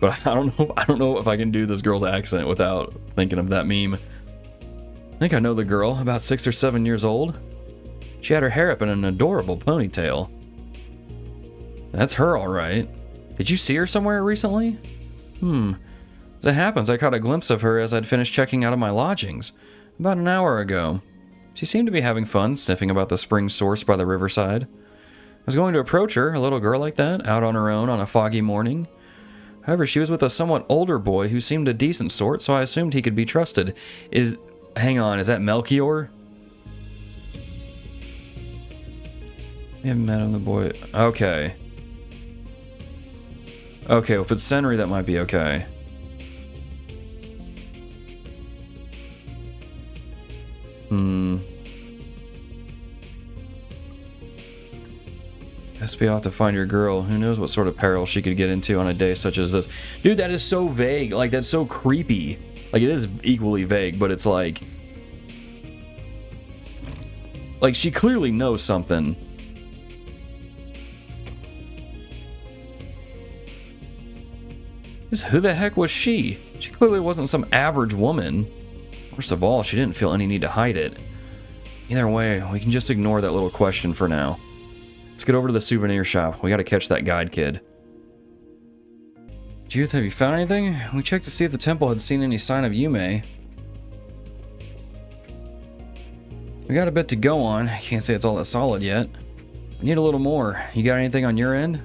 But I don't know if I can do this girl's accent without thinking of that meme. I think I know the girl, about 6 or 7 years old. She had her hair up in an adorable ponytail. That's her, all right. Did you see her somewhere recently? As it happens, I caught a glimpse of her as I'd finished checking out of my lodgings, about an hour ago. She seemed to be having fun, sniffing about the spring source by the riverside. I was going to approach her, a little girl like that, out on her own on a foggy morning. However, she was with a somewhat older boy who seemed a decent sort, so I assumed he could be trusted. Hang on, is that Melchior? We haven't met him, the boy. Okay. Okay, well, if it's Senri, that might be okay. Guess we ought to find your girl. Who knows what sort of peril she could get into on a day such as this. Dude, that is so vague. Like, that's so creepy. Like, it is equally vague, but it's like she clearly knows something. Just who the heck was she? She clearly wasn't some average woman. First of all, she didn't feel any need to hide it. Either way, we can just ignore that little question for now. Let's get over to the souvenir shop. We gotta catch that guide kid. Judith, have you found anything? We checked to see if the temple had seen any sign of Yumé. We got a bit to go on. I can't say it's all that solid yet. We need a little more. You got anything on your end?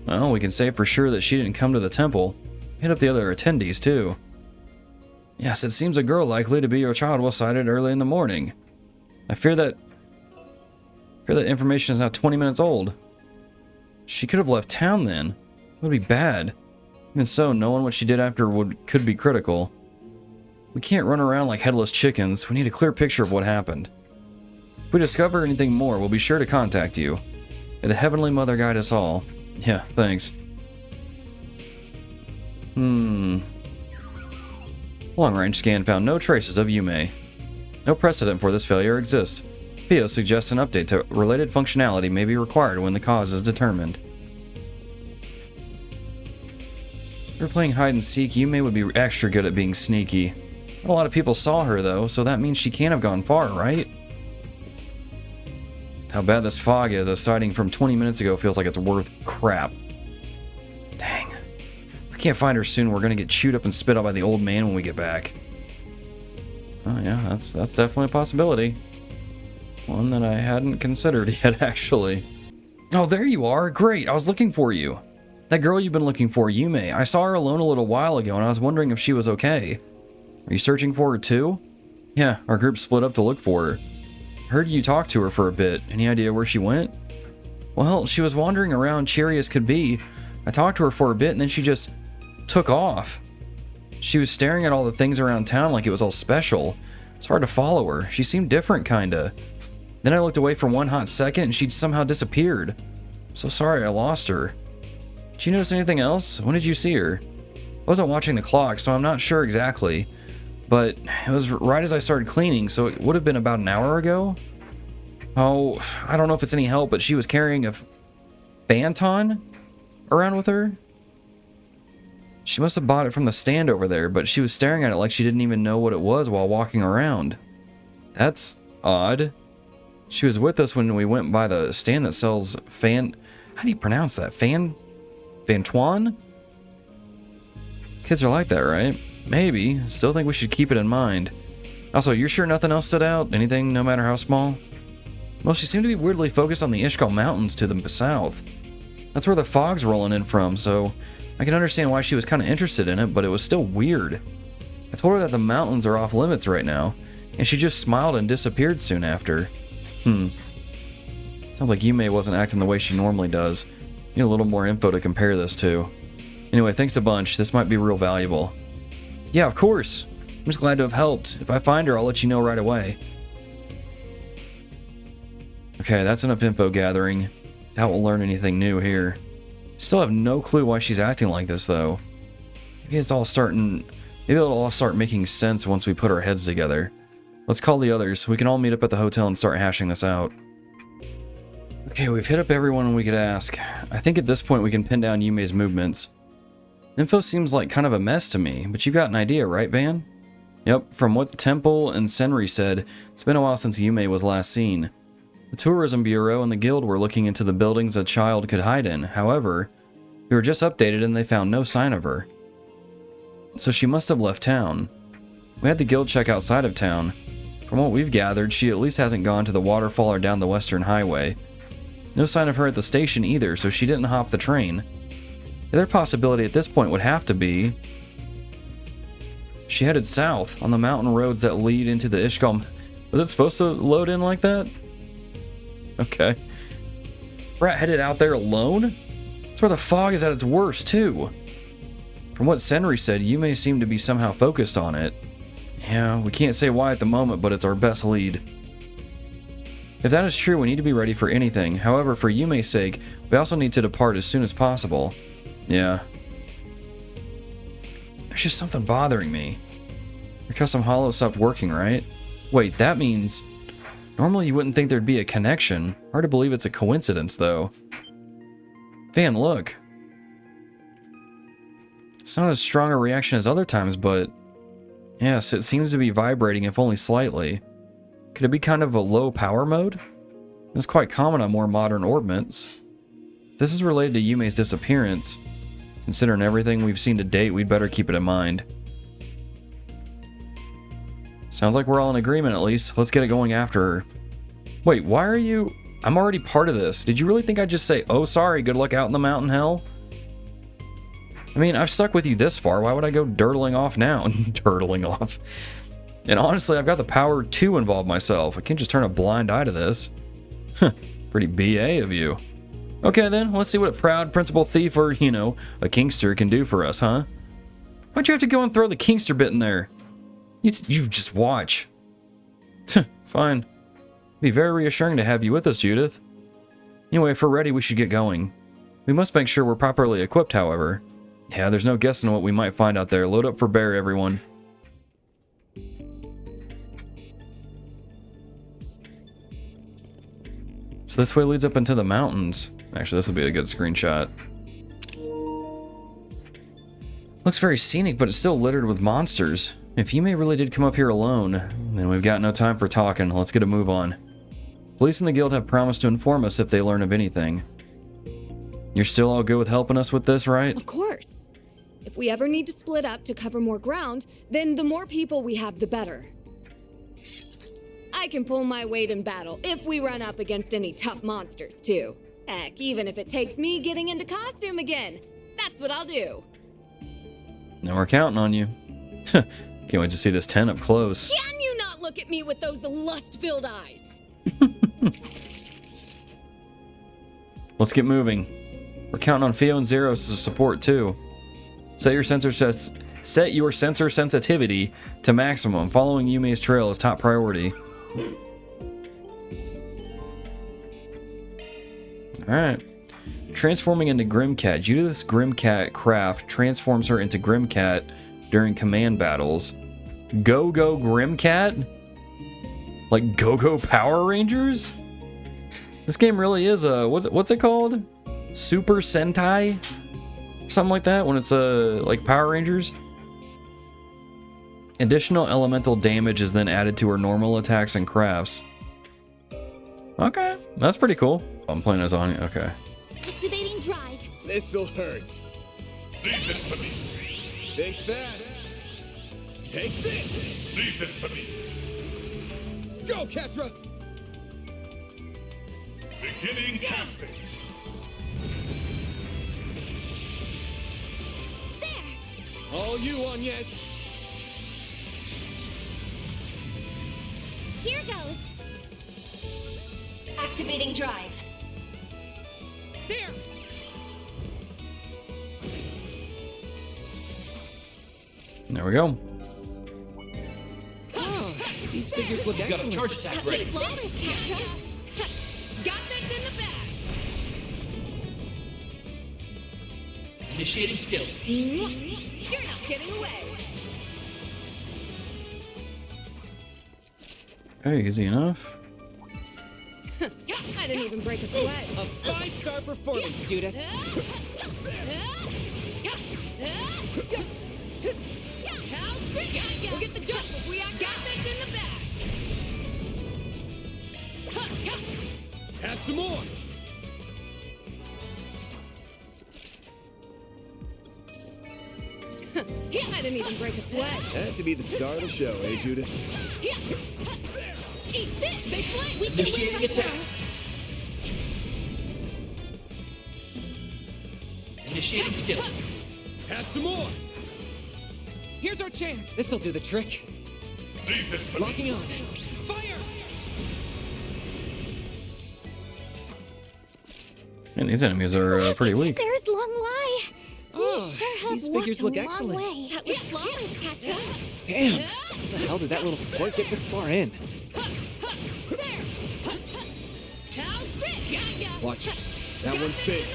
Well, we can say for sure that she didn't come to the temple. Hit up the other attendees, too. Yes, it seems a girl likely to be your child was sighted early in the morning. I fear that information is now 20 minutes old. She could have left town then. It would be bad. Even so, knowing what she did after could be critical. We can't run around like headless chickens. We need a clear picture of what happened. If we discover anything more, we'll be sure to contact you. May the Heavenly Mother guide us all. Yeah, thanks. Long-range scan found no traces of Yumé. No precedent for this failure exists. Pio suggests an update to related functionality may be required when the cause is determined. If you're playing hide and seek, Yumé would be extra good at being sneaky. Not a lot of people saw her though, so that means she can't have gone far, right? How bad this fog is, a sighting from 20 minutes ago feels like it's worth crap. Dang. If we can't find her soon, we're gonna get chewed up and spit out by the old man when we get back. Oh yeah, that's definitely a possibility. One that I hadn't considered yet, actually. Oh, there you are. Great, I was looking for you. That girl you've been looking for, Yumé. I saw her alone a little while ago, and I was wondering if she was okay. Are you searching for her too? Yeah, our group split up to look for her. Heard you talk to her for a bit. Any idea where she went? Well, she was wandering around cheery as could be. I talked to her for a bit, and then she just took off. She was staring at all the things around town like it was all special. It's hard to follow her. She seemed different, kinda. Then I looked away for one hot second, and she'd somehow disappeared. I'm so sorry I lost her. Did you notice anything else? When did you see her? I wasn't watching the clock, so I'm not sure exactly. But it was right as I started cleaning, so it would have been about an hour ago. Oh, I don't know if it's any help, but she was carrying a Banton around with her. She must have bought it from the stand over there, but she was staring at it like she didn't even know what it was while walking around. That's odd. She was with us when we went by the stand that sells how do you pronounce that? Fantuan? Kids are like that, right? Maybe. Still think we should keep it in mind. Also, you're sure nothing else stood out? Anything, no matter how small? Well, she seemed to be weirdly focused on the Ishkal Mountains to the south. That's where the fog's rolling in from, so I can understand why she was kind of interested in it, but it was still weird. I told her that the mountains are off limits right now, and she just smiled and disappeared soon after. Sounds like Yumé wasn't acting the way she normally does. Need a little more info to compare this to. Anyway, thanks a bunch. This might be real valuable. Yeah, of course. I'm just glad to have helped. If I find her, I'll let you know right away. Okay, that's enough info gathering. Doubt we'll learn anything new here. Still have no clue why she's acting like this, though. Maybe it'll all start making sense once we put our heads together. Let's call the others. We can all meet up at the hotel and start hashing this out. Okay, we've hit up everyone we could ask. I think at this point we can pin down Yumé's movements. Info seems like kind of a mess to me, but you got an idea, right, Van? Yep, from what the temple and Senri said, it's been a while since Yumé was last seen. The Tourism Bureau and the Guild were looking into the buildings a child could hide in. However, we were just updated and they found no sign of her. So she must have left town. We had the Guild check outside of town. From what we've gathered, she at least hasn't gone to the waterfall or down the Western Highway. No sign of her at the station either, so she didn't hop the train. The other possibility at this point would have to be she headed south on the mountain roads that lead into the Ishkal. Was it supposed to load in like that? Okay. Brat headed out there alone? That's where the fog is at its worst, too. From what Senri said, Yumé seemed to be somehow focused on it. Yeah, we can't say why at the moment, but it's our best lead. If that is true, we need to be ready for anything. However, for Yumé's sake, we also need to depart as soon as possible. Yeah. There's just something bothering me. Your custom holo stopped working, right? Wait, that means... Normally you wouldn't think there'd be a connection. Hard to believe it's a coincidence, though. Van, look. It's not as strong a reaction as other times, but... Yes, it seems to be vibrating, if only slightly. Could it be kind of a low power mode? It's quite common on more modern orbments. If this is related to Yumé's disappearance, considering everything we've seen to date, we'd better keep it in mind. Sounds like we're all in agreement at least. Let's get it going after her. Wait, why are you... I'm already part of this. Did you really think I'd just say, oh, sorry, good luck out in the mountain hell? I mean, I've stuck with you this far. Why would I go dirtling off now? Dirtling off. And honestly, I've got the power to involve myself. I can't just turn a blind eye to this. Pretty BA of you. Okay then, let's see what a proud principal thief or, you know, a kinkster can do for us, huh? Why'd you have to go and throw the kinkster bit in there? You just watch. Fine. Be very reassuring to have you with us, Judith. Anyway, if we're ready, we should get going. We must make sure we're properly equipped, however. Yeah, there's no guessing what we might find out there. Load up for bear, everyone. So this way leads up into the mountains. Actually, this will be a good screenshot. Looks very scenic, but it's still littered with monsters. If Yumé really did come up here alone, then we've got no time for talking. Let's get a move on. Police and the guild have promised to inform us if they learn of anything. You're still all good with helping us with this, right? Of course. If we ever need to split up to cover more ground, then the more people we have, the better. I can pull my weight in battle if we run up against any tough monsters, too. Heck, even if it takes me getting into costume again. That's what I'll do. Now we're counting on you. Can't wait to see this tent up close. Can you not look at me with those lust-filled eyes? Let's get moving. We're counting on Theo and Zeros to support too. Set your sensor sensitivity to maximum. Following Yume's trail is top priority. Alright. Transforming into Grimcat. Judith's Grimcat craft transforms her into Grimcat during command battles. Go-Go Grimcat? Like Go-Go Power Rangers? This game really is a... What's it called? Super Sentai? Something like that when it's like Power Rangers? Additional elemental damage is then added to her normal attacks and crafts. Okay, that's pretty cool. I'm playing as Anya, okay. Activating drive. This'll hurt. Leave this to me. Think fast. Take this. Leave this to me. Go, Ketra. Beginning casting. All you, Agnes. Here goes. Activating drive. There. There we go. Oh, these figures look Got a excellent. charge attack ready. Flawless, Ketra. Got this in the bag. Initiating skill. You're not getting away. Hey, easy enough. I didn't even break a sweat. A 5-star performance, Judith. We'll get the dust if we got this in the bag. Have some more. I didn't even break a sweat. Had to be the star of the show, eh, Judith? Eat this! They flame! Initiating attack. Initiating skill. Have some more. Here's our chance. This'll do the trick. Leave this to Locking me. on. Fire! And these enemies are pretty weak. There's Longlai. Oh, We sure have these figures walked look a long excellent. way. That was flawless, Ketra. Damn! How the hell did that little sport get this far in? Watch it. That one's big.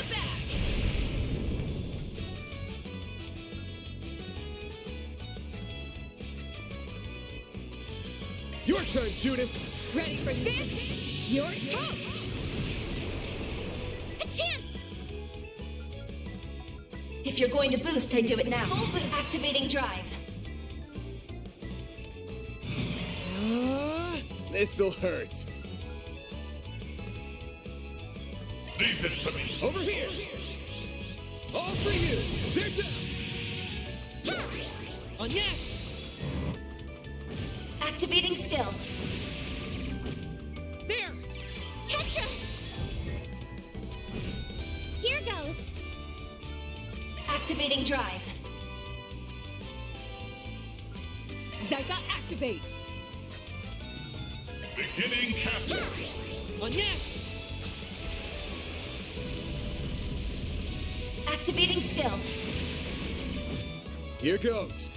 Your turn, Judith. Ready for this? Your toast! A chance. If you're going to boost, I do it now. Full boost. Activating drive. This'll hurt. Leave this to me. Over here. All for you. They're down. On yes! Activating skill. There! Ketra! Activating drive. Zyka, activate. Beginning casting. On yes. Activating skill. Here goes.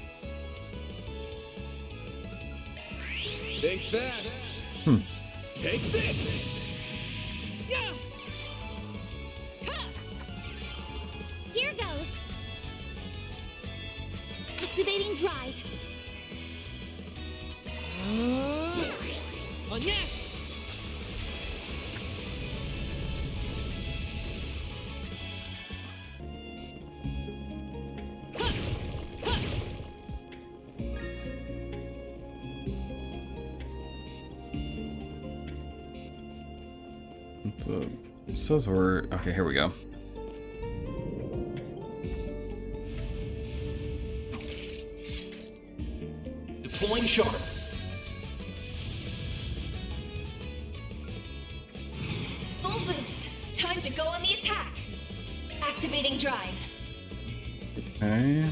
Think fast. Take this. Yeah. Here goes. Activating drive. On yes. It says we're okay. Here we go. Deploying shards. Full boost. Time to go on the attack. Activating drive. Okay.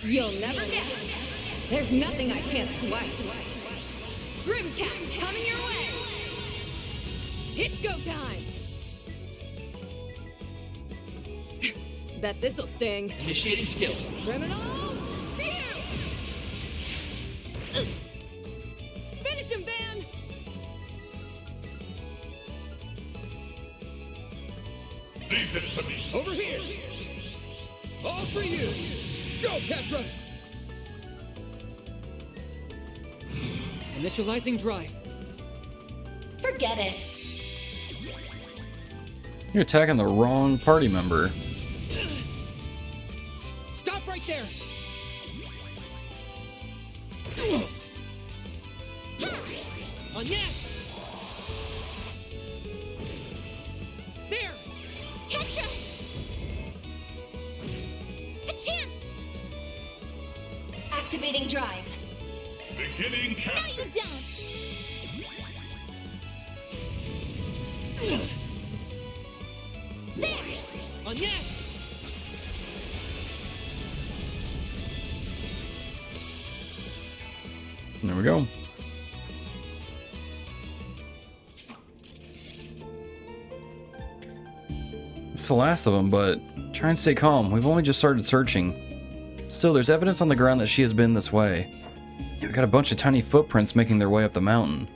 You'll never get it. There's nothing I can't swipe. Grimcat, coming your way. It's go time. Bet this'll sting. Initiating skill. Criminal. Phew! Finish him, Van. Leave this to me. Over here. All for you. Go, Ketra. Initializing drive. Forget it. You're attacking the wrong party member. Stop right there. On yes. There. Ketra! A chance! Activating drive. Beginning No, casting. you don't! There! On yes. There we go. It's the last of them, but try and stay calm. We've only just started searching. Still, there's evidence on the ground that she has been this way. We've got a bunch of tiny footprints making their way up the mountain.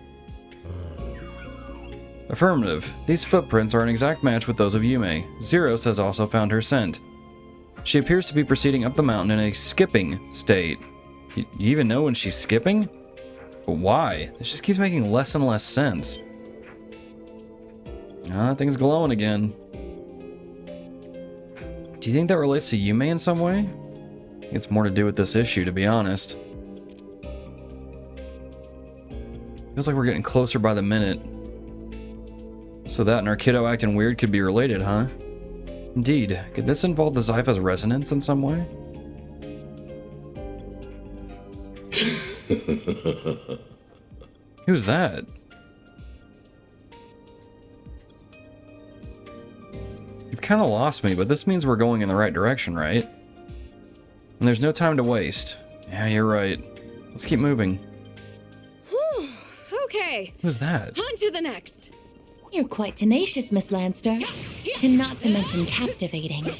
Affirmative. These footprints are an exact match with those of Yumé. Zeros has also found her scent. She appears to be proceeding up the mountain in a skipping state. You even know when she's skipping? But why? This just keeps making less and less sense. Ah, that thing's glowing again. Do you think that relates to Yumé in some way? I think it's more to do with this issue, to be honest. Feels like we're getting closer by the minute. So that and our kiddo acting weird could be related, huh? Indeed. Could this involve the Zypha's resonance in some way? Who's that? You've kind of lost me, but this means we're going in the right direction, right? And there's no time to waste. Yeah, you're right. Let's keep moving. Whew. Okay. Who's that? On to the next. You're quite tenacious, Miss Lanster. And not to mention captivating.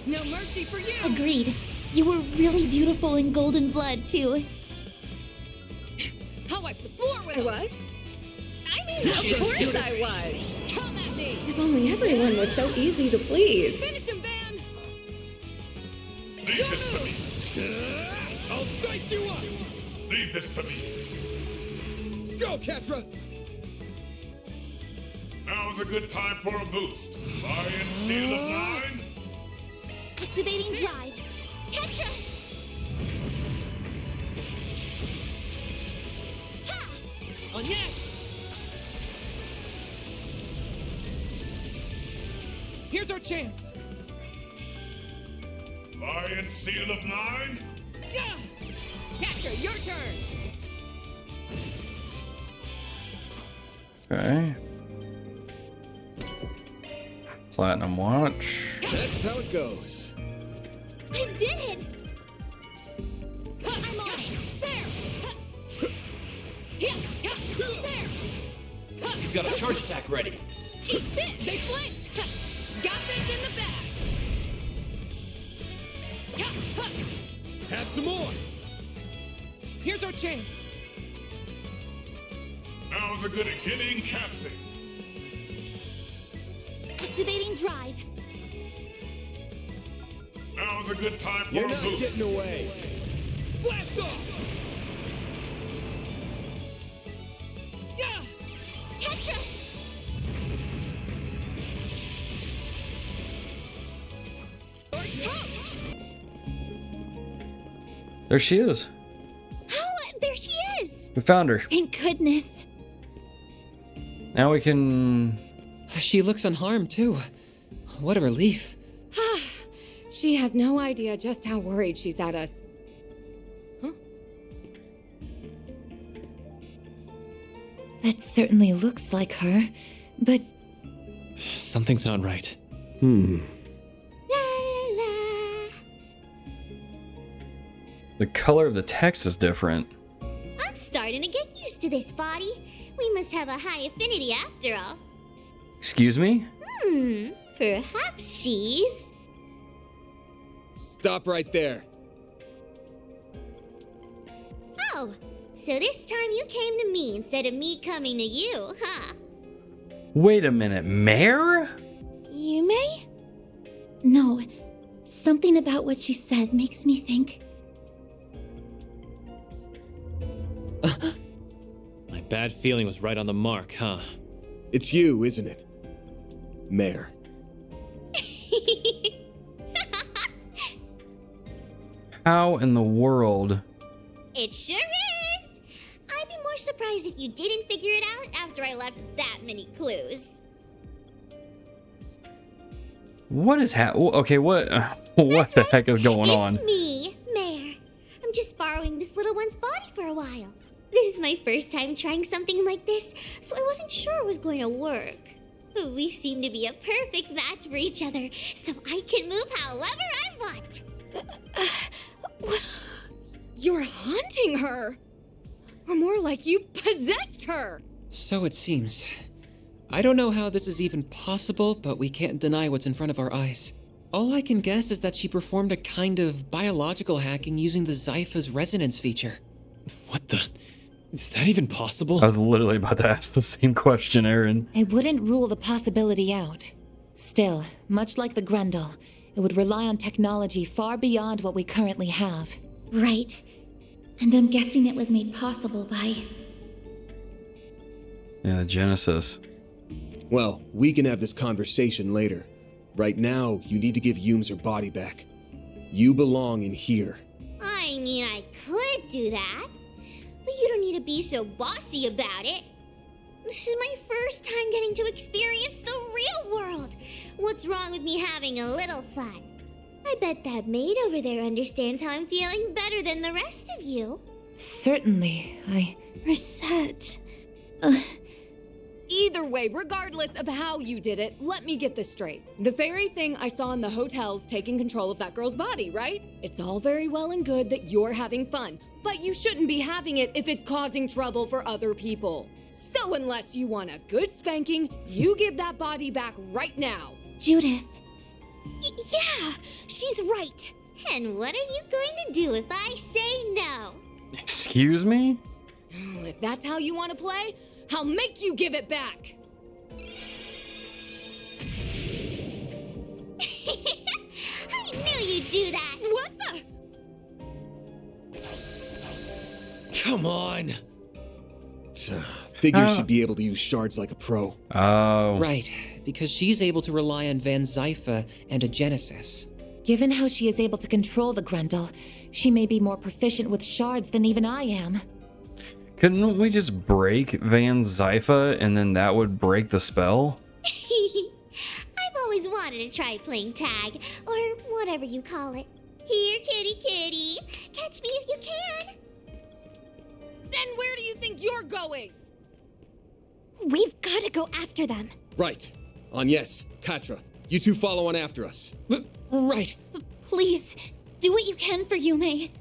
No mercy for you. Agreed. You were really beautiful in golden blood, too. I'll wipe the floor with I was. I mean, of course I was. Come at me. If only everyone was so easy to please. Finish him, Van. Leave this to me. I'll dice you up. Leave this to me. Go, Ketra. Now's a good time for a boost. Buy and seal of 9. Activating drive. Ketra! Ha! On yes. Here's our chance. Buy and seal of 9. Yeah. Catcher, your turn. Okay. Platinum watch. That's how it goes. I did it! I'm on it. There. There. You've got a charge attack ready. Eat this. They flinched. Got this in the bag. Have some more. Here's our chance. Now's a good beginning casting. Activating drive. Now's a good time for You're a not boost. getting away. Blast off! Yeah! Petra! There she is. Oh, there she is! We found her. Thank goodness. Now we can... She looks unharmed, too. What a relief. She has no idea just how worried she's at us. Huh? That certainly looks like her, but... Something's not right. La la la. The color of the text is different. I'm starting to get used to this body. We must have a high affinity after all. Excuse me? Perhaps she's... Stop right there. Oh, so this time you came to me instead of me coming to you, huh? Wait a minute, Mare? Yumé? No, something about what she said makes me think. My bad feeling was right on the mark, huh? It's you, isn't it? Mare. How in the world? It sure is! I'd be more surprised if you didn't figure it out after I left that many clues. What is okay, what the heck is going on? It's me, Mare. I'm just borrowing this little one's body for a while. This is my first time trying something like this, so I wasn't sure it was going to work. But we seem to be a perfect match for each other, so I can move however I want. You're haunting her! Or more like you possessed her! So it seems. I don't know how this is even possible, but we can't deny what's in front of our eyes. All I can guess is that she performed a kind of biological hacking using the Zypha's resonance feature. What the? Is that even possible? I was literally about to ask the same question, Aaron. I wouldn't rule the possibility out. Still, much like the Grendel, it would rely on technology far beyond what we currently have. Right. And I'm guessing it was made possible by... Yeah, the Genesis. Well, we can have this conversation later. Right now, you need to give Yumé her body back. You belong in here. I mean, I could do that, but you don't need to be so bossy about it. This is my first time getting to experience the real world. What's wrong with me having a little fun? I bet that maid over there understands how I'm feeling better than the rest of you. Certainly, Reset. Either way, regardless of how you did it, let me get this straight. The very thing I saw in the hotel's taking control of that girl's body, right? It's all very well and good that you're having fun, but you shouldn't be having it if it's causing trouble for other people. So unless you want a good spanking, you give that body back right now. Judith. Yeah, she's right. And what are you going to do if I say no? Excuse me? If that's how you want to play, I'll make you give it back. I knew you'd do that. What the? Come on. Figures should be able to use shards like a pro. Oh. Right, because she's able to rely on Van Zypha and a Genesis. given how she is able to control the Grendel, she may be more proficient with shards than even I am. Couldn't we just break Van Zypha and then that would break the spell? I've always wanted to try playing tag, or whatever you call it. Here, kitty kitty. Catch me if you can. Then where do you think you're going? We've got to go after them. Right. Agnes, Katra, You two follow on after us. Right. Please, do what you can for Yumé.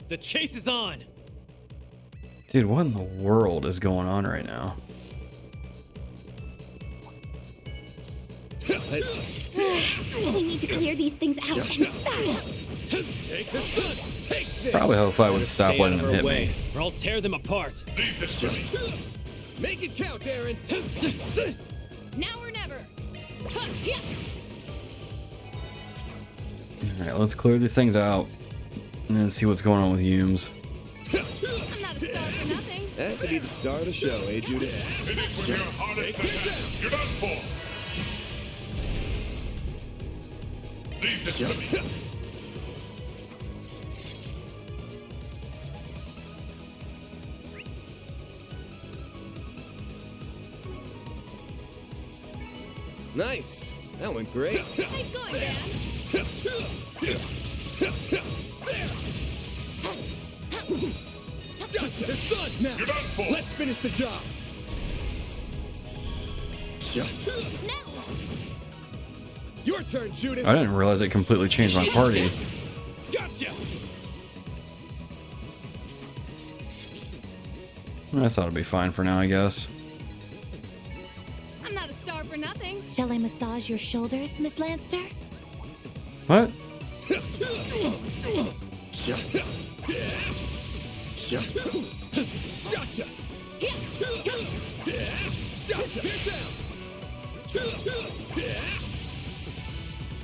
The chase is on! Dude, what in the world is going on right now? We need to clear these things out and fast. Probably hope I would stop Stay letting out them of her hit way, me. or I'll tear them apart. Make it count, Aaron. Now or never. Alright, let's clear these things out and then see what's going on with Yums. I'm not a star for nothing. That could be the star of the show, eh, Judith? Finish with your hardest attack. You're done for. Leave this to me. Nice. That went great. Nice going, Dan. Gotcha. It's done. Now, You're done for. let's finish the job. No. Your turn, Judith. I didn't realize it completely changed my party. Gotcha. I thought it'd be fine for now, I guess. I'm not a star for nothing. Shall I massage your shoulders, Miss Lanster? What? Gotcha.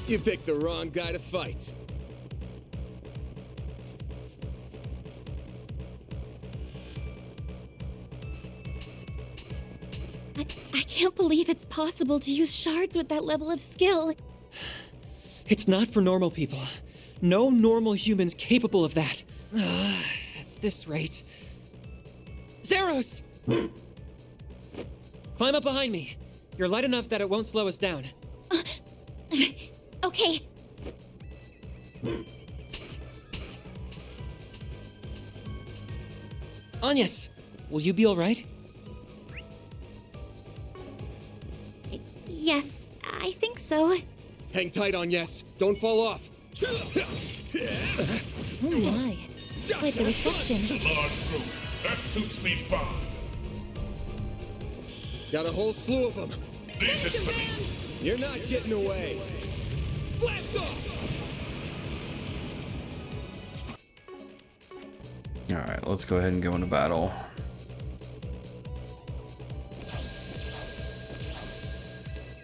You picked the wrong guy to fight. I can't believe it's possible to use shards with that level of skill. It's not for normal people. No normal human's capable of that. At this rate. Zeros! Climb up behind me. You're light enough that it won't slow us down. Okay. Agnes, will you be alright? Yes, I think so. Hang tight on yes. Don't fall off. Oh my. Quite the reception. Large group. That suits me fine. Got a whole slew of them. Leave this to me. You're not getting away. Blast off! Alright, let's go ahead and go into battle.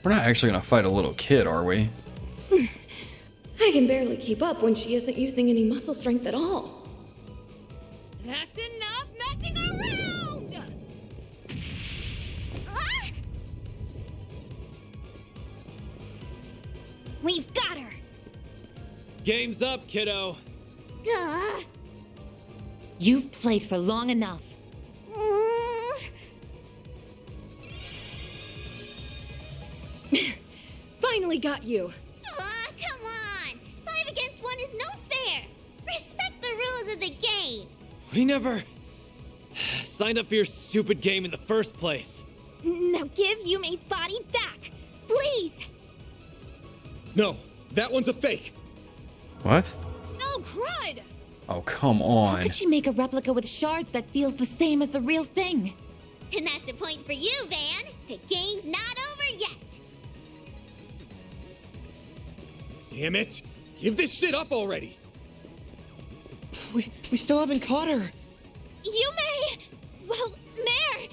We're not actually gonna fight a little kid, are we? I can barely keep up when she isn't using any muscle strength at all. That's enough messing around! Ah! We've got her. Game's up, kiddo. Ah. You've played for long enough. Finally got you. Come on! 5 against 1 is no fair! Respect the rules of the game! We never signed up for your stupid game in the first place. Now give Yume's body back, please. No, that one's a fake. What? Oh, crud! Oh, come How on. could she make a replica with shards that feels the same as the real thing? And that's a point for you, Van. The game's not over yet. Damn it! Give this shit up already! We still haven't caught her. Yumé! Well, Mare,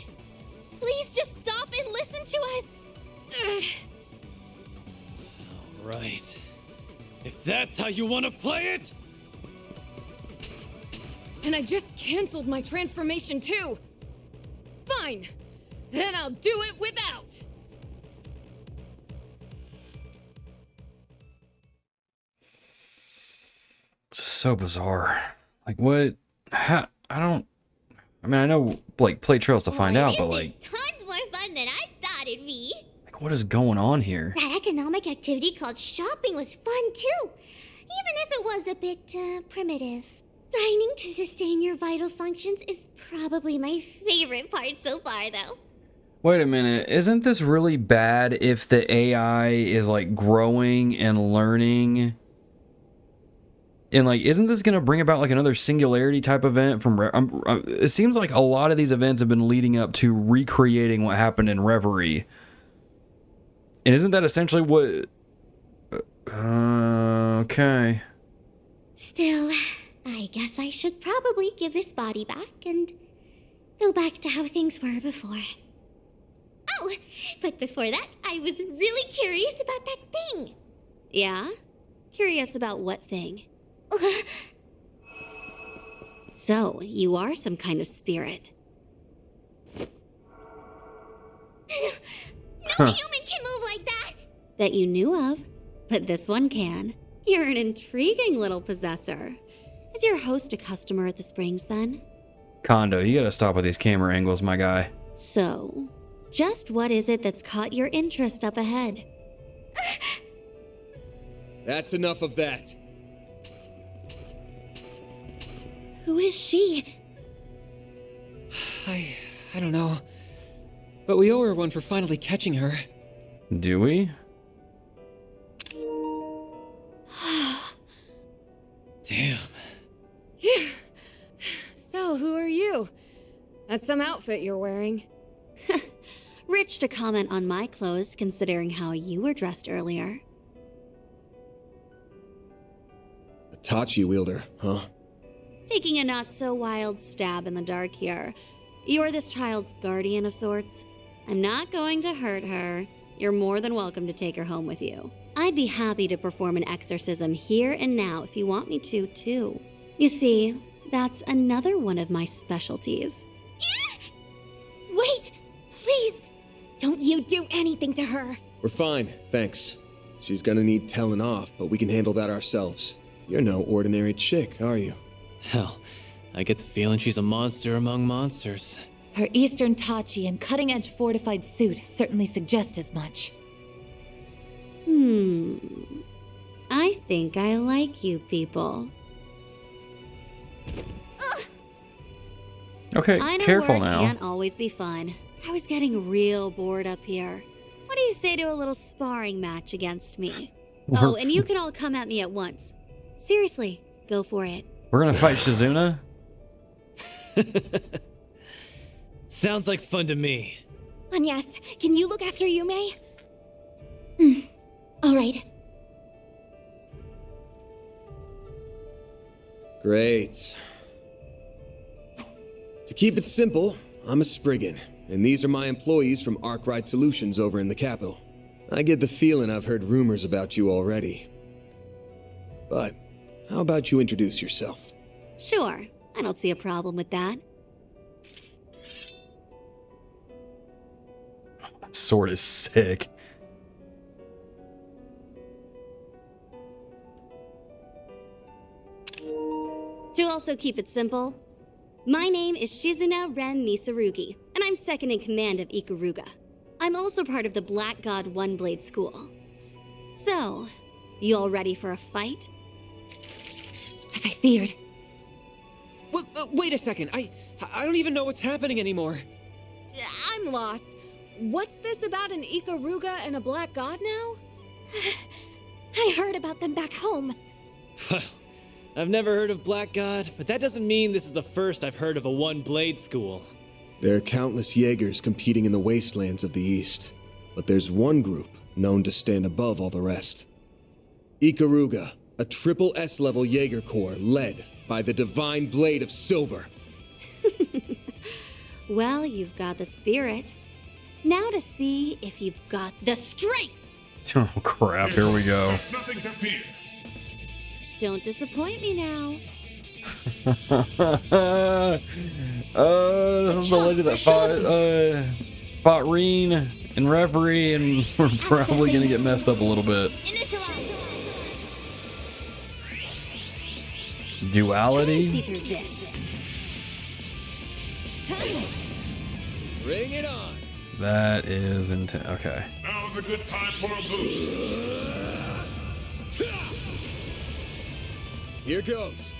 please just stop and listen to us. Ugh. Right. If that's how you want to play it! And I just canceled my transformation too. Fine. Then I'll do it without. This is so bizarre. Like, what? How? I mean, I know, like, play trails to find out, but, like... Tons more fun than I thought it'd be. Like, what is going on here? That economic activity called shopping was fun too. Even if it was a bit, primitive. Dining to sustain your vital functions is probably my favorite part so far, though. Wait a minute, isn't this really bad if the AI is like growing and learning? And like, isn't this gonna bring about like another singularity type event from it seems like a lot of these events have been leading up to recreating what happened in Reverie. And isn't that essentially what... okay. Still, I guess I should probably give this body back and go back to how things were before. Oh, but before that, I was really curious about that thing. Yeah? Curious about what thing? So, you are some kind of spirit. No human can move like that! That you knew of, but this one can. You're an intriguing little possessor. Is your host a customer at the Springs, then? Kondo, you gotta stop with these camera angles, my guy. So, just what is it that's caught your interest up ahead? That's enough of that. Who is she? I don't know. But we owe her one for finally catching her. Do we? Damn. So, who are you? That's some outfit you're wearing. Rich to comment on my clothes, considering how you were dressed earlier. A Tachi wielder, huh? Taking a not-so-wild stab in the dark here. You're this child's guardian of sorts. I'm not going to hurt her. You're more than welcome to take her home with you. I'd be happy to perform an exorcism here and now if you want me to, too. You see, that's another one of my specialties. Wait! Please! Don't you do anything to her! We're fine, thanks. She's gonna need telling off, but we can handle that ourselves. You're no ordinary chick, are you? Hell, I get the feeling she's a monster among monsters. Her Eastern Tachi and cutting-edge fortified suit certainly suggest as much. I think I like you people. Okay, I know careful work now. Can't always be fun. I was getting real bored up here. What do you say to a little sparring match against me? Oh, and you can all come at me at once. Seriously, go for it. We're gonna fight Shizuna? Sounds like fun to me. Anyas, can you look after Yumé? All right. Great. To keep it simple, I'm a Spriggan, and these are my employees from Arkride Solutions over in the capital. I get the feeling I've heard rumors about you already. But how about you introduce yourself? Sure, I don't see a problem with that. That sword is sick. To also keep it simple, my name is Shizuna Ren Misarugi, and I'm second in command of Ikaruga. I'm also part of the Black God One Blade School. So, you all ready for a fight? As I feared. Wait a second, I don't even know what's happening anymore. I'm lost. What's this about an Ikaruga and a Black God now? I heard about them back home. Well, I've never heard of Black God, but that doesn't mean this is the first I've heard of a one-blade school. There are countless Jaegers competing in the wastelands of the East, but there's one group known to stand above all the rest. Ikaruga, a triple S-level Jaeger Corps led by the Divine Blade of Silver. Well, you've got the spirit. Now to see if you've got the strength! Oh crap, here we go. There's nothing to fear. Don't disappoint me now. This is the lady that fought Reen and Reverie, and we're probably gonna get messed up a little bit. Duality? See through this. Bring it on! That is intense. Okay. Now's a good time for a boost. Here goes.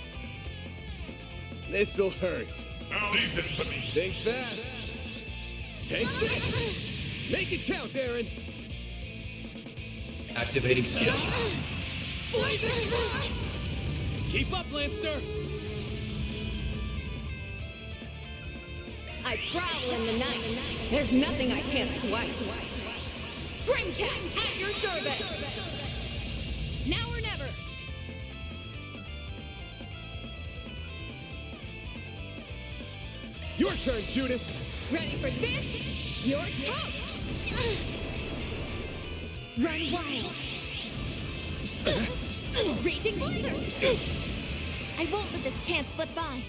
This'll hurt. Now leave this to me. Think fast. Take this! Make it count, Aaron! Activating skill. Keep up, Lancer! I prowl in the night. There's nothing I can't swipe. String cat at your service. Now or never. Your turn, Judith! Ready for this? Your toast. Run wild. Raging blizzard. I won't let this chance slip by.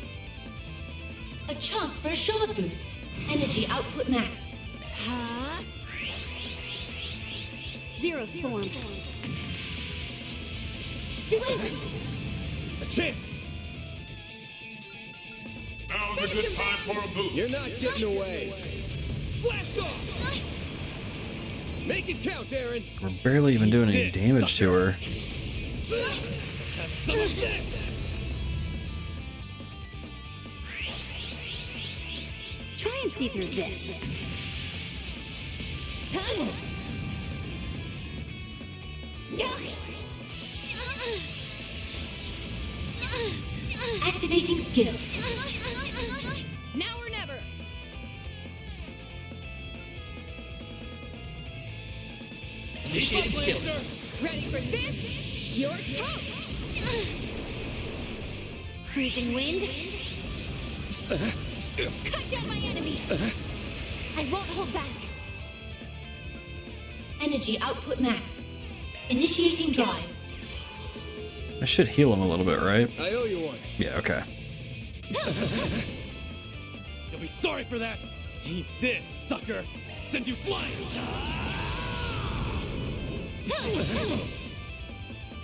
A chance for a shard boost. Energy output max. Huh? Zero form. Deliver! A chance! Now's a good time for a boost. You're not getting away. Blast off! Make it count, Aaron! We're barely even doing any damage to her. Have some of this! Try and see through this. Activating skill. Now or never. Initiating skill. Ready for this? Your toast. Freezing wind. Cut down my enemies. I won't hold back. Energy output max. Initiating drive. I should heal him a little bit, right? I owe you one. Yeah, okay. You'll be sorry for that! Eat this, sucker! Send you flying!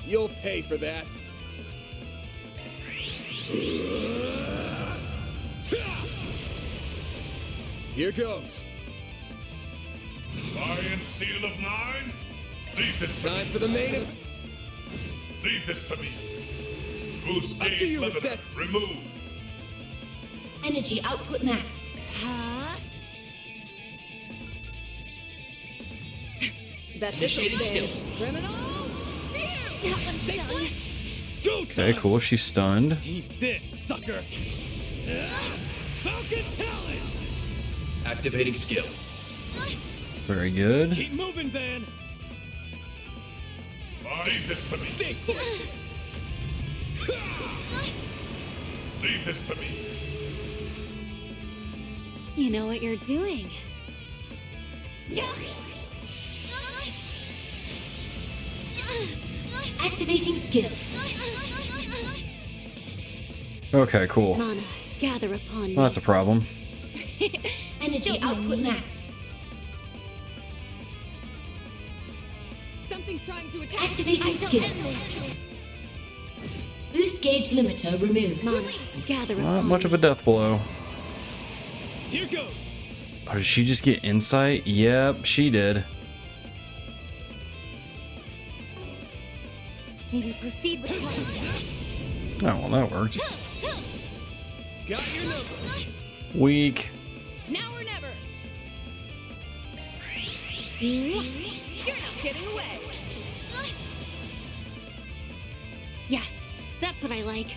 You'll pay for that. Here goes. Lion Seal of Nine, leave this to Time me. for the main event. Leave this to me. Boost Up to gauge you, limiter Lisette. removed. Energy output max. Huh? Bet this will Initiating sting. skill. Criminal. That one's They done. flip. Go Okay, time! cool. She's stunned. Eat this, sucker! Falcon Talon! Activating skill. Very good. Keep moving, Van! Leave this to me. Stay put! Leave this to me. You know what you're doing. Activating skill. Okay, cool. Mana, gather upon me. Well, that's a problem. Energy output max. Something's trying to attack. Activating skill. Boost gauge limiter removed. Mana, gather Not upon much me. of a death blow. Here goes! Oh, did she just get insight? Yep, she did. Maybe proceed with caution. Oh, well, that worked. Got your number! Weak. Now or never. You're not getting away. Yes, that's what I like.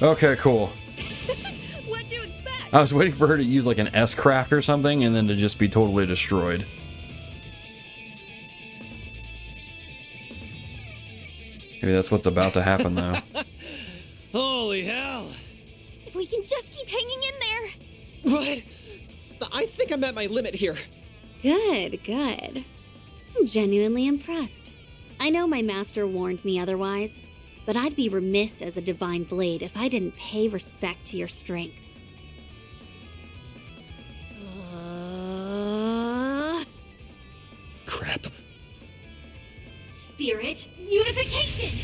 Okay, cool. What'd you expect? I was waiting for her to use like an S-craft or something and then to just be totally destroyed. Maybe that's what's about to happen though. Holy hell! If we can just keep hanging in there. What? I think I'm at my limit here. Good, good. I'm genuinely impressed. I know my master warned me otherwise, but I'd be remiss as a divine blade if I didn't pay respect to your strength. Crap. Spirit unification!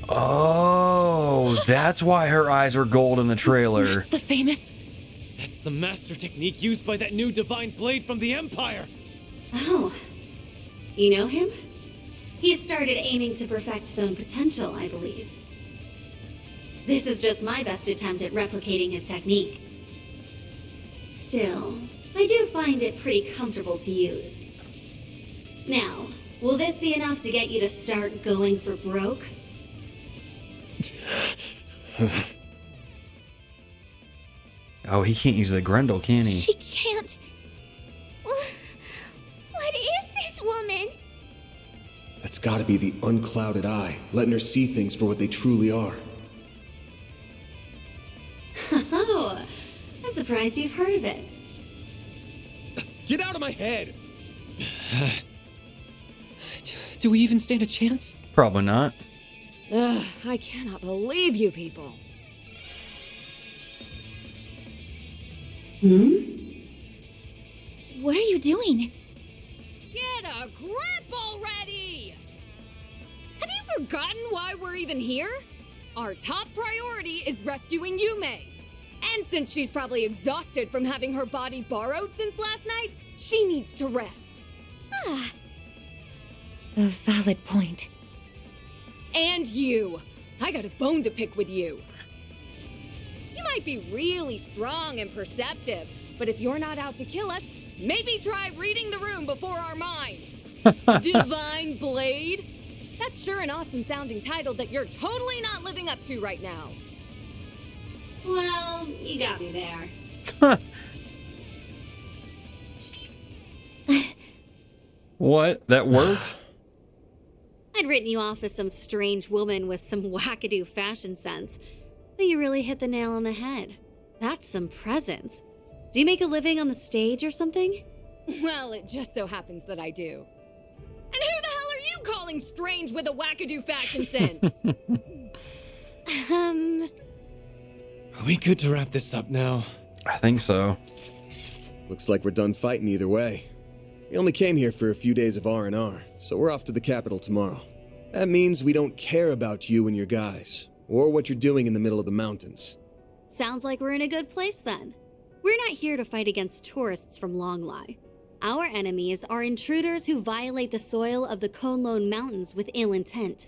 Oh, that's why her eyes are gold in the trailer. That's the famous. That's the master technique used by that new divine blade from the Empire! Oh, you know him? He's started aiming to perfect his own potential, I believe. This is just my best attempt at replicating his technique. Still, I do find it pretty comfortable to use. Now, will this be enough to get you to start going for broke? Oh, he can't use the Grendel, can he? She can't. What is this woman? That's gotta be the unclouded eye, letting her see things for what they truly are. Oh, I'm surprised you've heard of it. Get out of my head! Do we even stand a chance? Probably not. Ugh, I cannot believe you people. What are you doing? Get a grip already! Have you forgotten why we're even here? Our top priority is rescuing Yumé. And since she's probably exhausted from having her body borrowed since last night, she needs to rest. Ah. A valid point. And you. I got a bone to pick with you. You might be really strong and perceptive, but if you're not out to kill us, maybe try reading the room before our minds. Divine Blade? That's sure an awesome sounding title that you're totally not living up to right now. Well, you got me there. What? That worked? I'd written you off as some strange woman with some wackadoo fashion sense, but you really hit the nail on the head. That's some presence. Do you make a living on the stage or something? Well, it just so happens that I do. And who the hell are you calling strange with a wackadoo fashion sense? Are we good to wrap this up now? I think so. Looks like we're done fighting either way. We only came here for a few days of R&R, so we're off to the capital tomorrow. That means we don't care about you and your guys, or what you're doing in the middle of the mountains. Sounds like we're in a good place then. We're not here to fight against tourists from Longlai. Our enemies are intruders who violate the soil of the Konlone Mountains with ill intent.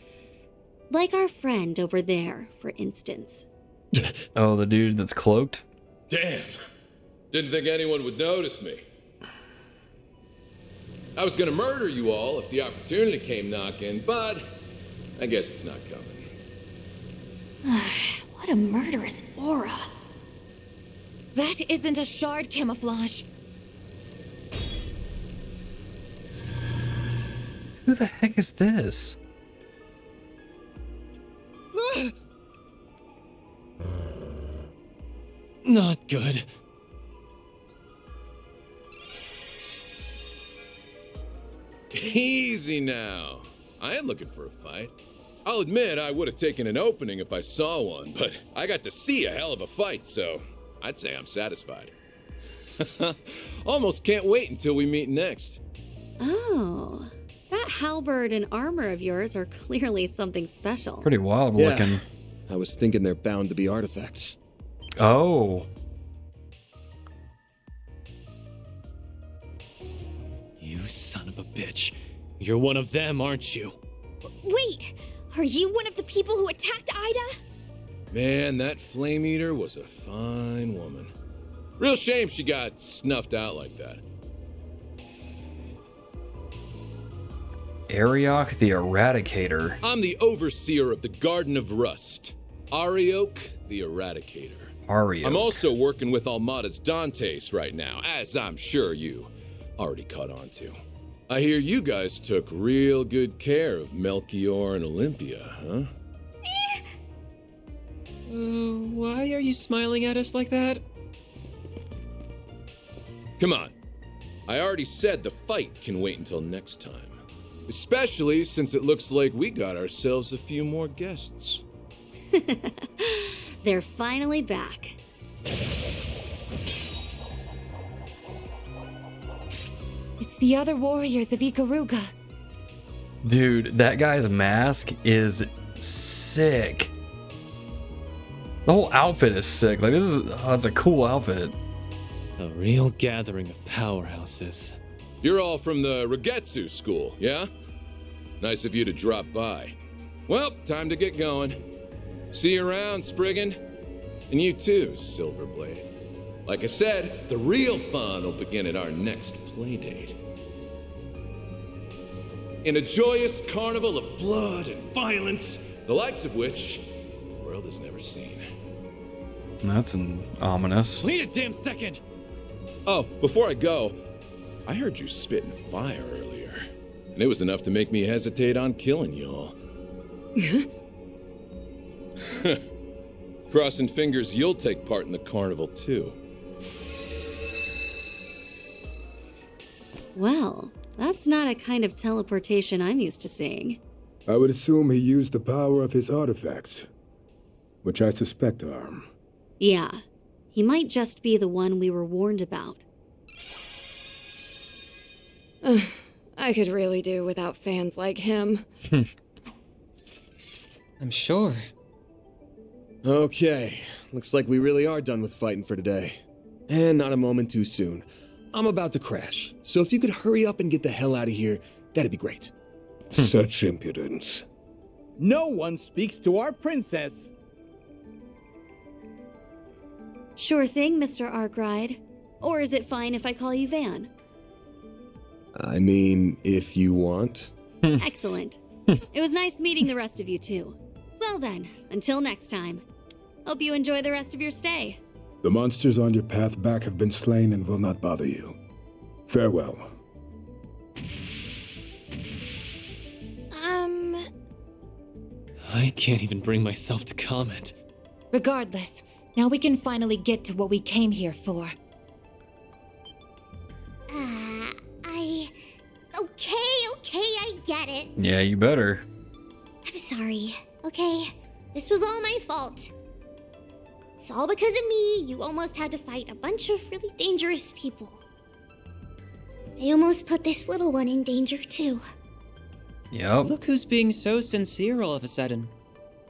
Like our friend over there, for instance. Oh, the dude that's cloaked? Damn. Didn't think anyone would notice me. I was gonna murder you all if the opportunity came knocking, but I guess it's not coming. What a murderous aura. That isn't a shard camouflage. Who the heck is this? Not good. Easy now. I ain't looking for a fight. I'll admit I would have taken an opening if I saw one, but I got to see a hell of a fight, so I'd say I'm satisfied. Almost can't wait until we meet next. Oh, that halberd and armor of yours are clearly something special. Pretty wild looking. I was thinking they're bound to be artifacts. Oh. You son of a bitch. You're one of them, aren't you? Wait, are you one of the people who attacked Ida? Man, that Flame Eater was a fine woman. Real shame she got snuffed out like that. Ariok the Eradicator. I'm the overseer of the Garden of Rust. Ariok the Eradicator. Ariok. I'm also working with Almada's Dantes right now, as I'm sure you already caught on to. I hear you guys took real good care of Melchior and Olympia, huh? Why are you smiling at us like that? Come on. I already said the fight can wait until next time. Especially since it looks like we got ourselves a few more guests. They're finally back. It's the other warriors of Ikaruga. Dude, that guy's mask is sick. The whole outfit is sick. Like, that's a cool outfit. A real gathering of powerhouses. You're all from the Rigetsu school, yeah? Nice of you to drop by. Well, time to get going. See you around, Spriggan. And you too, Silverblade. Like I said, the real fun will begin at our next playdate. In a joyous carnival of blood and violence, the likes of which the world has never seen. That's ominous. Wait a damn second! Oh, before I go, I heard you spitting fire earlier. And it was enough to make me hesitate on killing y'all. Crossing fingers you'll take part in the carnival, too. Well, that's not a kind of teleportation I'm used to seeing. I would assume he used the power of his artifacts, which I suspect are. Yeah, he might just be the one we were warned about. I could really do without fans like him. I'm sure. Okay, looks like we really are done with fighting for today. And not a moment too soon. I'm about to crash, so if you could hurry up and get the hell out of here, that'd be great. Such impudence. No one speaks to our princess. Sure thing, Mr. Arkride. Or is it fine if I call you Van? I mean, if you want. Excellent. It was nice meeting the rest of you, too. Well then, until next time. Hope you enjoy the rest of your stay. The monsters on your path back have been slain and will not bother you. Farewell. I can't even bring myself to comment. Regardless, now we can finally get to what we came here for. Okay, I get it. Yeah, you better. I'm sorry, okay? This was all my fault. It's all because of me. You almost had to fight a bunch of really dangerous people. I almost put this little one in danger, too. Yep. Look who's being so sincere all of a sudden.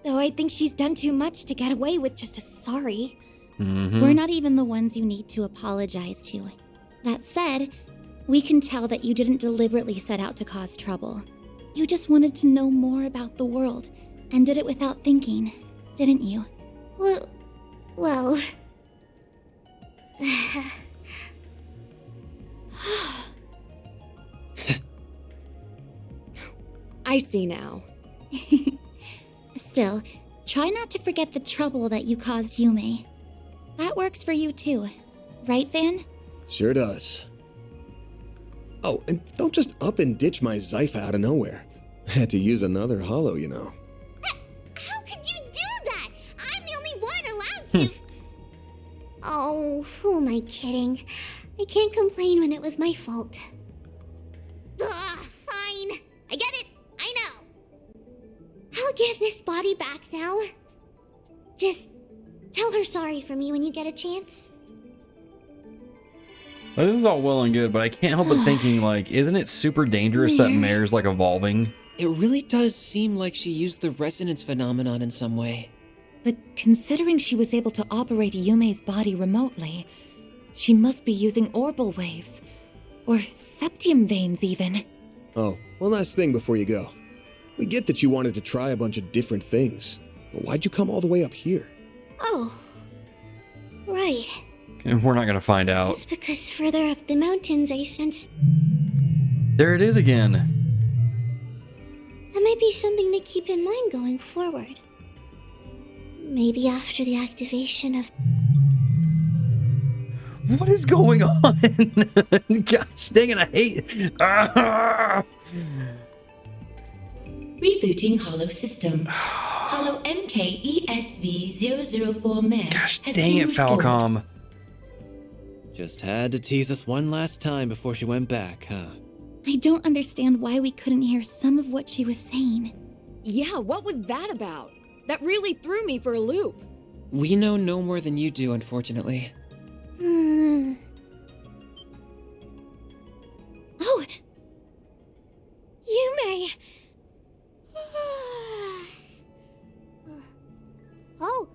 Though I think she's done too much to get away with just a sorry. Mm-hmm. We're not even the ones you need to apologize to. That said, we can tell that you didn't deliberately set out to cause trouble. You just wanted to know more about the world, and did it without thinking, didn't you? Well... I see now. Still, try not to forget the trouble that you caused Yumé. That works for you too, right, Van? Sure does. Oh, and don't just up and ditch my Zypha out of nowhere. Had to use another hollow, you know. How could you do that? I'm the only one allowed to. Oh, who am I kidding? I can't complain when it was my fault. Ugh, fine. I get it. I know. I'll give this body back now. Just tell her sorry for me when you get a chance. Well, this is all well and good, but I can't help but thinking, like, isn't it super dangerous that Mare's, like, evolving? It really does seem like she used the resonance phenomenon in some way. But considering she was able to operate Yume's body remotely, she must be using orbal waves. Or septium veins, even. Oh, one last thing before you go. We get that you wanted to try a bunch of different things, but why'd you come all the way up here? Oh, right. And we're not gonna find out. It's because further up the mountains I sensed... There it is again. That might be something to keep in mind going forward. Maybe after the activation of... What is going on? Gosh dang it, I hate it. Rebooting Hollow System. Hollow MKESV004 Mare. Gosh dang it, Falcom. Just had to tease us one last time before she went back, huh? I don't understand why we couldn't hear some of what she was saying. Yeah, what was that about? That really threw me for a loop. We know no more than you do, unfortunately. Oh! Yumé! Oh,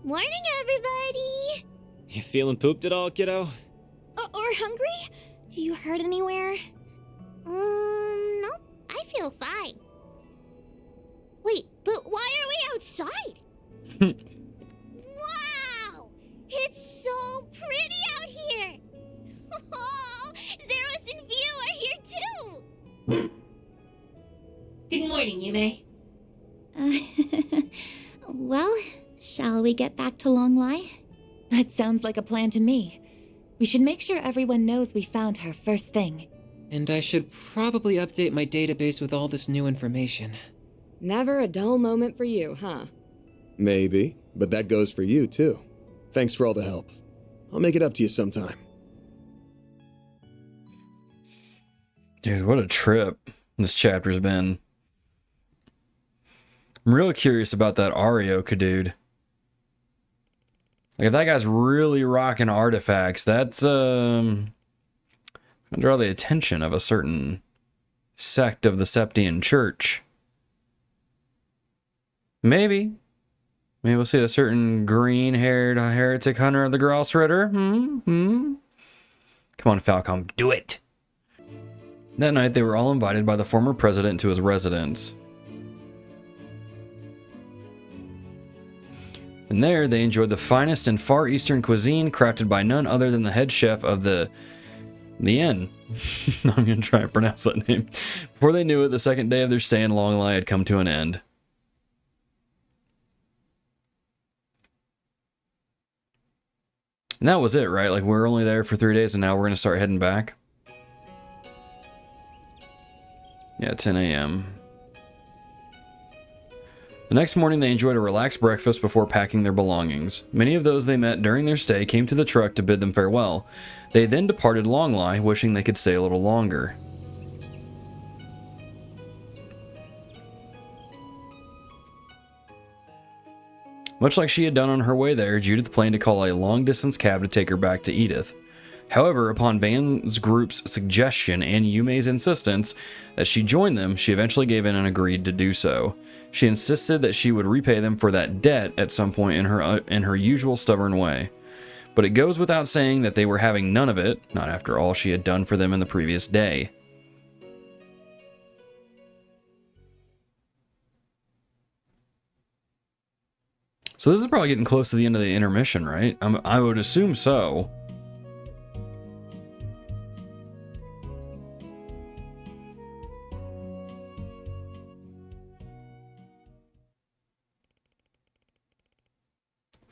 morning, everybody! You feeling pooped at all, kiddo? Or hungry? Do you hurt anywhere? Nope, I feel fine. Wait, but why are we outside? Wow! It's so pretty Good morning, Yumé. Well, shall we get back to Longlai? That sounds like a plan to me. We should make sure everyone knows we found her first thing. And I should probably update my database with all this new information. Never a dull moment for you, huh? Maybe, but that goes for you, too. Thanks for all the help. I'll make it up to you sometime. Dude, what a trip this chapter's been. I'm real curious about that Arioka dude. Like, if that guy's really rocking artifacts, that's, gonna draw the attention of a certain sect of the Septian Church. Maybe we'll see a certain green-haired heretic hunter of the Gralsritter. Come on, Falcom, do it! That night, they were all invited by the former president to his residence. And there, they enjoyed the finest and Far Eastern cuisine crafted by none other than the head chef of the inn. I'm going to try and pronounce that name. Before they knew it, the second day of their stay in Longlai had come to an end. And that was it, right? Like, we were only there for 3 days and now we're going to start heading back. Yeah, 10 a.m. The next morning, they enjoyed a relaxed breakfast before packing their belongings. Many of those they met during their stay came to the truck to bid them farewell. They then departed Longlai, wishing they could stay a little longer. Much like she had done on her way there, Judith planned to call a long-distance cab to take her back to Edith. However, upon Van's group's suggestion and Yume's insistence that she join them, she eventually gave in and agreed to do so. She insisted that she would repay them for that debt at some point in her usual stubborn way. But it goes without saying that they were having none of it, not after all she had done for them in the previous day. So this is probably getting close to the end of the intermission, right? I would assume so.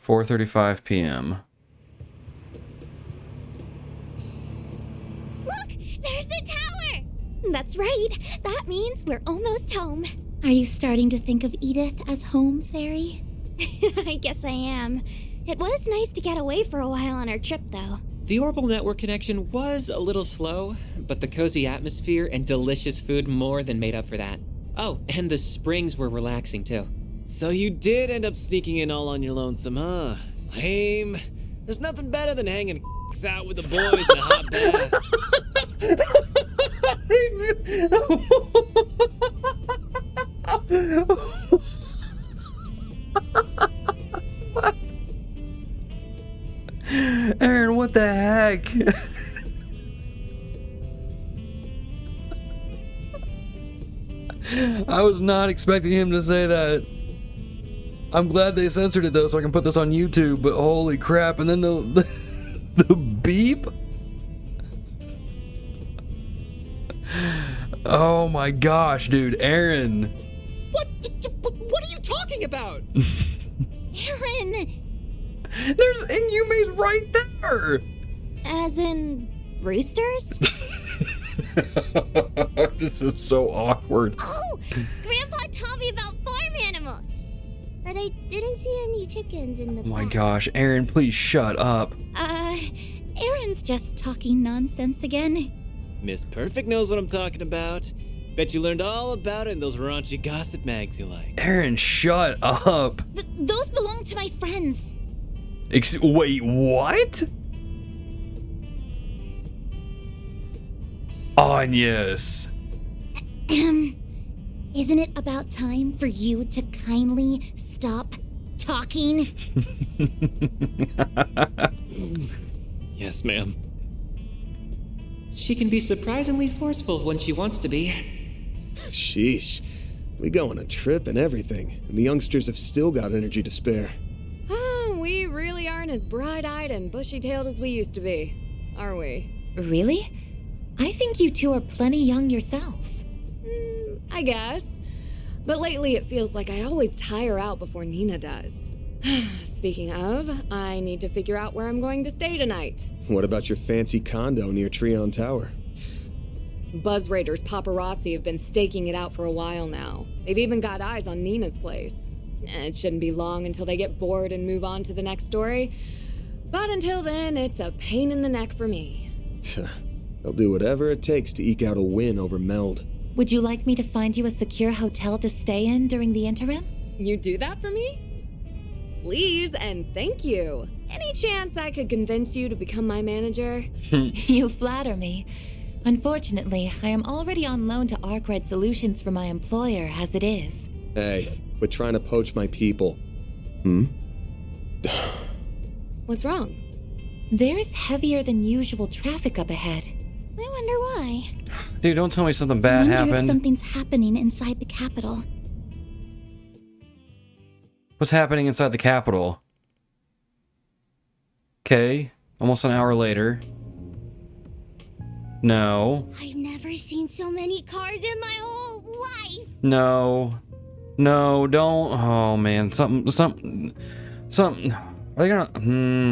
"4:35 p.m. Look! There's the tower! That's right. That means we're almost home. Are you starting to think of Edith as home, Fairy? I guess I am. It was nice to get away for a while on our trip, though. The orbital network connection was a little slow, but the cozy atmosphere and delicious food more than made up for that. Oh, and the springs were relaxing, too. So you did end up sneaking in all on your lonesome, huh? Lame. There's nothing better than hanging out with the boys in a hot What? Aaron, what the heck? I was not expecting him to say that. I'm glad they censored it though, so I can put this on YouTube, but holy crap, and then the beep? Oh my gosh, dude, Aaron. What are you talking about? Aaron! There's, and Yume's right there! As in, roosters? This is so awkward. Oh, Grandpa taught me about farm animals. But I didn't see any chickens in the Oh my gosh, Aaron, please shut up. Aaron's just talking nonsense again. Miss Perfect knows what I'm talking about. Bet you learned all about it in those raunchy gossip mags you like. Aaron, shut up. Those belong to my friends. Wait, what? Agnes. Isn't it about time for you to kindly stop talking? Yes, ma'am. She can be surprisingly forceful when she wants to be. Sheesh. We go on a trip and everything, and the youngsters have still got energy to spare. Oh, we really aren't as bright-eyed and bushy-tailed as we used to be, are we? Really? I think you two are plenty young yourselves. I guess. But lately it feels like I always tire out before Nina does. Speaking of, I need to figure out where I'm going to stay tonight. What about your fancy condo near Treon Tower? Buzz Raiders paparazzi have been staking it out for a while now. They've even got eyes on Nina's place. It shouldn't be long until they get bored and move on to the next story. But until then, it's a pain in the neck for me. They'll do whatever it takes to eke out a win over Meld. Would you like me to find you a secure hotel to stay in during the interim? You do that for me? Please and thank you. Any chance I could convince you to become my manager? You flatter me. Unfortunately, I am already on loan to Arkride Solutions for my employer as it is. Hey, quit trying to poach my people. What's wrong? There is heavier than usual traffic up ahead. I wonder why. Dude, don't tell me something bad I wonder happened. if something's happening inside the Capitol. What's happening inside the Capitol? Okay, almost an hour later. No. I've never seen so many cars in my whole life. No. No, don't. Oh man, something. Are they gonna?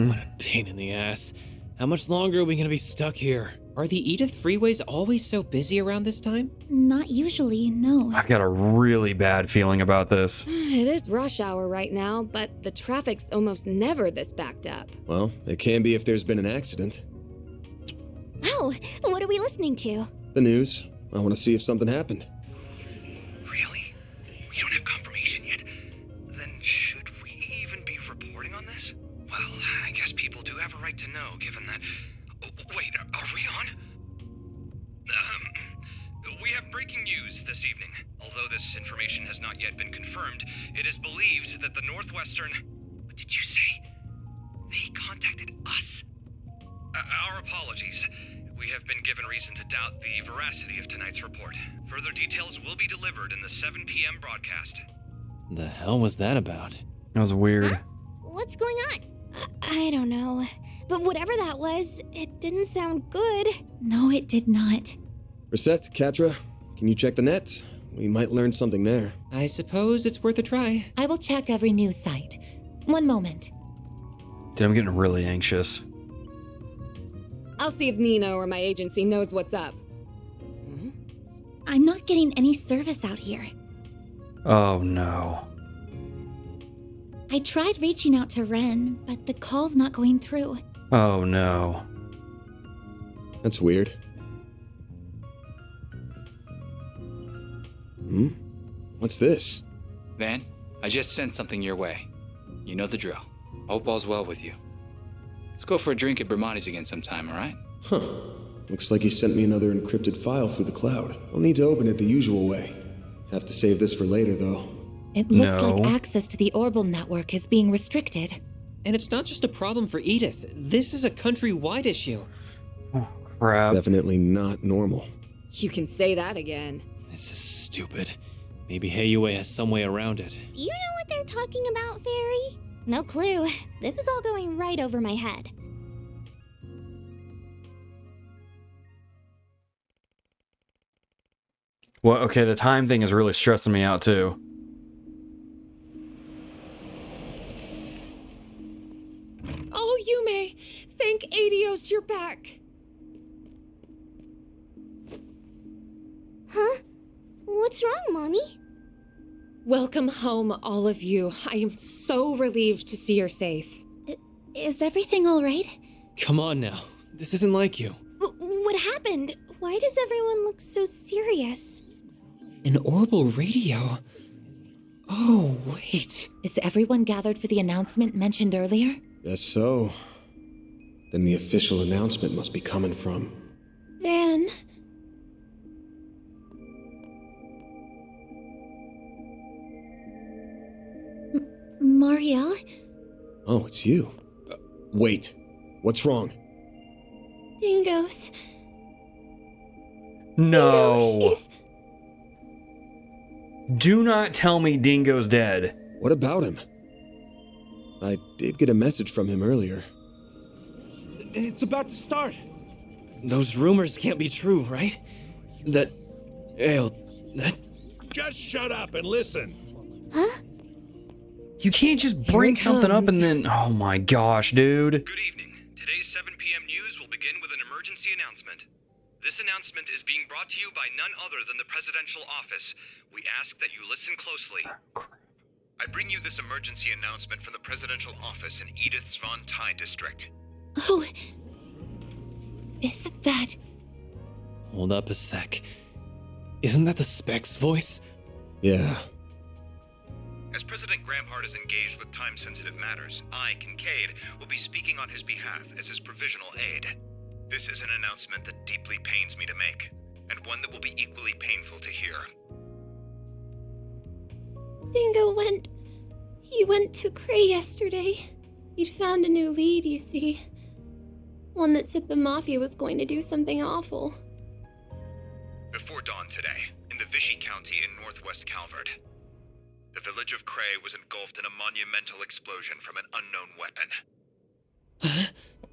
What a pain in the ass. How much longer are we gonna be stuck here? Are the Edith freeways always so busy around this time? Not usually, no. I got a really bad feeling about this. It is rush hour right now, but the traffic's almost never this backed up. Well, it can be if there's been an accident. Oh, what are we listening to? The news. I want to see if something happened. Really? We don't have confirmation yet? Then should we even be reporting on this? Well, I guess people do have a right to know, given that... Wait, are we on? We have breaking news this evening. Although this information has not yet been confirmed, it is believed that the Northwestern... What did you say? They contacted us? Our apologies. We have been given reason to doubt the veracity of tonight's report. Further details will be delivered in the 7 p.m. broadcast. The hell was that about? That was weird. Huh? What's going on? I don't know. But whatever that was, it didn't sound good. No, it did not. Reset, Katra, can you check the net? We might learn something there. I suppose it's worth a try. I will check every news site. One moment. Dude, I'm getting really anxious. I'll see if Nina or my agency knows what's up. I'm not getting any service out here. Oh no. I tried reaching out to Ren, but the call's not going through. Oh no. That's weird. What's this? Van, I just sent something your way. You know the drill. Hope all's well with you. Let's go for a drink at Bermonti's again sometime, alright? Huh. Looks like he sent me another encrypted file through the cloud. I'll need to open it the usual way. Have to save this for later, though. It looks like access to the Orbital network is being restricted. And it's not just a problem for Edith. This is a countrywide issue. Oh, crap. Definitely not normal. You can say that again. This is stupid. Maybe Yumé has some way around it. Do you know what they're talking about, Fairy? No clue. This is all going right over my head. Well, okay, the time thing is really stressing me out too. Oh, Yumé! Thank Adios you're back! Huh? What's wrong, Mommy? Welcome home, all of you. I am so relieved to see you're safe. Is everything all right? Come on now. This isn't like you. What happened? Why does everyone look so serious? An orbital radio? Oh, wait. Is everyone gathered for the announcement mentioned earlier? Guess so. Then the official announcement must be coming from... Van... Marielle? Oh, it's you. Wait. What's wrong? Dingoes. No. Do not tell me Dingo's dead. What about him? I did get a message from him earlier. It's about to start. Those rumors can't be true, right? That... that... Just shut up and listen. Huh? You can't just bring something up and then... Oh my gosh, dude. Good evening. Today's 7 p.m. news will begin with an emergency announcement. This announcement is being brought to you by none other than the presidential office. We ask that you listen closely. I bring you this emergency announcement from the presidential office in Edith's Von Tai district. Oh. Isn't that... Hold up a sec. Isn't that the Spec's voice? Yeah. As President Gramhart is engaged with time-sensitive matters, I, Kincaid, will be speaking on his behalf as his provisional aide. This is an announcement that deeply pains me to make, and one that will be equally painful to hear. Dingo went... He went to Cray yesterday. He'd found a new lead, you see. One that said the Mafia was going to do something awful. Before dawn today, in the Vichy County in northwest Calvert, the village of Cray was engulfed in a monumental explosion from an unknown weapon.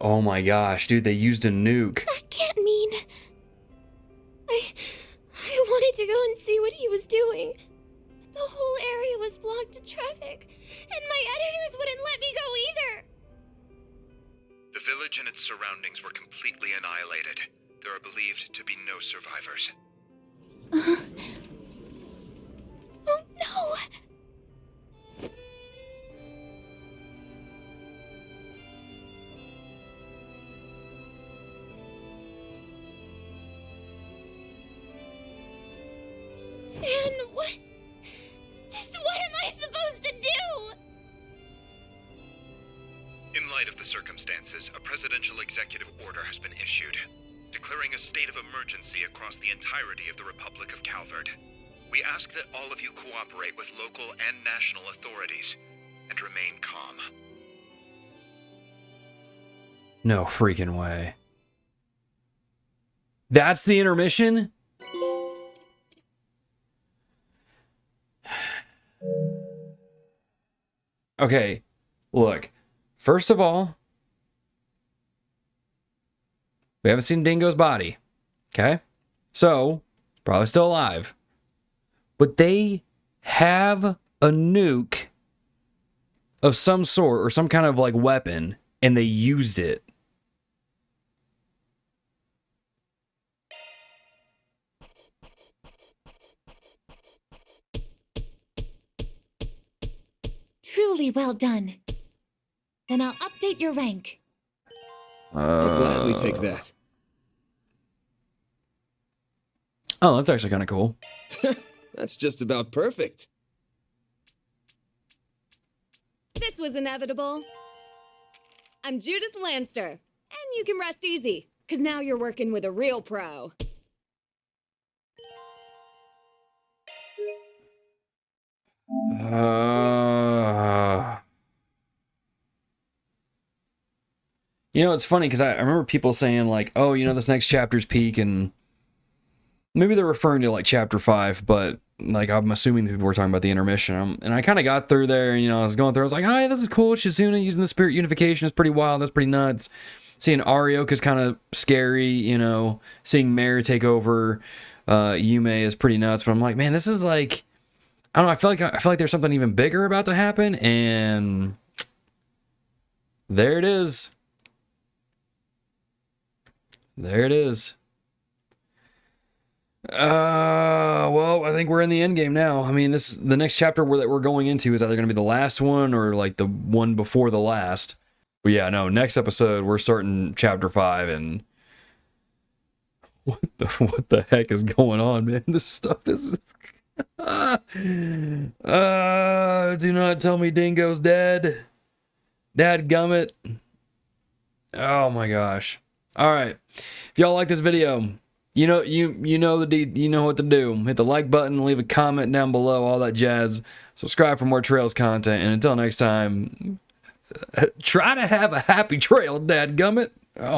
Oh my gosh, dude, they used a nuke. That can't mean... I wanted to go and see what he was doing. But the whole area was blocked to traffic, and my editors wouldn't let me go either. The village and its surroundings were completely annihilated. There are believed to be no survivors. Oh no! Then what? Just what am I supposed to do? In light of the circumstances, a presidential executive order has been issued, declaring a state of emergency across the entirety of the Republic of Calvert. We ask that all of you cooperate with local and national authorities and remain calm. No freaking way. That's the intermission? Okay, look. First of all, we haven't seen Dingo's body. Okay? So, probably still alive. But they have a nuke of some sort, or some kind of like weapon, and they used it. Truly well done. Then I'll update your rank. I'll gladly take that. Oh, that's actually kind of cool. That's just about perfect. This was inevitable. I'm Judith Lanster, and you can rest easy, because now you're working with a real pro. You know, it's funny because I remember people saying like, oh, you know, this next chapter's peak, and maybe they're referring to like chapter 5, but like I'm assuming that people were talking about the intermission. And I kind of got through there, and you know, I was going through, I was like, oh, yeah, this is cool. Shizuna using the spirit unification is pretty wild. That's pretty nuts. Seeing Arioka is kind of scary, you know. Seeing Mare take over Yumé is pretty nuts. But I'm like, man, this is like, I don't know. I feel like there's something even bigger about to happen, and there it is. There it is. Well, I think we're in the end game now. I mean, the next chapter that we're going into is either going to be the last one or like the one before the last. But yeah, no, next episode we're starting chapter 5, and what the heck is going on, man? This stuff is do not tell me Dingo's dead. Dadgummit. Oh my gosh. All right. If y'all like this video, you know what to do. Hit the like button, leave a comment down below, all that jazz. Subscribe for more Trails content, and until next time, try to have a happy trail, dadgummit. Oh